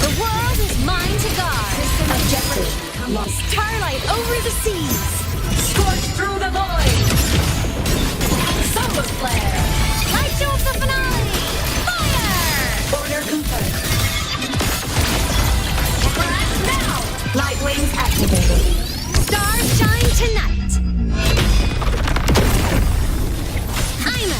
The world is mine to guard. System objective lost. Starlight over the seas. Scorch through the void. Solar flare. Light show of the finale. Fire! Order confirmed. Crash now. Light wings activated. Stars shine tonight. I'm a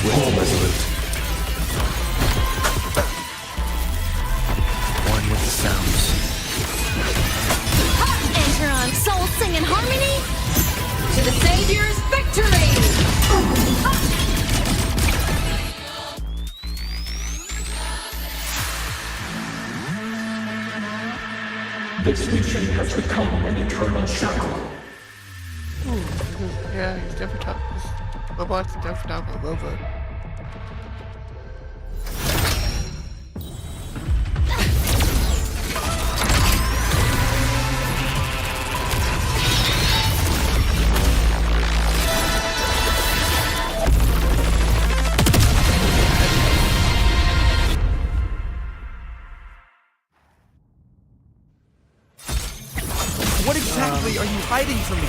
Swift and resolute. One with the sounds. Enter on soul singing harmony. To the Savior's victory! This mission has become an eternal shackle. Ooh, yeah, he's definitely top. This robot's definitely top of Rover. What exactly are you hiding from me?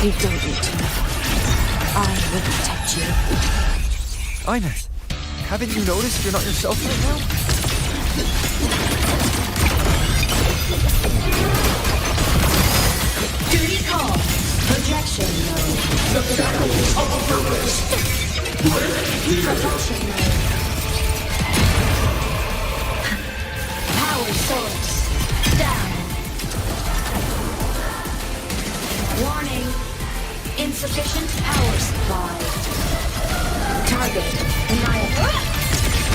You don't need to know. I will protect you. Ines, haven't you noticed you're not yourself right now? Duty call. Projection mode. The shackles of purpose. Projection mode. Power source. Down. Warning. Insufficient power supply. Target annihilated.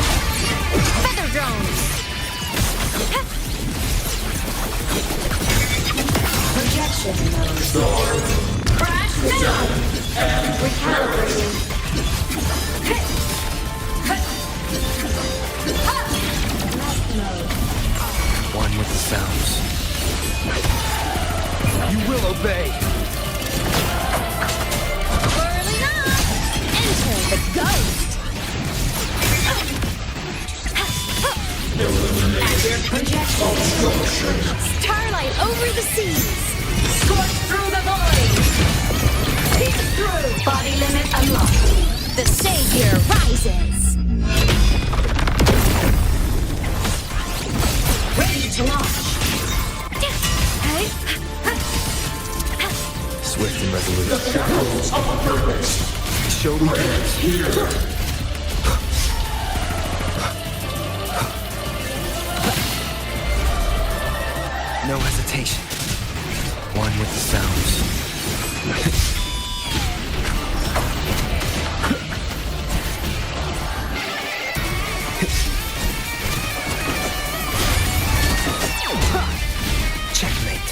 obey. Whirling up! Enter the ghost! As your projection, starlight over the seas! Scorch through the void! Pierce through! Body limit unlocked! The savior rises! Ready to launch! Swift and resolute. Show me hands. Here. No hesitation. One with the sounds. Checkmate.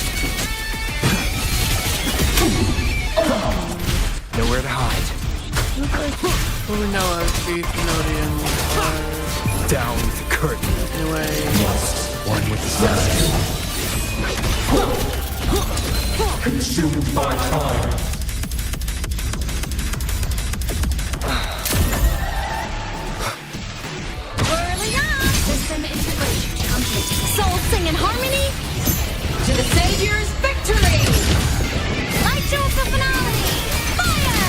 Nowhere to hide. Who we know as the Thenodian are... Down with the curtain. Anyway... One with the sounds. Consumed by time. Whirling up! System integration complete. Soul sing in harmony? To the savior's victory! Light show for finale! Fire!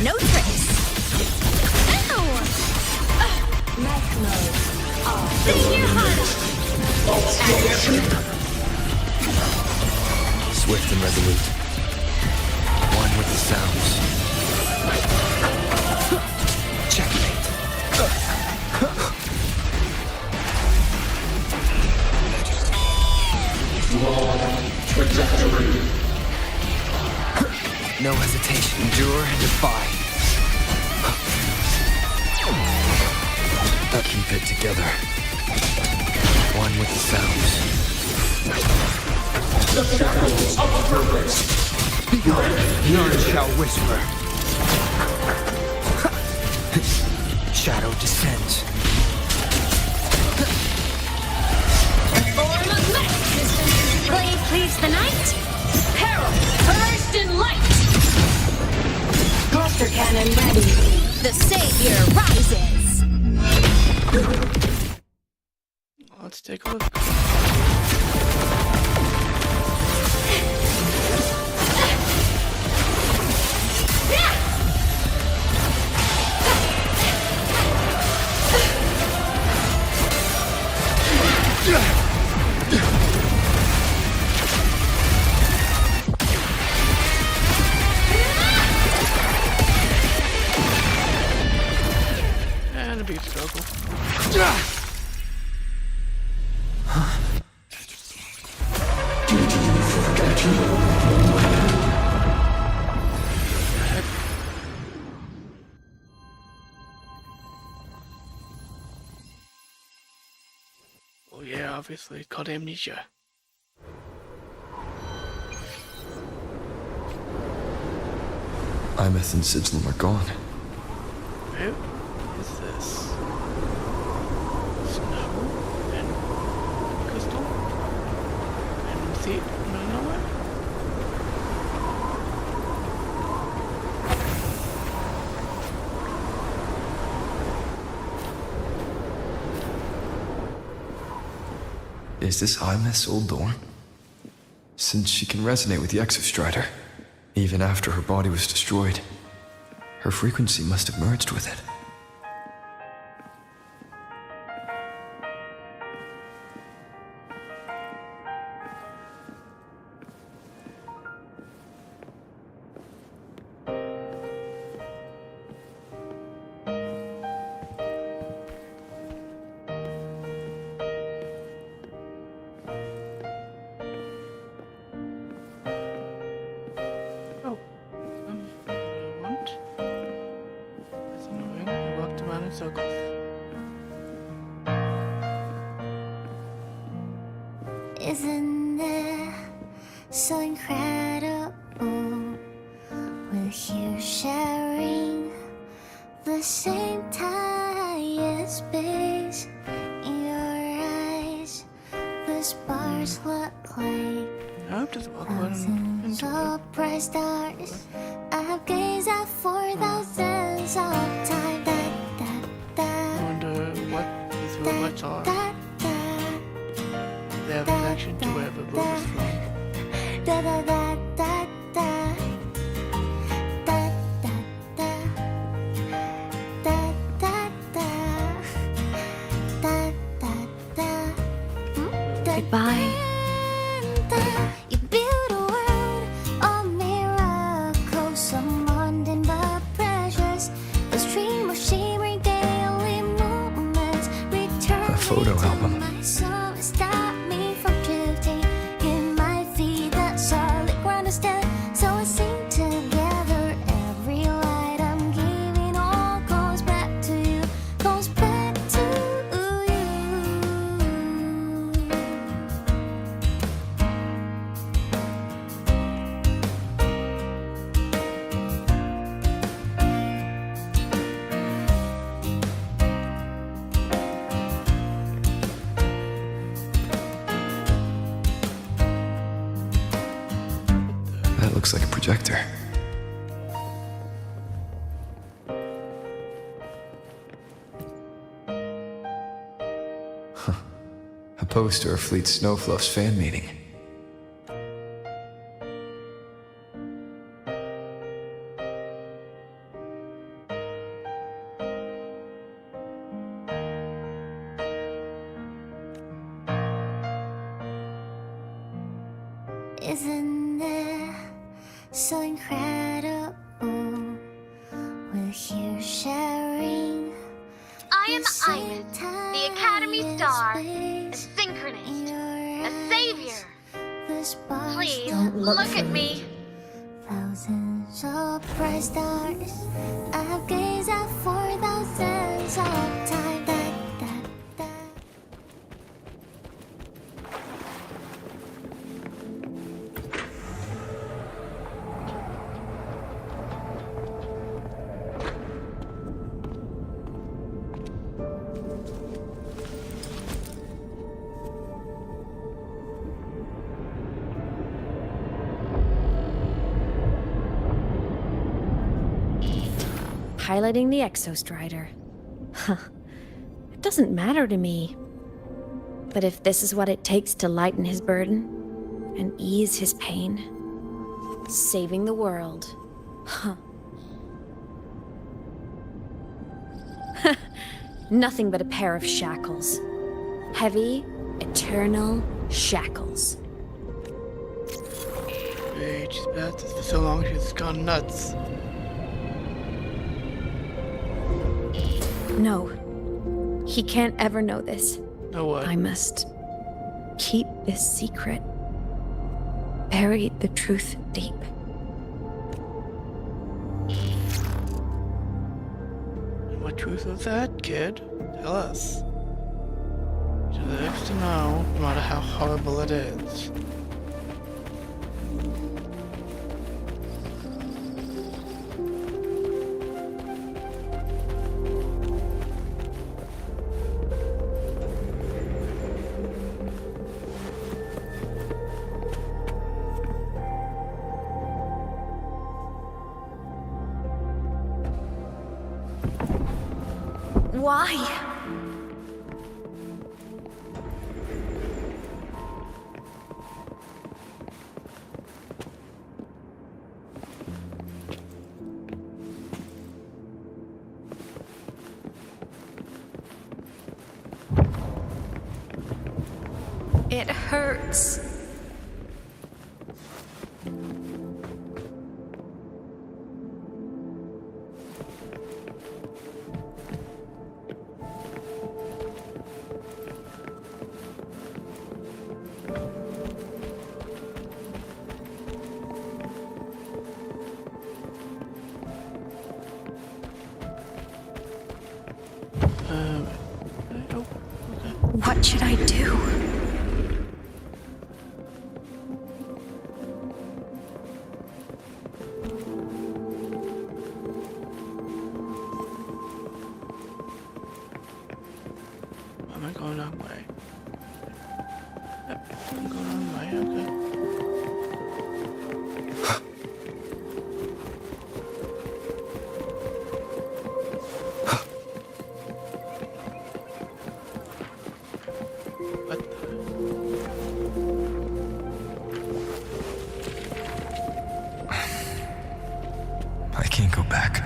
No tricks. Ow! Mech mode. Senior hunt! Swift and resolute. One with the sounds. Checkmate. Trajectory. No hesitation. Endure and defy. Keep it together. One with the sounds. The shadows of purpose. Begone. None shall whisper. Shadow descends. Form of mech system. Blade cleaves the night. Peril, immersed in light. Cluster cannon ready. The savior rises. Let's take a look. And a big struggle. Oh yeah, obviously, it's called amnesia. Imeth and Sizzlum are gone. Who is this? Snow and crystal and seed out of nowhere? Is this Imeth's old Dorn? Since she can resonate with the Exostrider, even after her body was destroyed, her frequency must have merged with it. Circles. Isn't it so incredible with you sharing the same tie as space? stars look like I hope just walk on thousands of bright stars. I've gazed out for thousands of time. I wonder what these robots are. They have a connection to wherever Bob is from. Da da da da da. Da da da. Da da da. Da da da. Goodbye. You build a world of miracles, some mundane but precious. The stream of shimmering daily moments return A photo album. my soul, stop me from drifting in my feet. That solid ground is dead, so I sing together. Every light I'm giving all goes back to you, goes back to you. That looks like a projector. Huh. A poster of Fleet Snowfluff's fan meeting. Isn't it so incredible? We're here sharing. I am Iman, the Academy Star, a synchronist, a savior. Please, look at me. Thousands of bright stars. I've gazed out for thousands of time. Da, da, da. Piloting the Exostrider. Huh. It doesn't matter to me. But if this is what it takes to lighten his burden and ease his pain, saving the world. Huh. Nothing but a pair of shackles. Heavy, eternal shackles. Great, she's been at this for so long she's gone nuts. No. He can't ever know this. Know what? I must keep this secret. Bury the truth deep. What truth is that, kid? Tell us. You deserve to know, no matter how horrible it is. Why? It hurts. What should I do? Am I going that way? Yep, I'm going can't go back.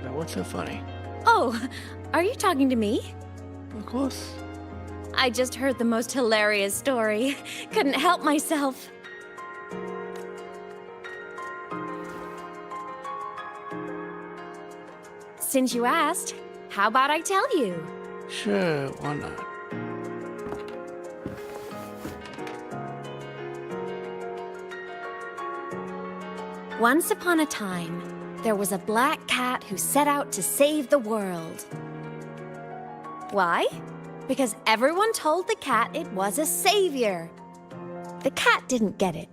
Now, what's so funny? Oh, are you talking to me? Of course. I just heard the most hilarious story. Couldn't help myself. Since you asked, how about I tell you? Sure, why not? Once upon a time, there was a black cat who set out to save the world. Why? Because everyone told the cat it was a savior. The cat didn't get it.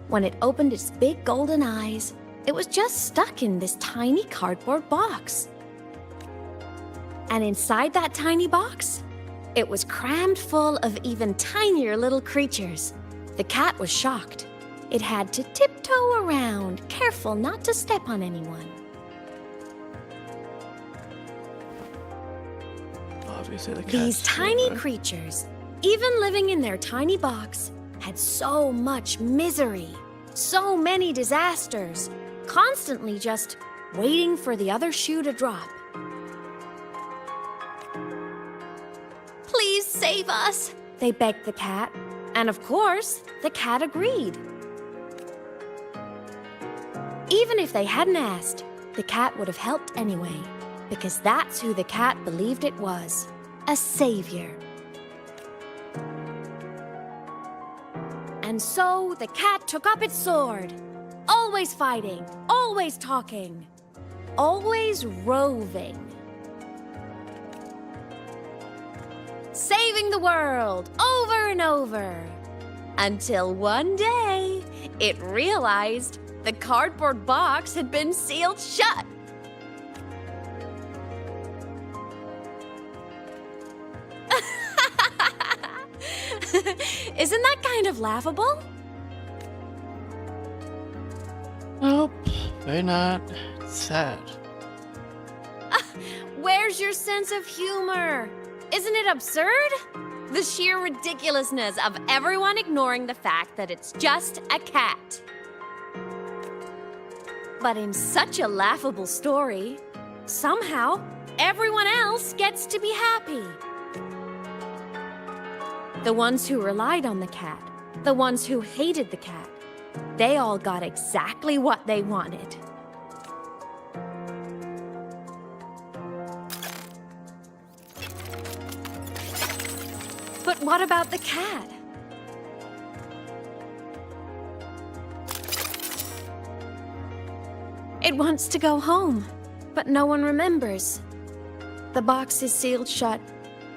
When it opened its big golden eyes, it was just stuck in this tiny cardboard box. And inside that tiny box, it was crammed full of even tinier little creatures. The cat was shocked. It had to tiptoe around, careful not to step on anyone. Obviously, the cat's These tiny slower. creatures, even living in their tiny box, had so much misery, so many disasters, constantly just waiting for the other shoe to drop. Please save us, they begged the cat. And of course, the cat agreed. Even if they hadn't asked, the cat would have helped anyway, because that's who the cat believed it was, a savior. And so the cat took up its sword, always fighting, always talking, always roving. Saving the world over and over. Until one day, it realized the cardboard box had been sealed shut. Isn't that kind of laughable? Nope, they're not. It's sad. Where's your sense of humor? Isn't it absurd? The sheer ridiculousness of everyone ignoring the fact that it's just a cat. But in such a laughable story, somehow everyone else gets to be happy. The ones who relied on the cat, the ones who hated the cat, they all got exactly what they wanted. But what about the cat? It wants to go home, but no one remembers. The box is sealed shut,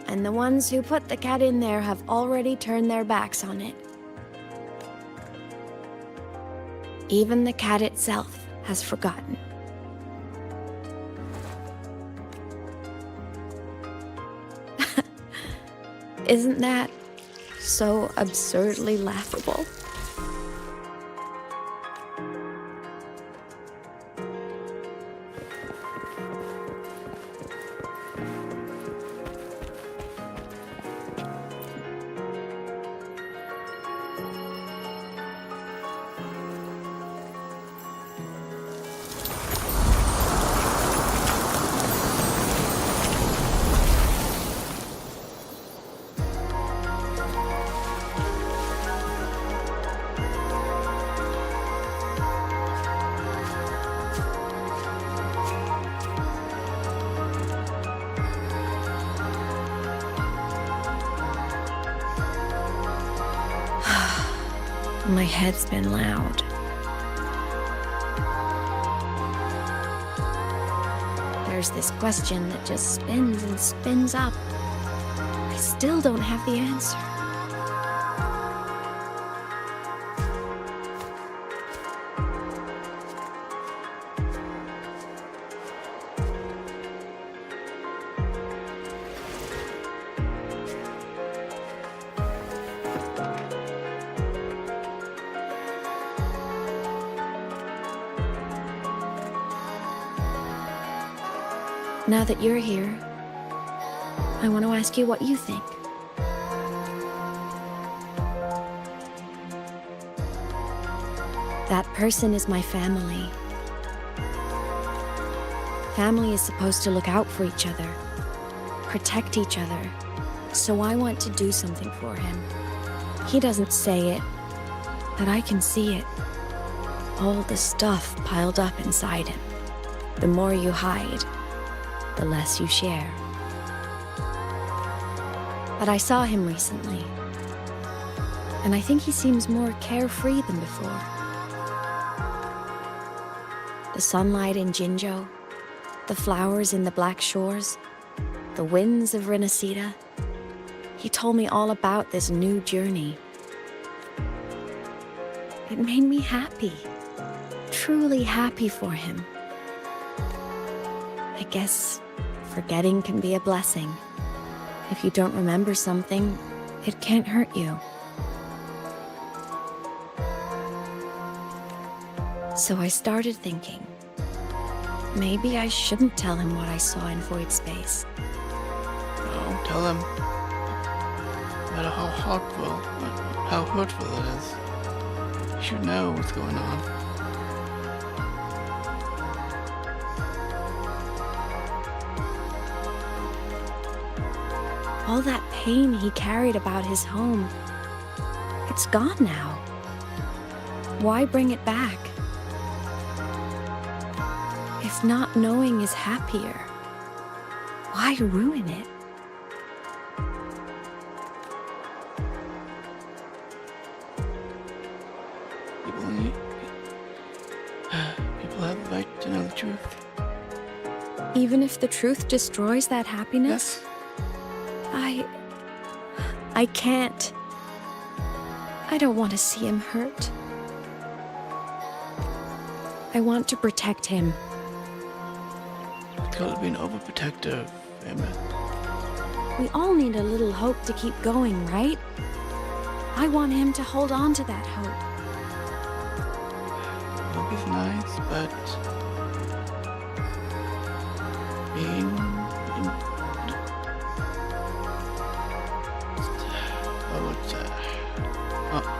and the ones who put the cat in there have already turned their backs on it. Even the cat itself has forgotten. Isn't that so absurdly laughable? My head's been loud. There's this question that just spins and spins up. I still don't have the answer. Now that you're here, I want to ask you what you think. That person is my family. Family is supposed to look out for each other, protect each other, so I want to do something for him. He doesn't say it, but I can see it. All the stuff piled up inside him. The more you hide, the less you share. But I saw him recently, and I think he seems more carefree than before. The sunlight in Jinzhou, the flowers in the Black Shores, the winds of Renacida. He told me all about this new journey. It made me happy, truly happy for him. I guess forgetting can be a blessing. If you don't remember something, it can't hurt you. So I started thinking, maybe I shouldn't tell him what I saw in void space. No, tell him. No matter how hurtful it is, you should know what's going on. All that pain he carried about his home, it's gone now. Why bring it back? If not knowing is happier, why ruin it? People have the right to know the truth. Even if the truth destroys that happiness? Yes. I can't. I don't want to see him hurt. I want to protect him. Could have been overprotective, Emma. We all need a little hope to keep going, right? I want him to hold on to that hope. Hope is nice, but being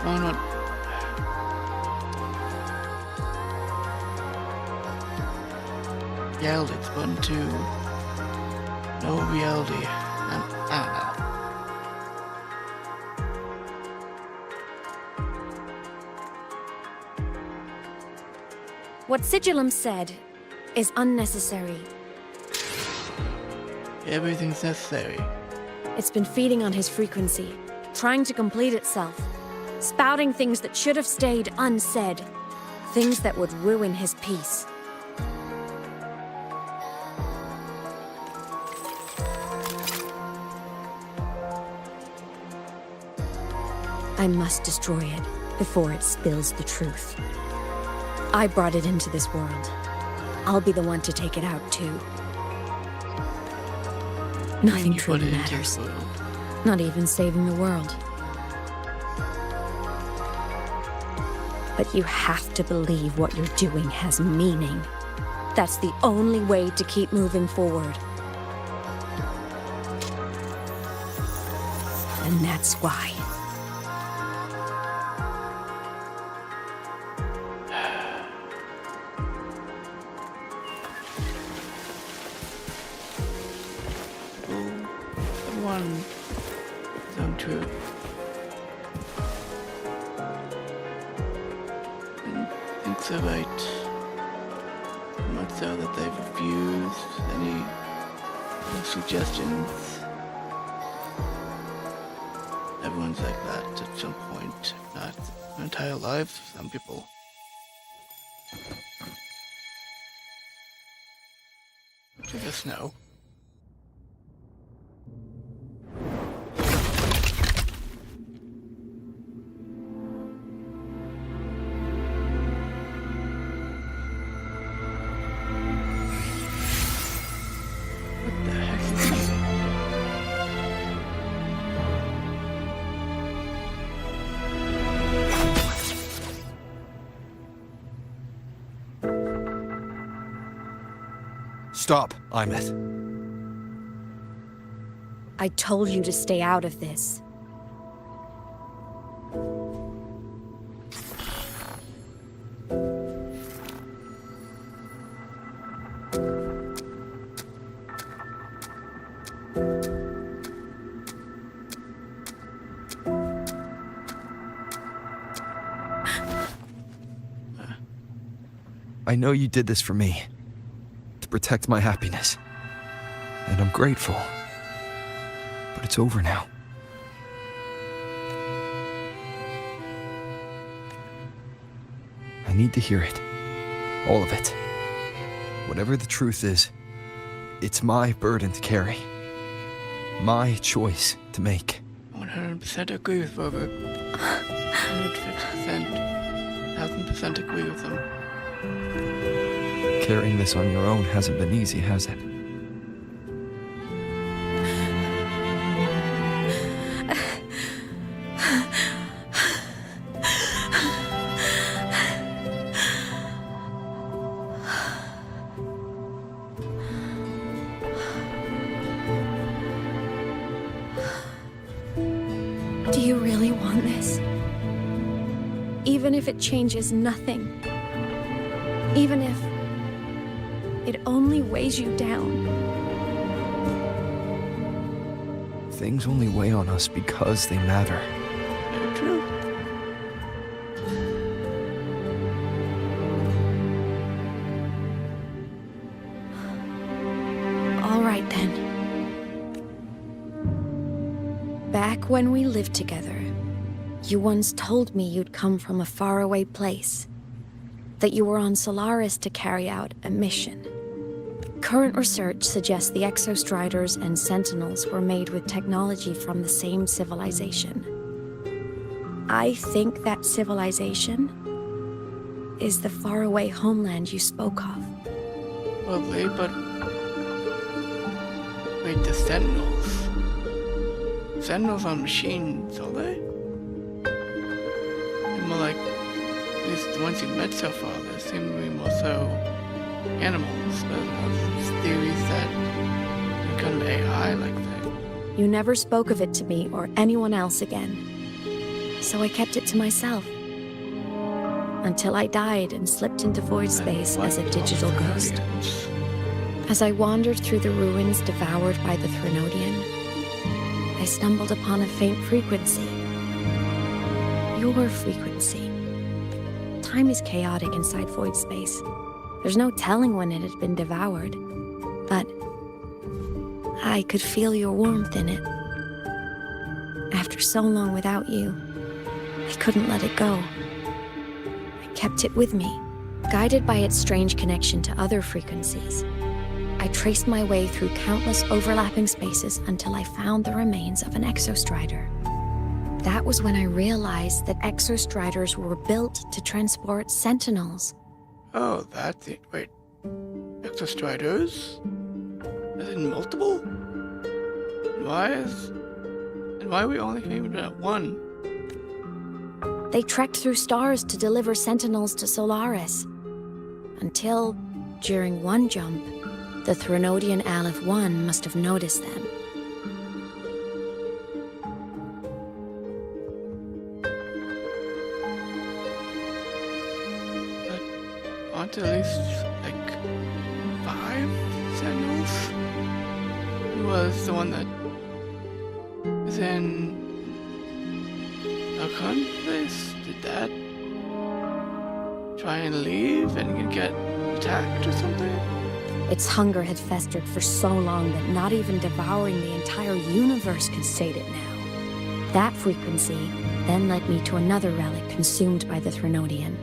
not reality. It's one to no reality. I don't know. What Sigillum said is unnecessary. Everything's necessary. It's been feeding on his frequency, trying to complete itself, spouting things that should have stayed unsaid, things that would ruin his peace. I must destroy it before it spills the truth. I brought it into this world. I'll be the one to take it out, too. Nothing truly matters. Not even saving the world. But you have to believe what you're doing has meaning. That's the only way to keep moving forward. And that's why. Everyone his own truth. And thinks they're right. Much so that they've refused any suggestions. Everyone's like that at some point, if not entire lives for some people. To the snow. What the heck is this? Stop, Imeth. I told you to stay out of this. I know you did this for me, to protect my happiness, and I'm grateful. But it's over now. I need to hear it. All of it. Whatever the truth is, it's my burden to carry. My choice to make. 100% agree with Rover. 150%. 1000% agree with him. Carrying this on your own hasn't been easy, has it? Do you really want this? Even if it changes nothing? Even if it only weighs you down? Things only weigh on us because they matter. True. All right then. Back when we lived together, you once told me you'd come from a faraway place. That you were on Solaris to carry out a mission. Current research suggests the Exostriders and Sentinels were made with technology from the same civilization. I think that civilization is the faraway homeland you spoke of. Probably, but... Wait, the Sentinels? Sentinels on machines, are they? They're more like... At least the ones you've met so far, they seem to be more so... animals, but there's theories that they're kind of AI like thing. You never spoke of it to me or anyone else again. So I kept it to myself. Until I died and slipped into void space as a digital ghost. As I wandered through the ruins devoured by the Threnodian, I stumbled upon a faint frequency. Your frequency. Time is chaotic inside void space. There's no telling when it had been devoured, but I could feel your warmth in it. After so long without you, I couldn't let it go. I kept it with me, guided by its strange connection to other frequencies. I traced my way through countless overlapping spaces until I found the remains of an Exostrider. That was when I realized that Exostriders were built to transport Sentinels. Oh, that's it. Wait. Exostriders? As in multiple? And why are we only aiming at one? They trekked through stars to deliver Sentinels to Solaris. Until, during one jump, the Threnodian Aleph 1 must have noticed them. Aren't there at least, like, 5 Sentinels? Who was the one that is in Alcon place? Did that try and leave and get attacked or something? Its hunger had festered for so long that not even devouring the entire universe could sate it now. That frequency then led me to another relic consumed by the Threnodian.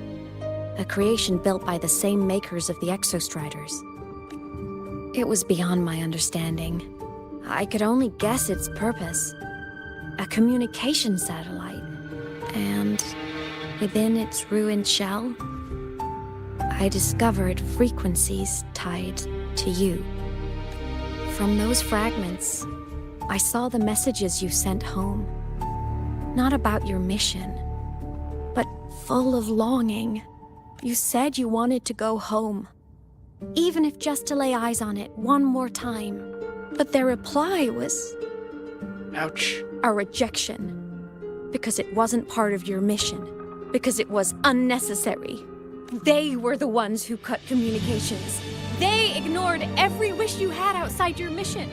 A creation built by the same makers of the Exostriders. It was beyond my understanding. I could only guess its purpose. A communication satellite. And within its ruined shell, I discovered frequencies tied to you. From those fragments, I saw the messages you sent home. Not about your mission, but full of longing. You said you wanted to go home, even if just to lay eyes on it one more time. But their reply was... Ouch. A rejection. Because it wasn't part of your mission. Because it was unnecessary. They were the ones who cut communications. They ignored every wish you had outside your mission.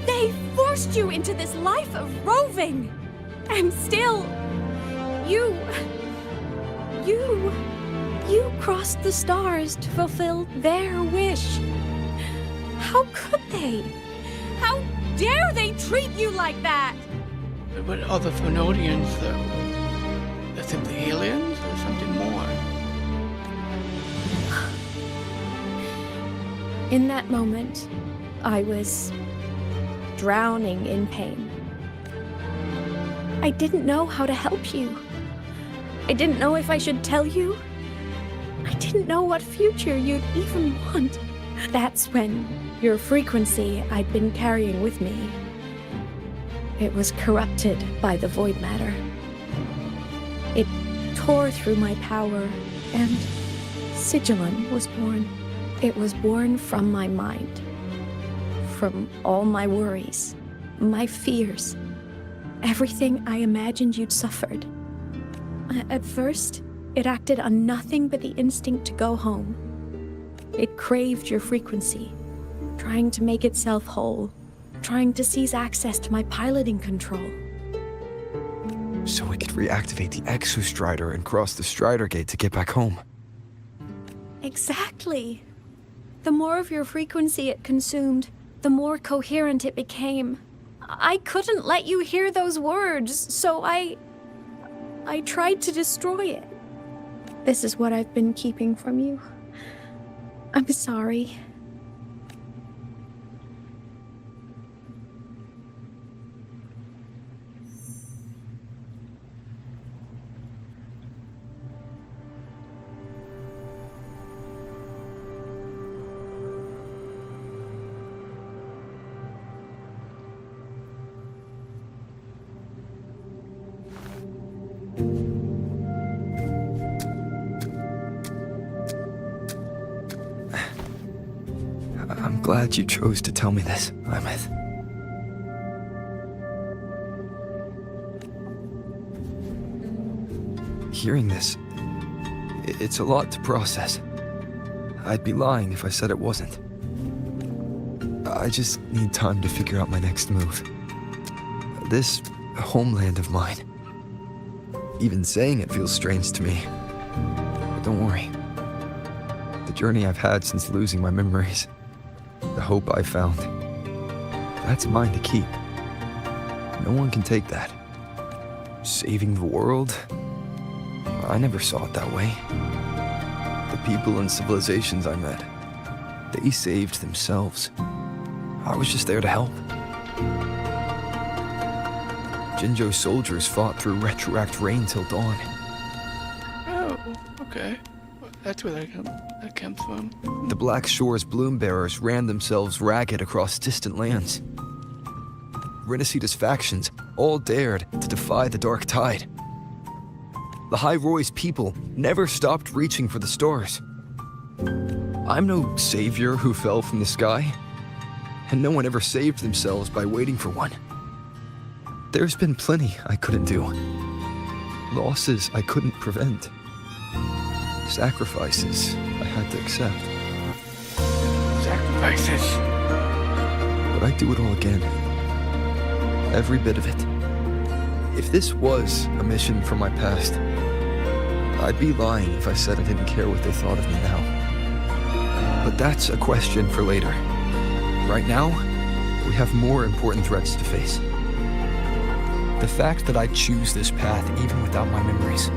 They forced you into this life of roving. And still, you crossed the stars to fulfill their wish. How could they? How dare they treat you like that? But are the Threnodians, though? They're simply aliens or something more? In that moment, I was drowning in pain. I didn't know how to help you. I didn't know if I should tell you. I didn't know what future you'd even want. That's when your frequency I'd been carrying with me, it was corrupted by the void matter. It tore through my power, and Sigilum was born. It was born from my mind, from all my worries, my fears, everything I imagined you'd suffered. At first, it acted on nothing but the instinct to go home. It craved your frequency, trying to make itself whole, trying to seize access to my piloting control. So I could reactivate the Exostrider and cross the Strider Gate to get back home. Exactly. The more of your frequency it consumed, the more coherent it became. I couldn't let you hear those words, so I tried to destroy it. This is what I've been keeping from you. I'm sorry. I'm glad you chose to tell me this, Ymeth. Hearing this, it's a lot to process. I'd be lying if I said it wasn't. I just need time to figure out my next move. This homeland of mine. Even saying it feels strange to me. But don't worry. The journey I've had since losing my memories, the hope I found, that's mine to keep. No one can take that. Saving the world? I never saw it that way. The people and civilizations I met, they saved themselves. I was just there to help. Jinjo's soldiers fought through retroact rain till dawn. Oh, okay. Well, that's where that comes from. The Black Shore's bloom bearers ran themselves ragged across distant lands. Renacita's factions all dared to defy the dark tide. The High Roy's people never stopped reaching for the stars. I'm no savior who fell from the sky, and no one ever saved themselves by waiting for one. There's been plenty I couldn't do. Losses I couldn't prevent. Sacrifices I had to accept. Sacrifices. But I'd do it all again. Every bit of it. If this was a mission from my past, I'd be lying if I said I didn't care what they thought of me now. But that's a question for later. Right now, we have more important threats to face. The fact that I choose this path even without my memories,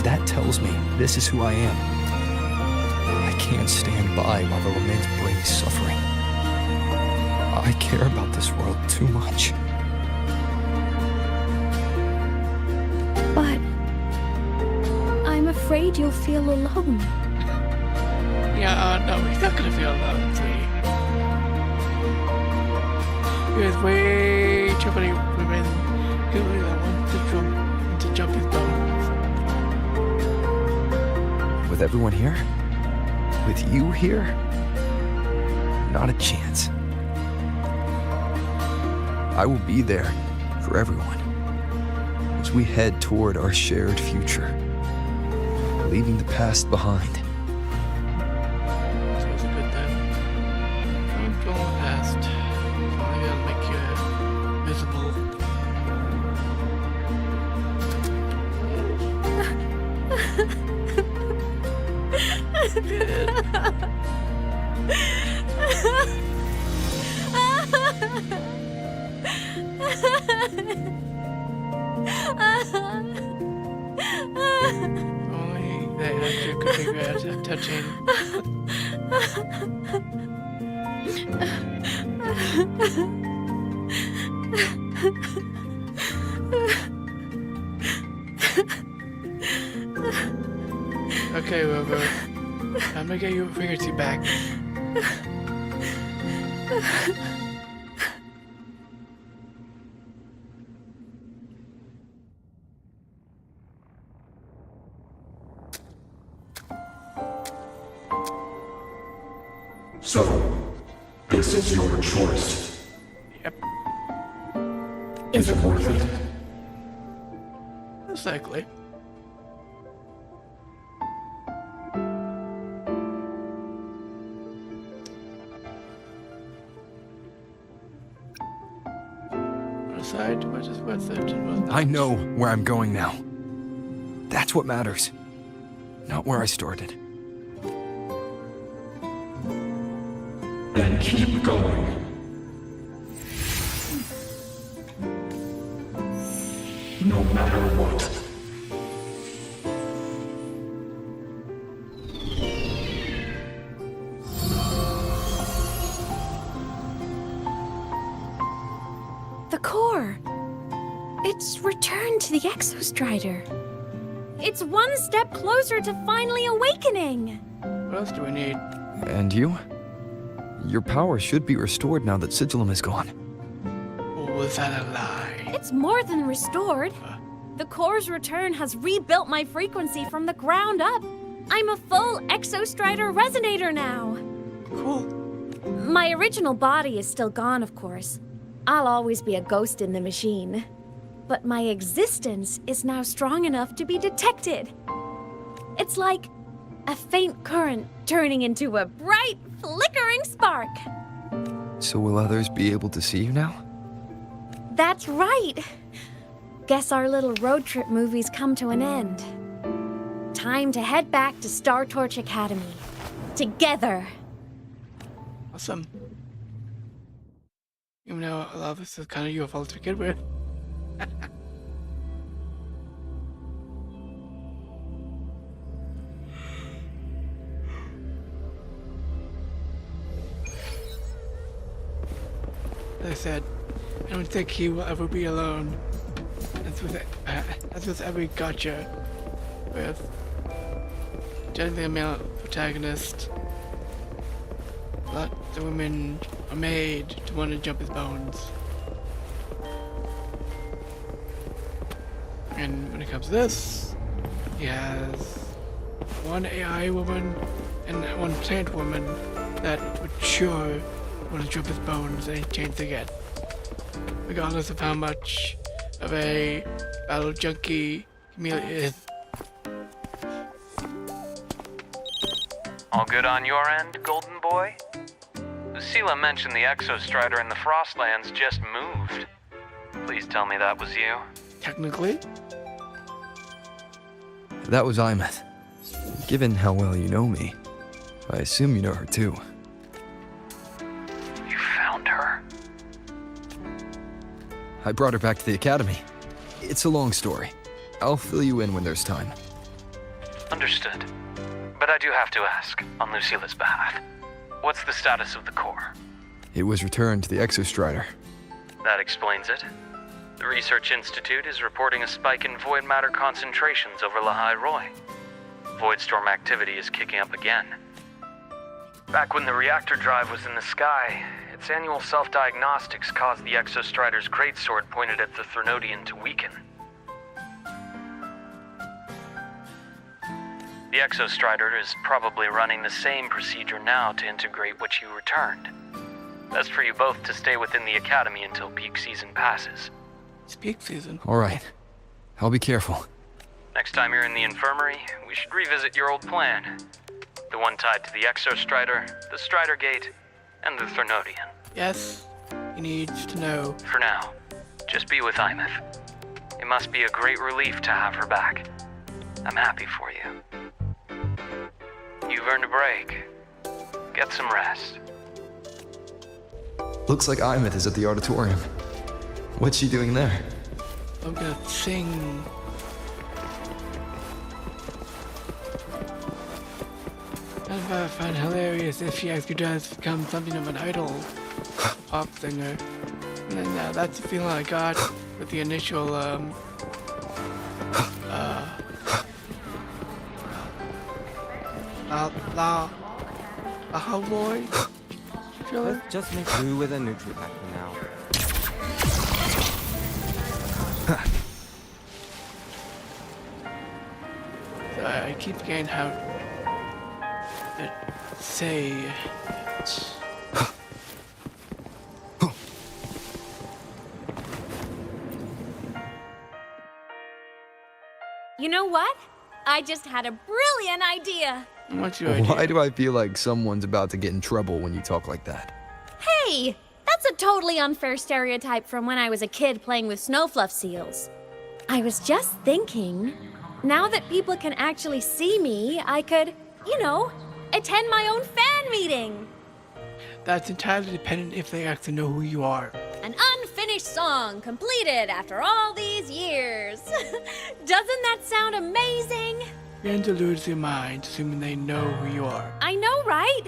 that tells me this is who I am. I can't stand by while the lament brings suffering. I care about this world too much. But I'm afraid you'll feel alone. Yeah, no, he's not gonna feel alone, see. There's way too many women who want to jump his bones. With everyone here? With you here? Not a chance. I will be there for everyone as we head toward our shared future, leaving the past behind. So it's a good thing. Don't go past. Only gonna make you visible. Good. Only they had you could be good at touching. Okay, Wilbur. Time to get your fingertip back. So, this is your choice. Yep. Is it worth it? Most likely. Aside, what is worth it and what's not. I know where I'm going now. That's what matters. Not where I started. Then keep going. No matter what. The core. It's returned to the Exostrider. It's one step closer to finally awakening. What else do we need? And you? Your power should be restored now that Sigillum is gone. Or was that a lie? It's more than restored. The core's return has rebuilt my frequency from the ground up. I'm a full Exostrider resonator now. Cool. My original body is still gone, of course. I'll always be a ghost in the machine. But my existence is now strong enough to be detected. It's like a faint current turning into a bright, flickering spark. So will others be able to see you now? That's right. Guess our little road trip movies come to an end. Time to head back to Star Torch Academy. Together. Awesome. Even though a lot of this is kind of your fault to begin with. As I said, I don't think he will ever be alone. That's with every gotcha with generally a male protagonist. But the women are made to want to jump his bones. And when it comes to this, he has one AI woman and one plant woman that would sure want to jump his bones any chance they get. Regardless of how much of a battle junkie Camellia is. All good on your end, Golden Boy? Lucilla mentioned the Exostrider in the Frostlands just moved. Please tell me that was you. Technically. That was Imeth. Given how well you know me, I assume you know her too. You found her? I brought her back to the academy. It's a long story. I'll fill you in when there's time. Understood. But I do have to ask, on Lucila's behalf, what's the status of the core? It was returned to the Exostrider. That explains it. The Research Institute is reporting a spike in void matter concentrations over Lahai Roy. Voidstorm activity is kicking up again. Back when the reactor drive was in the sky, its annual self-diagnostics caused the Exostrider's greatsword pointed at the Threnodian to weaken. The Exostrider is probably running the same procedure now to integrate what you returned. Best for you both to stay within the Academy until peak season passes. It's peak season. All right. I'll be careful. Next time you're in the infirmary, we should revisit your old plan. The one tied to the Exostrider, the Strider Gate, and the Threnodian. Yes, he needs to know. For now, just be with Imeth. It must be a great relief to have her back. I'm happy for you. You've earned a break. Get some rest. Looks like Imeth is at the auditorium. What's she doing there? I'm gonna sing. I find it hilarious if she actually does become something of an idol pop singer. And then that's the feeling I got with the initial Boy trailer. Let's just make do with a Nutri-Pack for now. So I keep forgetting how to say it. You know what? I just had a brilliant idea. What's your idea? Why do I feel like someone's about to get in trouble when you talk like that? Hey, that's a totally unfair stereotype from when I was a kid playing with snowfluff seals. I was just thinking, now that people can actually see me, I could, attend my own fan meeting. That's entirely dependent if they actually know who you are. An unfinished song completed after all these years. Doesn't that sound amazing? You're going to lose your mind, assuming they know who you are. I know, right?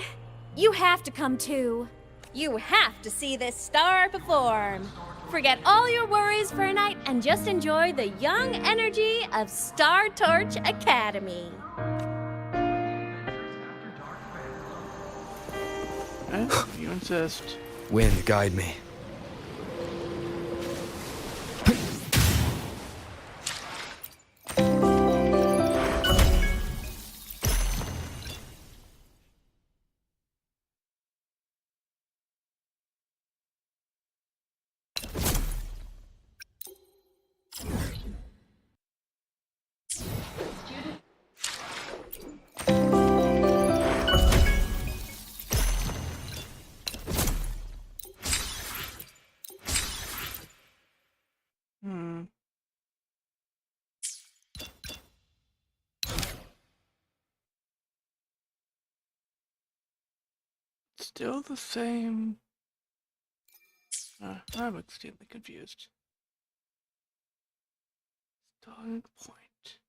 You have to come too. You have to see this star perform. Forget all your worries for a night and just enjoy the young energy of Star Torch Academy. You insist. Wind, guide me. Still the same. I'm extremely confused. Starting point.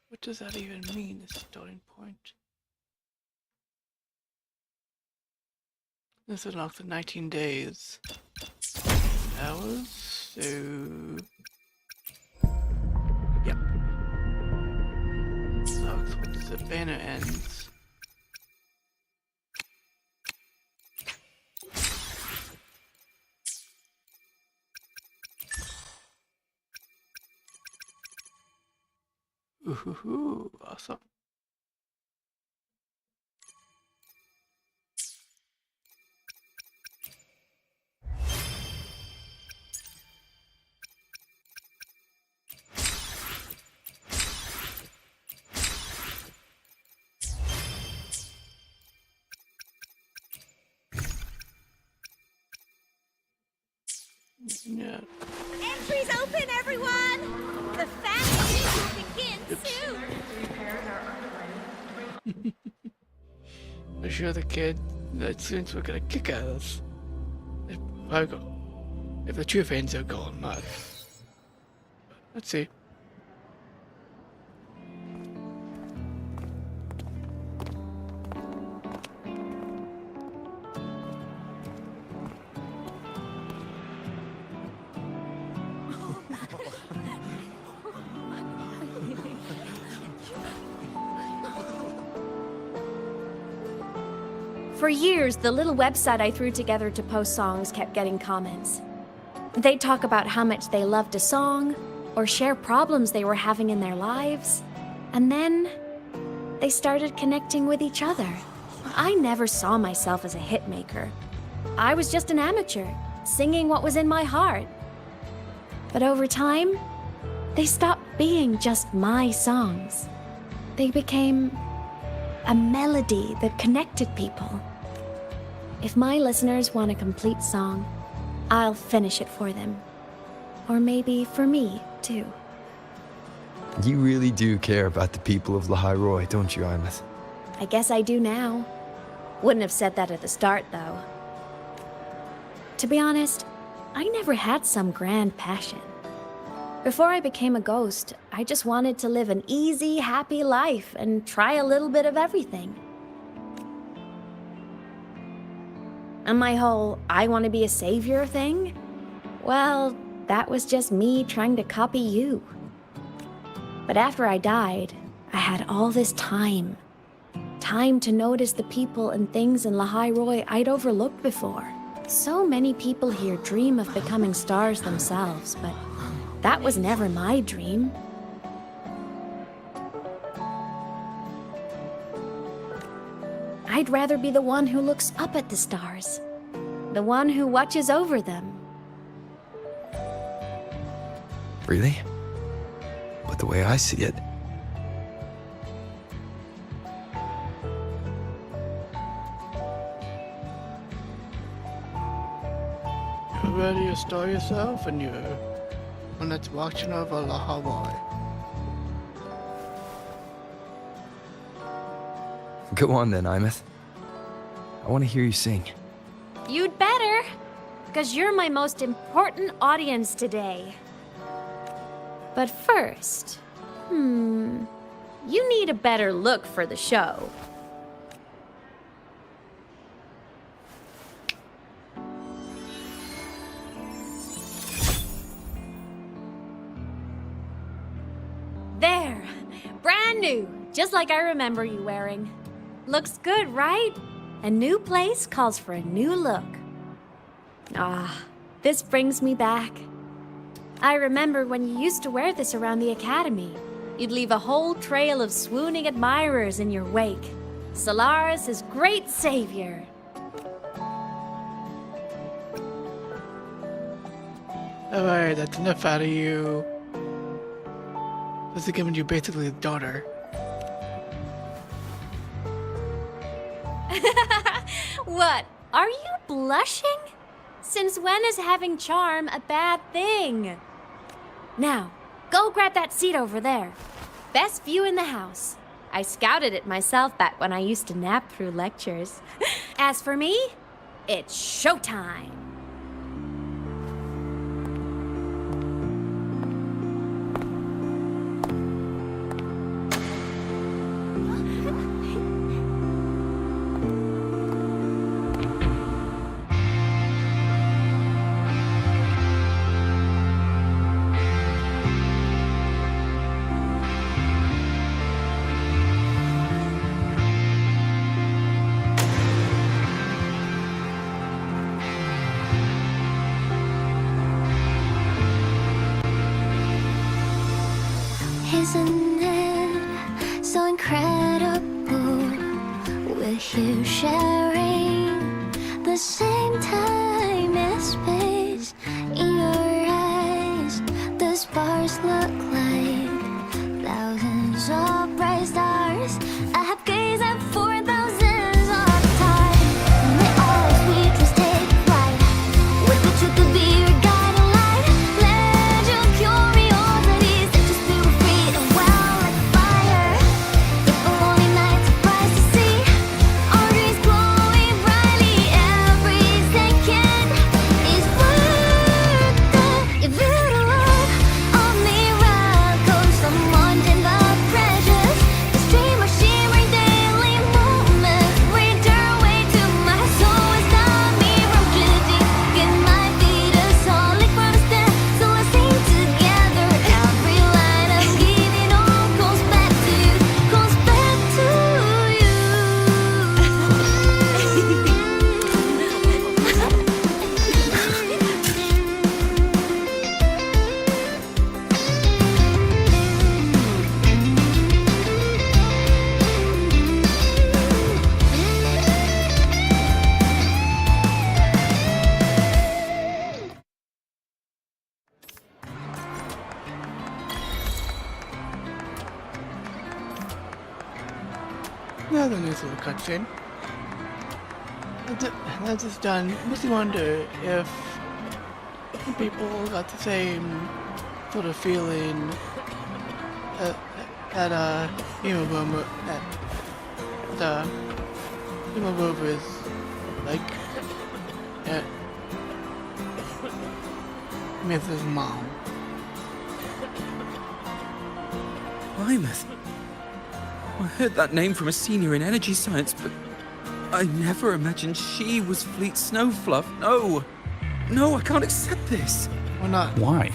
What does that even mean, the starting point? This unlocks the 19 days. Hours, so... Yep. Sucks once the banner ends. Ooh, awesome. Yeah. Entries open, everyone! The fast will begin soon! For sure the kid The students were gonna kick us. If the true fans are gone, but let's see. For years, the little website I threw together to post songs kept getting comments. They'd talk about how much they loved a song, or share problems they were having in their lives. And then, they started connecting with each other. I never saw myself as a hitmaker. I was just an amateur, singing what was in my heart. But over time, they stopped being just my songs. They became a melody that connected people. If my listeners want a complete song, I'll finish it for them. Or maybe for me, too. You really do care about the people of Lahai Roi, don't you, Imeth? I guess I do now. Wouldn't have said that at the start, though. To be honest, I never had some grand passion. Before I became a ghost, I just wanted to live an easy, happy life and try a little bit of everything. And my whole I want to be a savior thing? Well, that was just me trying to copy you. But after I died, I had all this time. Time to notice the people and things in Lahai Roi I'd overlooked before. So many people here dream of becoming stars themselves, but that was never my dream. I'd rather be the one who looks up at the stars, the one who watches over them. Really? But the way I see it, you're ready to star yourself, and you're one that's watching over Lahai Roi. go on then, Imeth. I want to hear you sing. You'd better, because you're my most important audience today. But first, you need a better look for the show. There, brand new, just like I remember you wearing. Looks good, right? A new place calls for a new look. Ah, this brings me back. I remember when you used to wear this around the academy. You'd leave a whole trail of swooning admirers in your wake. Solaris' great savior. Alright, that's enough out of you. This is giving you basically a daughter. What? Are you blushing? Since when is having charm a bad thing? Now, go grab that seat over there. Best view in the house. I scouted it myself back when I used to nap through lectures. As for me, it's showtime. Isn't it so incredible? We're here sharing the same time and space. In your eyes, the sparks look like thousands of bright stars. I have gazed at for thousands of times. May all sweetness take flight. With the truth to be your guiding light. Let your curiosity set your spirit free and well like fire. If a lonely night surprised to see our dreams glowing bright. Another nice little cutscene. That's just done. It makes me wonder if people got the same sort of feeling that Emo Movers like Mrs. Mom. Plymouth. I heard that name from a senior in energy science, but I never imagined she was Fleet Snowfluff. No, I can't accept this. Why not? Why?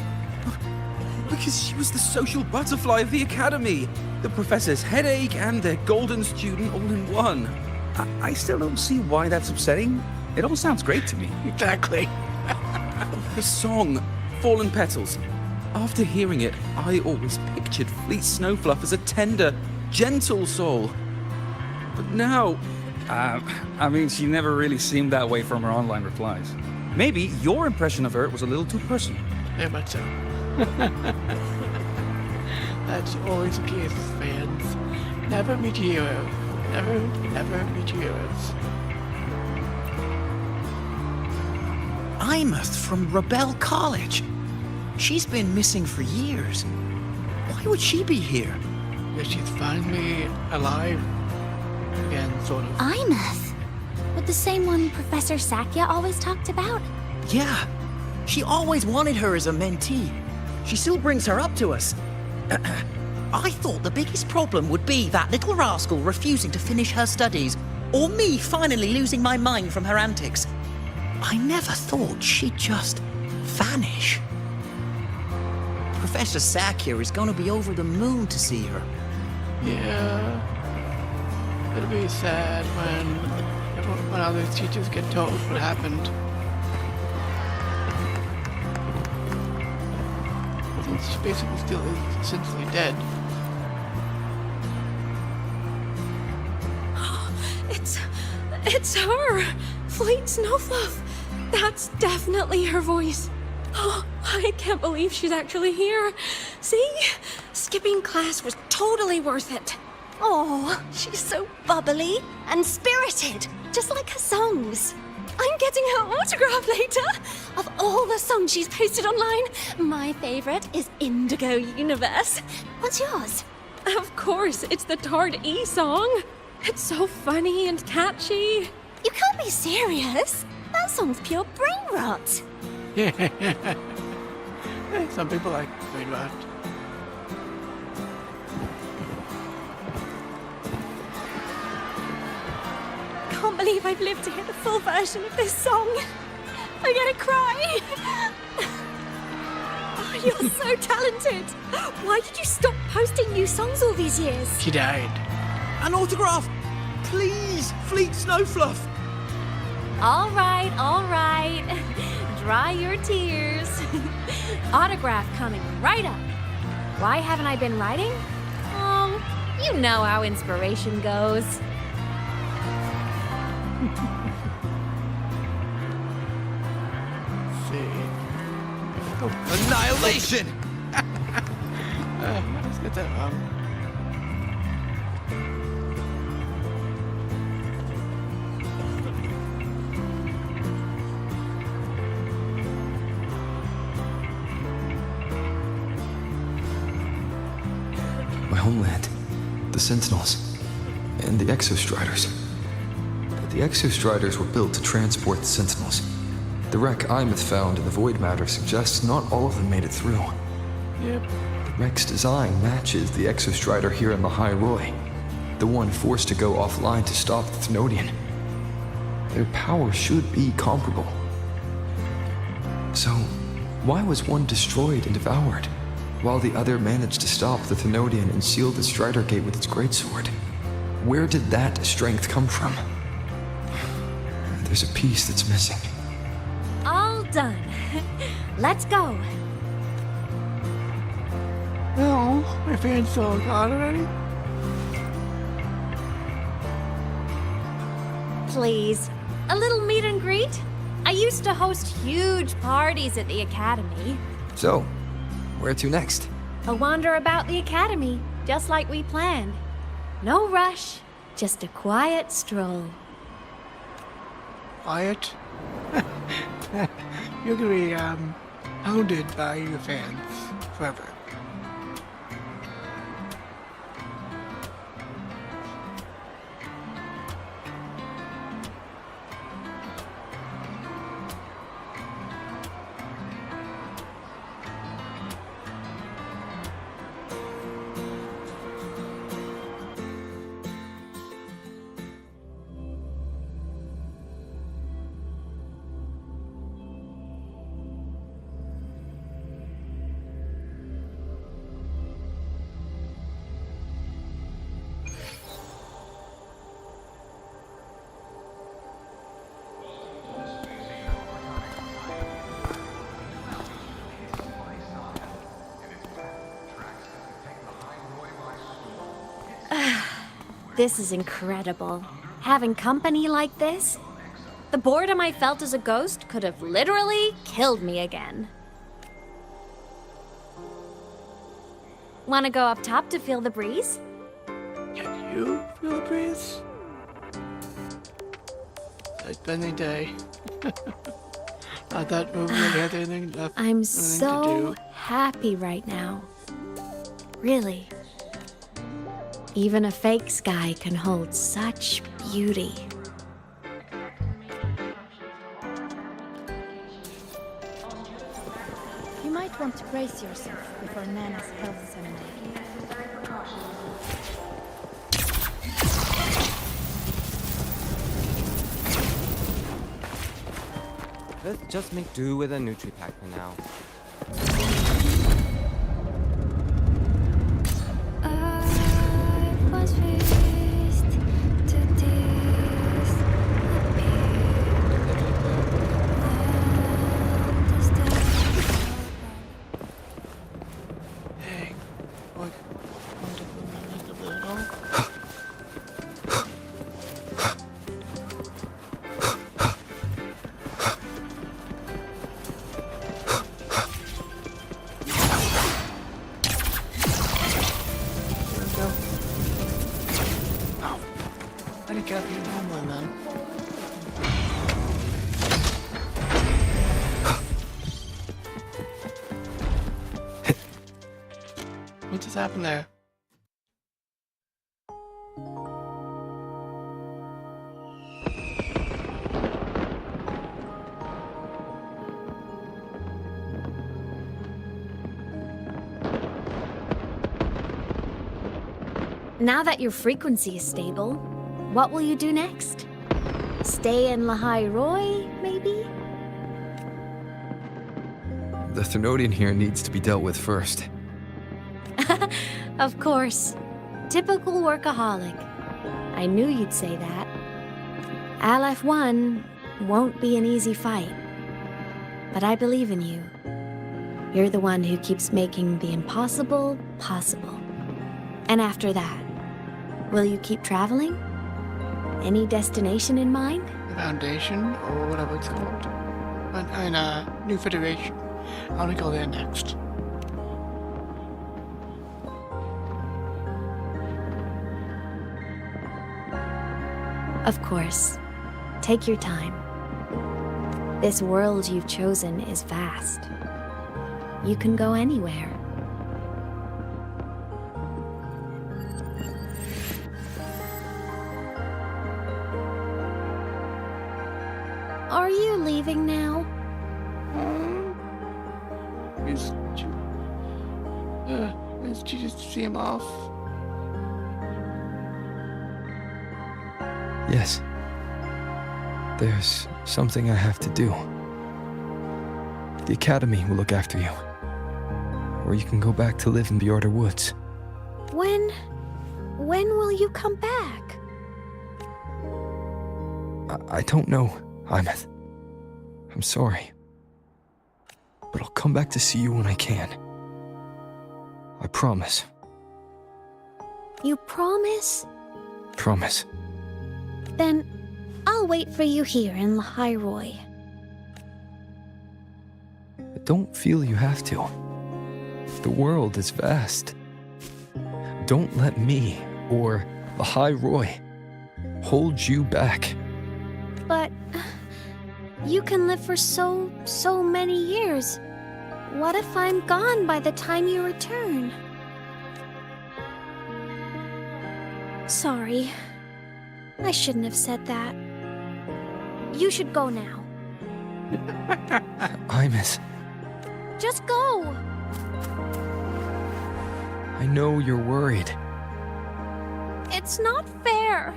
Because she was the social butterfly of the academy, the professor's headache, and their golden student all in one. I still don't see why that's upsetting. It all sounds great to me. Exactly. Her song, Fallen Petals. After hearing it, I always pictured Fleet Snowfluff as a tender, gentle soul. But now... I mean, she never really seemed that way from her online replies. Maybe your impression of her was a little too personal. Very much so. That's always the case with fans. Never meet your hero. Never meet your heroes. Imeth from Rebel College. She's been missing for years. Why would she be here? Yeah, she's finally alive again, sort of. Imeth? With the same one Professor Sakya always talked about? Yeah. She always wanted her as a mentee. She still brings her up to us. I thought the biggest problem would be that little rascal refusing to finish her studies, or me finally losing my mind from her antics. I never thought she'd just vanish. Professor Sakya is gonna be over the moon to see her. Yeah. It'll be sad when all these teachers get told what happened. Since she basically still is essentially dead. It's her! Fleet Snowfluff! That's definitely her voice. Oh, I can't believe she's actually here. See? Skipping class was totally worth it. Oh, she's so bubbly and spirited, just like her songs. I'm getting her autograph later. Of all the songs she's posted online, my favorite is Indigo Universe. What's yours? Of course, it's the Tard E song. It's so funny and catchy. You can't be serious. That song's pure brain rot. Yeah. Some people like brain rot. Can't believe I've lived to hear the full version of this song. I'm gonna cry. Oh, you're so talented. Why did you stop posting new songs all these years? She died. An autograph! Please, Fleet Snowfluff! All right. Dry your tears. Autograph coming right up. Why haven't I been writing? Oh, you know how inspiration goes. Annihilation! Let's get that wrong. My homeland, the Sentinels, and the Exostriders. The Exostriders were built to transport the Sentinels. The wreck Imeth found in the Void Matter suggests not all of them made it through. Yep. The wreck's design matches the Exostrider here in the High Roy, the one forced to go offline to stop the Thenodian. Their power should be comparable. So, why was one destroyed and devoured, while the other managed to stop the Thenodian and seal the Strider Gate with its greatsword? Where did that strength come from? There's a piece that's missing. All done. Let's go. No, my fan's so gone already. Please, a little meet and greet? I used to host huge parties at the Academy. So, where to next? A wander about the Academy, just like we planned. No rush, Just a quiet stroll. Quiet? You're gonna be, hounded by your fans forever. This is incredible. Having company like this? The boredom I felt as a ghost could have literally killed me again. Wanna go up top to feel the breeze? Can you feel the breeze? It's been a day. I thought we really had anything left. I'm anything to so do. happy right now. Really. Even a fake sky can hold such beauty. You might want to brace yourself before Nana's health ceremony. Let's just make do with a Nutri-Pack for now. Hey, what? I didn't get you home then. What just happened there? Now that your frequency is stable, what will you do next? Stay in Lahai Roy, maybe? The Thermodian here needs to be dealt with first. Of course. Typical workaholic. I knew you'd say that. LF1 won't be an easy fight. But I believe in you. You're the one who keeps making the impossible possible. And after that, will you keep traveling? Any destination in mind? The Foundation, or whatever it's called. New Federation. I want to go there next. Of course. Take your time. This world you've chosen is vast. You can go anywhere. Are you leaving now? Is she just see him off? Yes. There's something I have to do. The Academy will look after you. Or you can go back to live in Bjorda Woods. When will you come back? I don't know, Imeth. I'm sorry. But I'll come back to see you when I can. I promise. You promise? Promise. Then I'll wait for you here in Lahai Roy. Don't feel you have to. The world is vast. Don't let me, or Lahai Roy, hold you back. But you can live for so many years. What if I'm gone by the time you return? Sorry. I shouldn't have said that. You should go now. Imus, Just go! I know you're worried. It's not fair.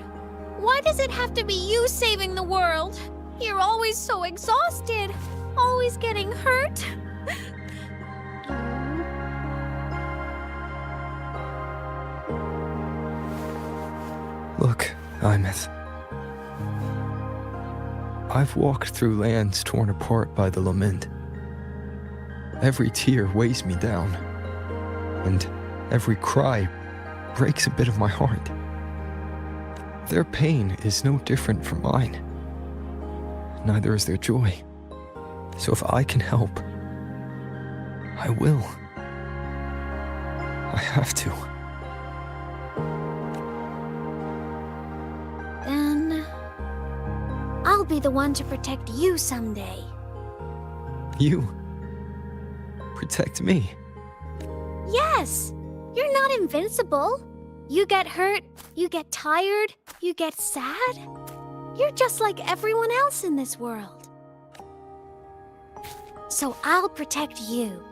Why does it have to be you saving the world? You're always so exhausted, always getting hurt. Look, Imus. I've walked through lands torn apart by the lament. Every tear weighs me down, and every cry breaks a bit of my heart. Their pain is no different from mine. Neither is their joy. So if I can help, I will. I have to. Then I'll be the one to protect you someday. You protect me. Yes! You're not invincible. You get hurt, you get tired, you get sad. You're just like everyone else in this world. So I'll protect you.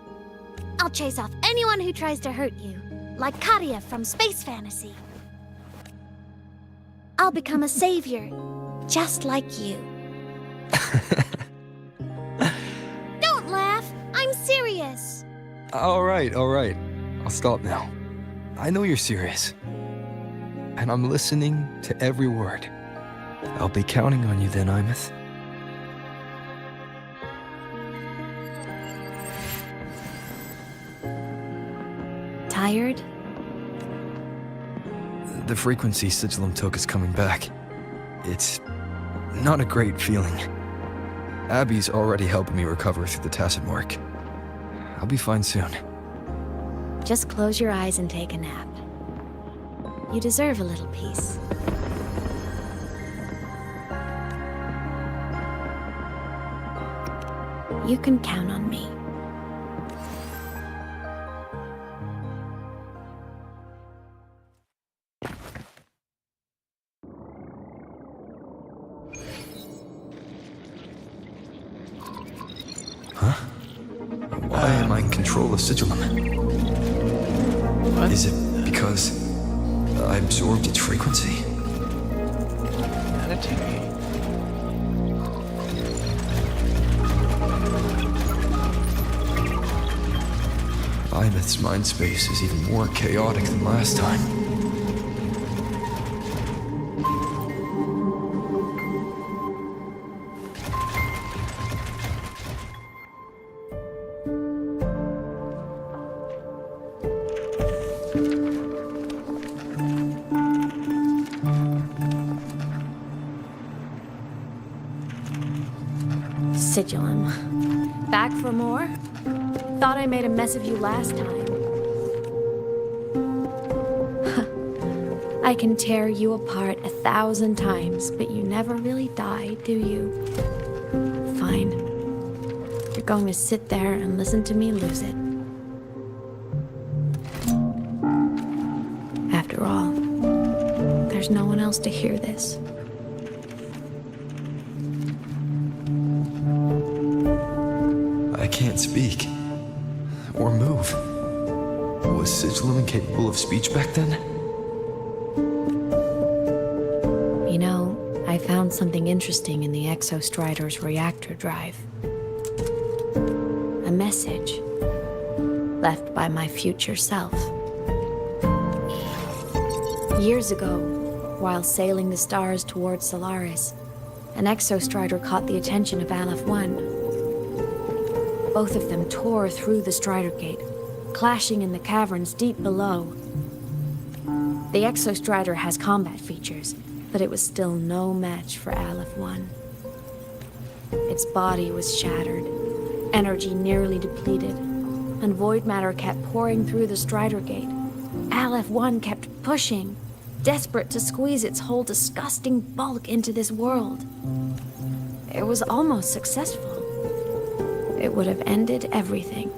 I'll chase off anyone who tries to hurt you, like Katia from Space Fantasy. I'll become a savior, just like you. Don't laugh! I'm serious! All right. I'll stop now. I know you're serious. And I'm listening to every word. I'll be counting on you then, Imus. Tired? The frequency Sigilum took is coming back. It's not a great feeling. Abby's already helping me recover through the tacit mark. I'll be fine soon. Just close your eyes and take a nap. You deserve a little peace. You can count on me. Why am I in control of Sigilum? What? Is it because I absorbed its frequency? Meditating. Imuth's mind space is even more chaotic than last time. Sigilum. Back for more? Thought I made a mess of you last time. I can tear you apart 1,000 times, but you never really die, do you? Fine. You're going to sit there and listen to me lose it. After all, there's no one else to hear this. I can't speak. Or move. Was Sigilum incapable of speech back then? You know, I found something interesting in the Exostrider's reactor drive. A message left by my future self. Years ago, while sailing the stars towards Solaris, an Exostrider caught the attention of Aleph 1. Both of them tore through the Strider Gate, clashing in the caverns deep below. The Exostrider has combat features, but it was still no match for Aleph 1. Its body was shattered, energy nearly depleted, and void matter kept pouring through the Strider Gate. Aleph 1 kept pushing, desperate to squeeze its whole disgusting bulk into this world. It was almost successful. It would have ended everything.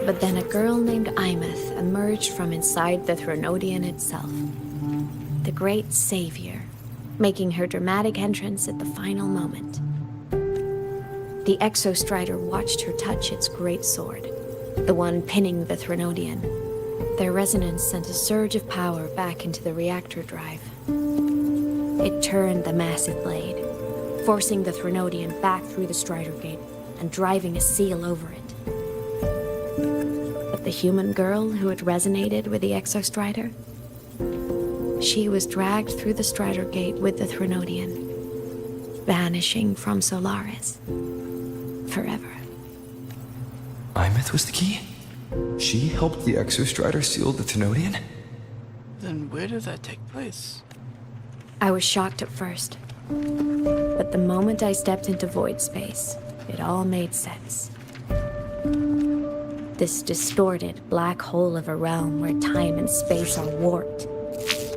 But then a girl named Imeth emerged from inside the Threnodian itself. The great savior, making her dramatic entrance at the final moment. The Exostrider watched her touch its great sword, the one pinning the Threnodian. Their resonance sent a surge of power back into the reactor drive. It turned the massive blade, forcing the Threnodian back through the Strider Gate and driving a seal over it. But the human girl who had resonated with the Exostrider, she was dragged through the Strider Gate with the Threnodian, vanishing from Solaris forever. Imeth was the key? She helped the Exostrider seal the Threnodian? Then where did that take place? I was shocked at first, but the moment I stepped into void space, it all made sense. This distorted black hole of a realm where time and space are warped.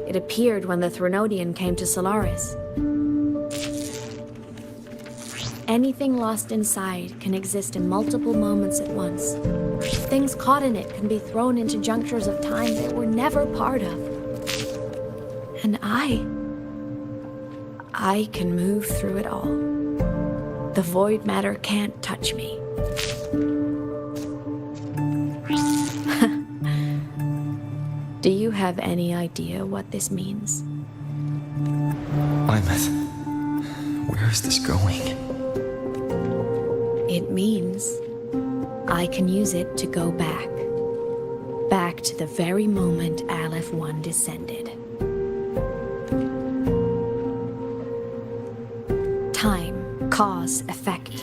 It appeared when the Threnodian came to Solaris. Anything lost inside can exist in multiple moments at once. Things caught in it can be thrown into junctures of time they were never part of. And I can move through it all. The void matter can't touch me. Do you have any idea what this means? Imeth, where is this going? It means I can use it to go back. Back to the very moment Aleph 1 descended. Time, cause, effect.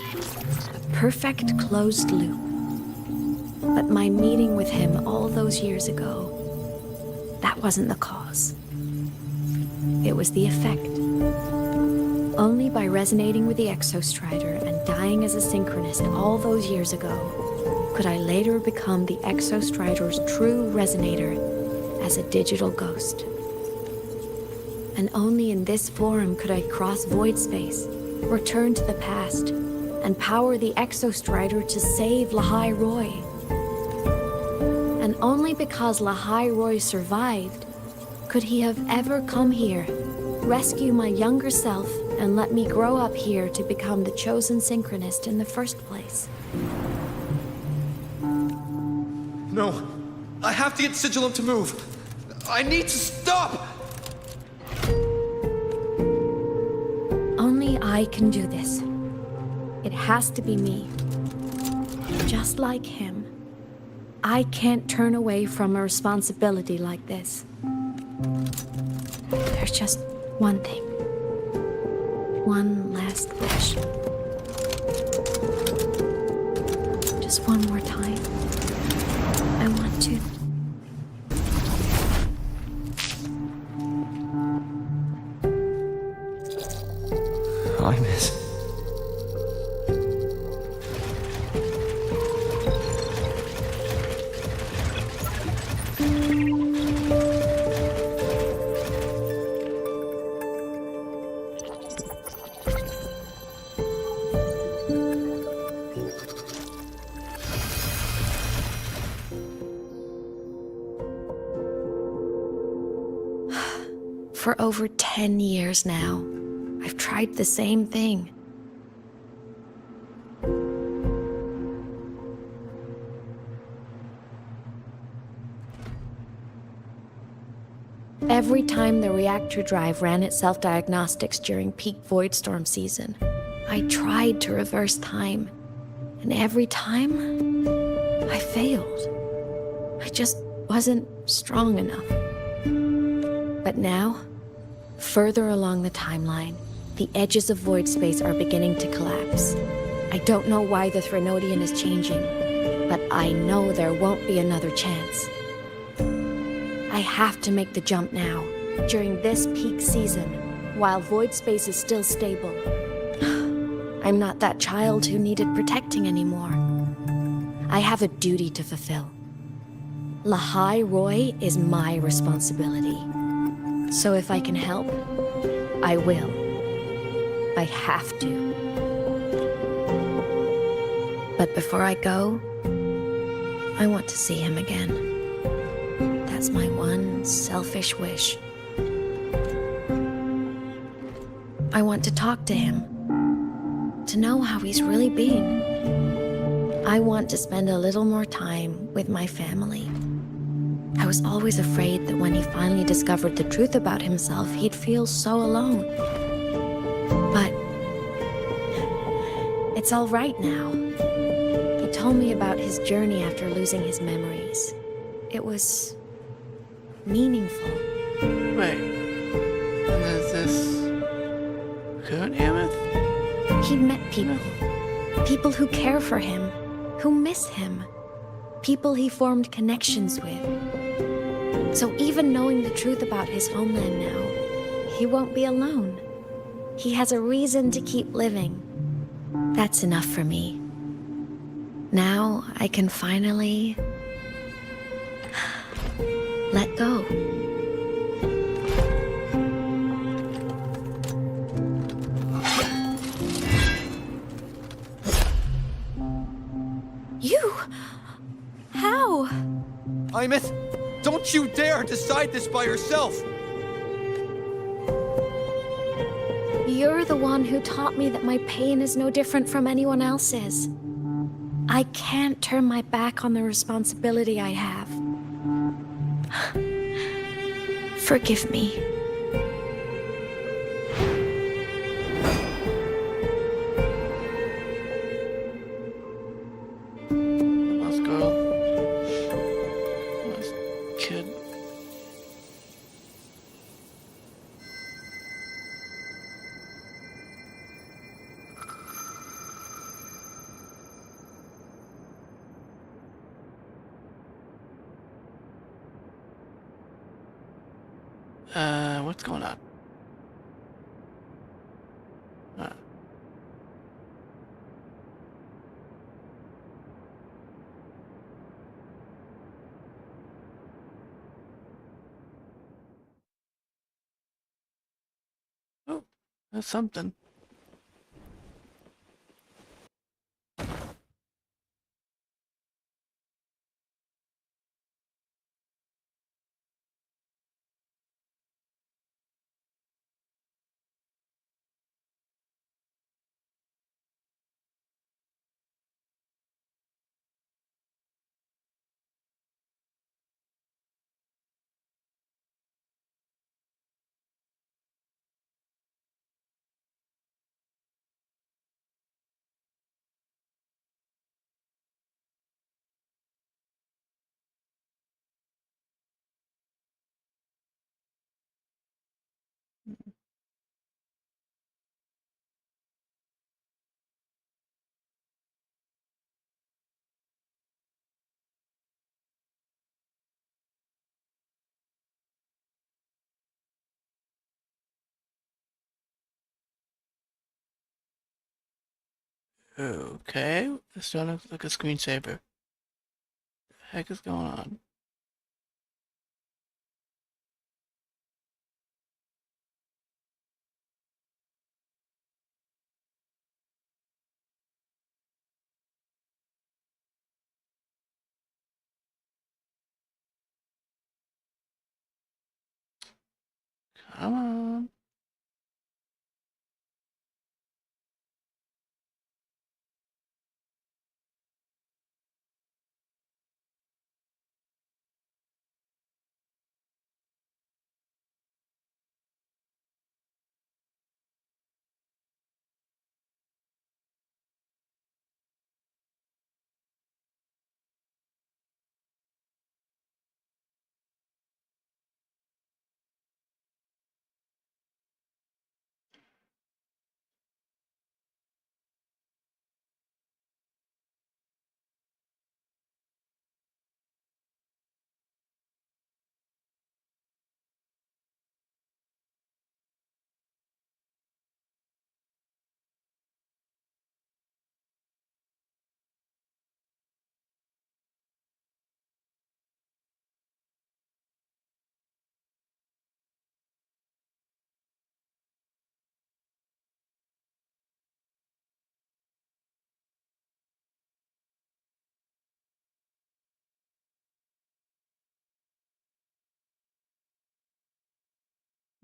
A perfect closed loop. But my meeting with him all those years ago, that wasn't the cause. It was the effect. Only by resonating with the Exostrider and dying as a synchronist all those years ago, could I later become the Exostrider's true resonator as a digital ghost. And only in this form could I cross void space, return to the past, and power the Exostrider to save Lahai Roy. And only because Lahai Roy survived could he have ever come here, rescue my younger self, and let me grow up here to become the chosen synchronist in the first place. No, I have to get Sigillum to move. I need to stop! Only I can do this. It has to be me. Just like him. I can't turn away from a responsibility like this. There's just one thing. One last wish. Just one more time. I want to. Imeth. For over 10 years now, I've tried the same thing. Every time the reactor drive ran its self-diagnostics during peak voidstorm season, I tried to reverse time. And every time, I failed. I just wasn't strong enough. But now, further along the timeline, the edges of void space are beginning to collapse. I don't know why the Threnodian is changing, but I know there won't be another chance. I have to make the jump now, during this peak season, while void space is still stable. I'm not that child who needed protecting anymore. I have a duty to fulfill. Lahai Roy is my responsibility. So if I can help, I will. I have to. But before I go, I want to see him again. That's my one selfish wish. I want to talk to him, to know how he's really been. I want to spend a little more time with my family. I was always afraid that when he finally discovered the truth about himself, he'd feel so alone. But it's all right now. He told me about his journey after losing his memories. It was meaningful. Wait, and is this Coon Ameth? He met people. People who care for him, who miss him. People he formed connections with. So even knowing the truth about his homeland now, he won't be alone. He has a reason to keep living. That's enough for me. Now I can finally let go. You? How? Imeth, don't you dare decide this by yourself! You're the one who taught me that my pain is no different from anyone else's. I can't turn my back on the responsibility I have. Forgive me. Lost girl. Lost kid. What's going on? Oh, that's something. Okay, this one looks like a screensaver. The heck is going on? Come on.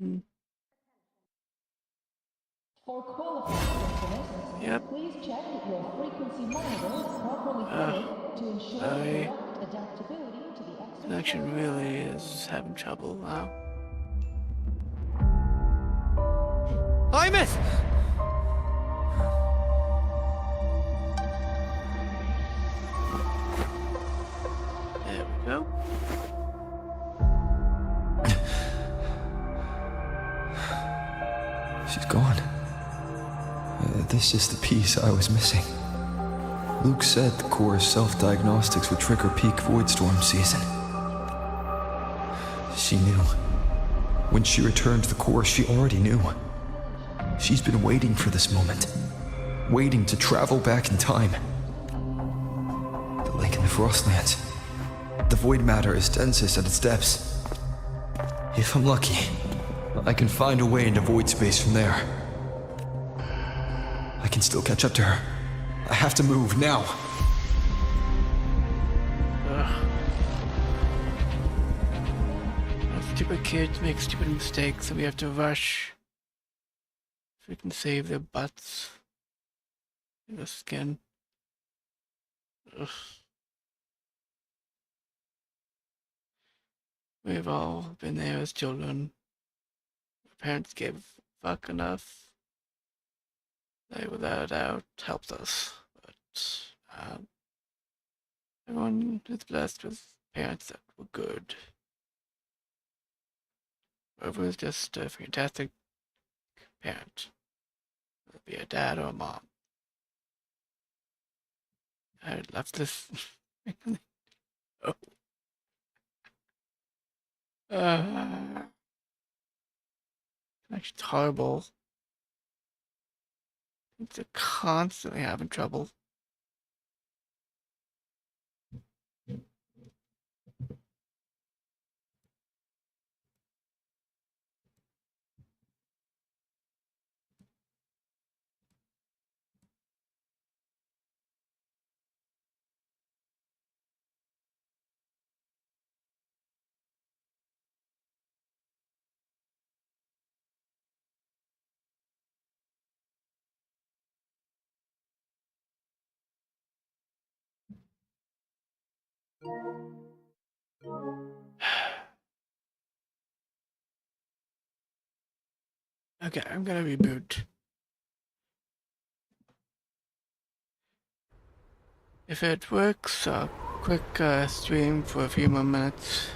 For qualified customers, Yep. please check that your frequency monitor is properly fitted to ensure My correct adaptability to the extra. connection really is having trouble now. Imeth! There we go. She's gone. This is the piece I was missing. Luke said the core's self-diagnostics would trigger peak Voidstorm season. She knew. When she returned to the core, she already knew. She's been waiting for this moment. Waiting to travel back in time. The lake in the Frostlands. The void matter is densest at its depths. If I'm lucky, I can find a way into void space from there. I can still catch up to her. I have to move now. Stupid kids make stupid mistakes and we have to rush so we can save their butts in the skin. Ugh. We've all been there as children. Our parents gave a fuck enough. They without a doubt helped us, but everyone is blessed with parents that were good. Whoever is just a fantastic parent, whether it be a dad or a mom. I left this. Oh. It's horrible. They're constantly having trouble. Okay, I'm gonna reboot. If it works, I'll quick stream for a few more minutes.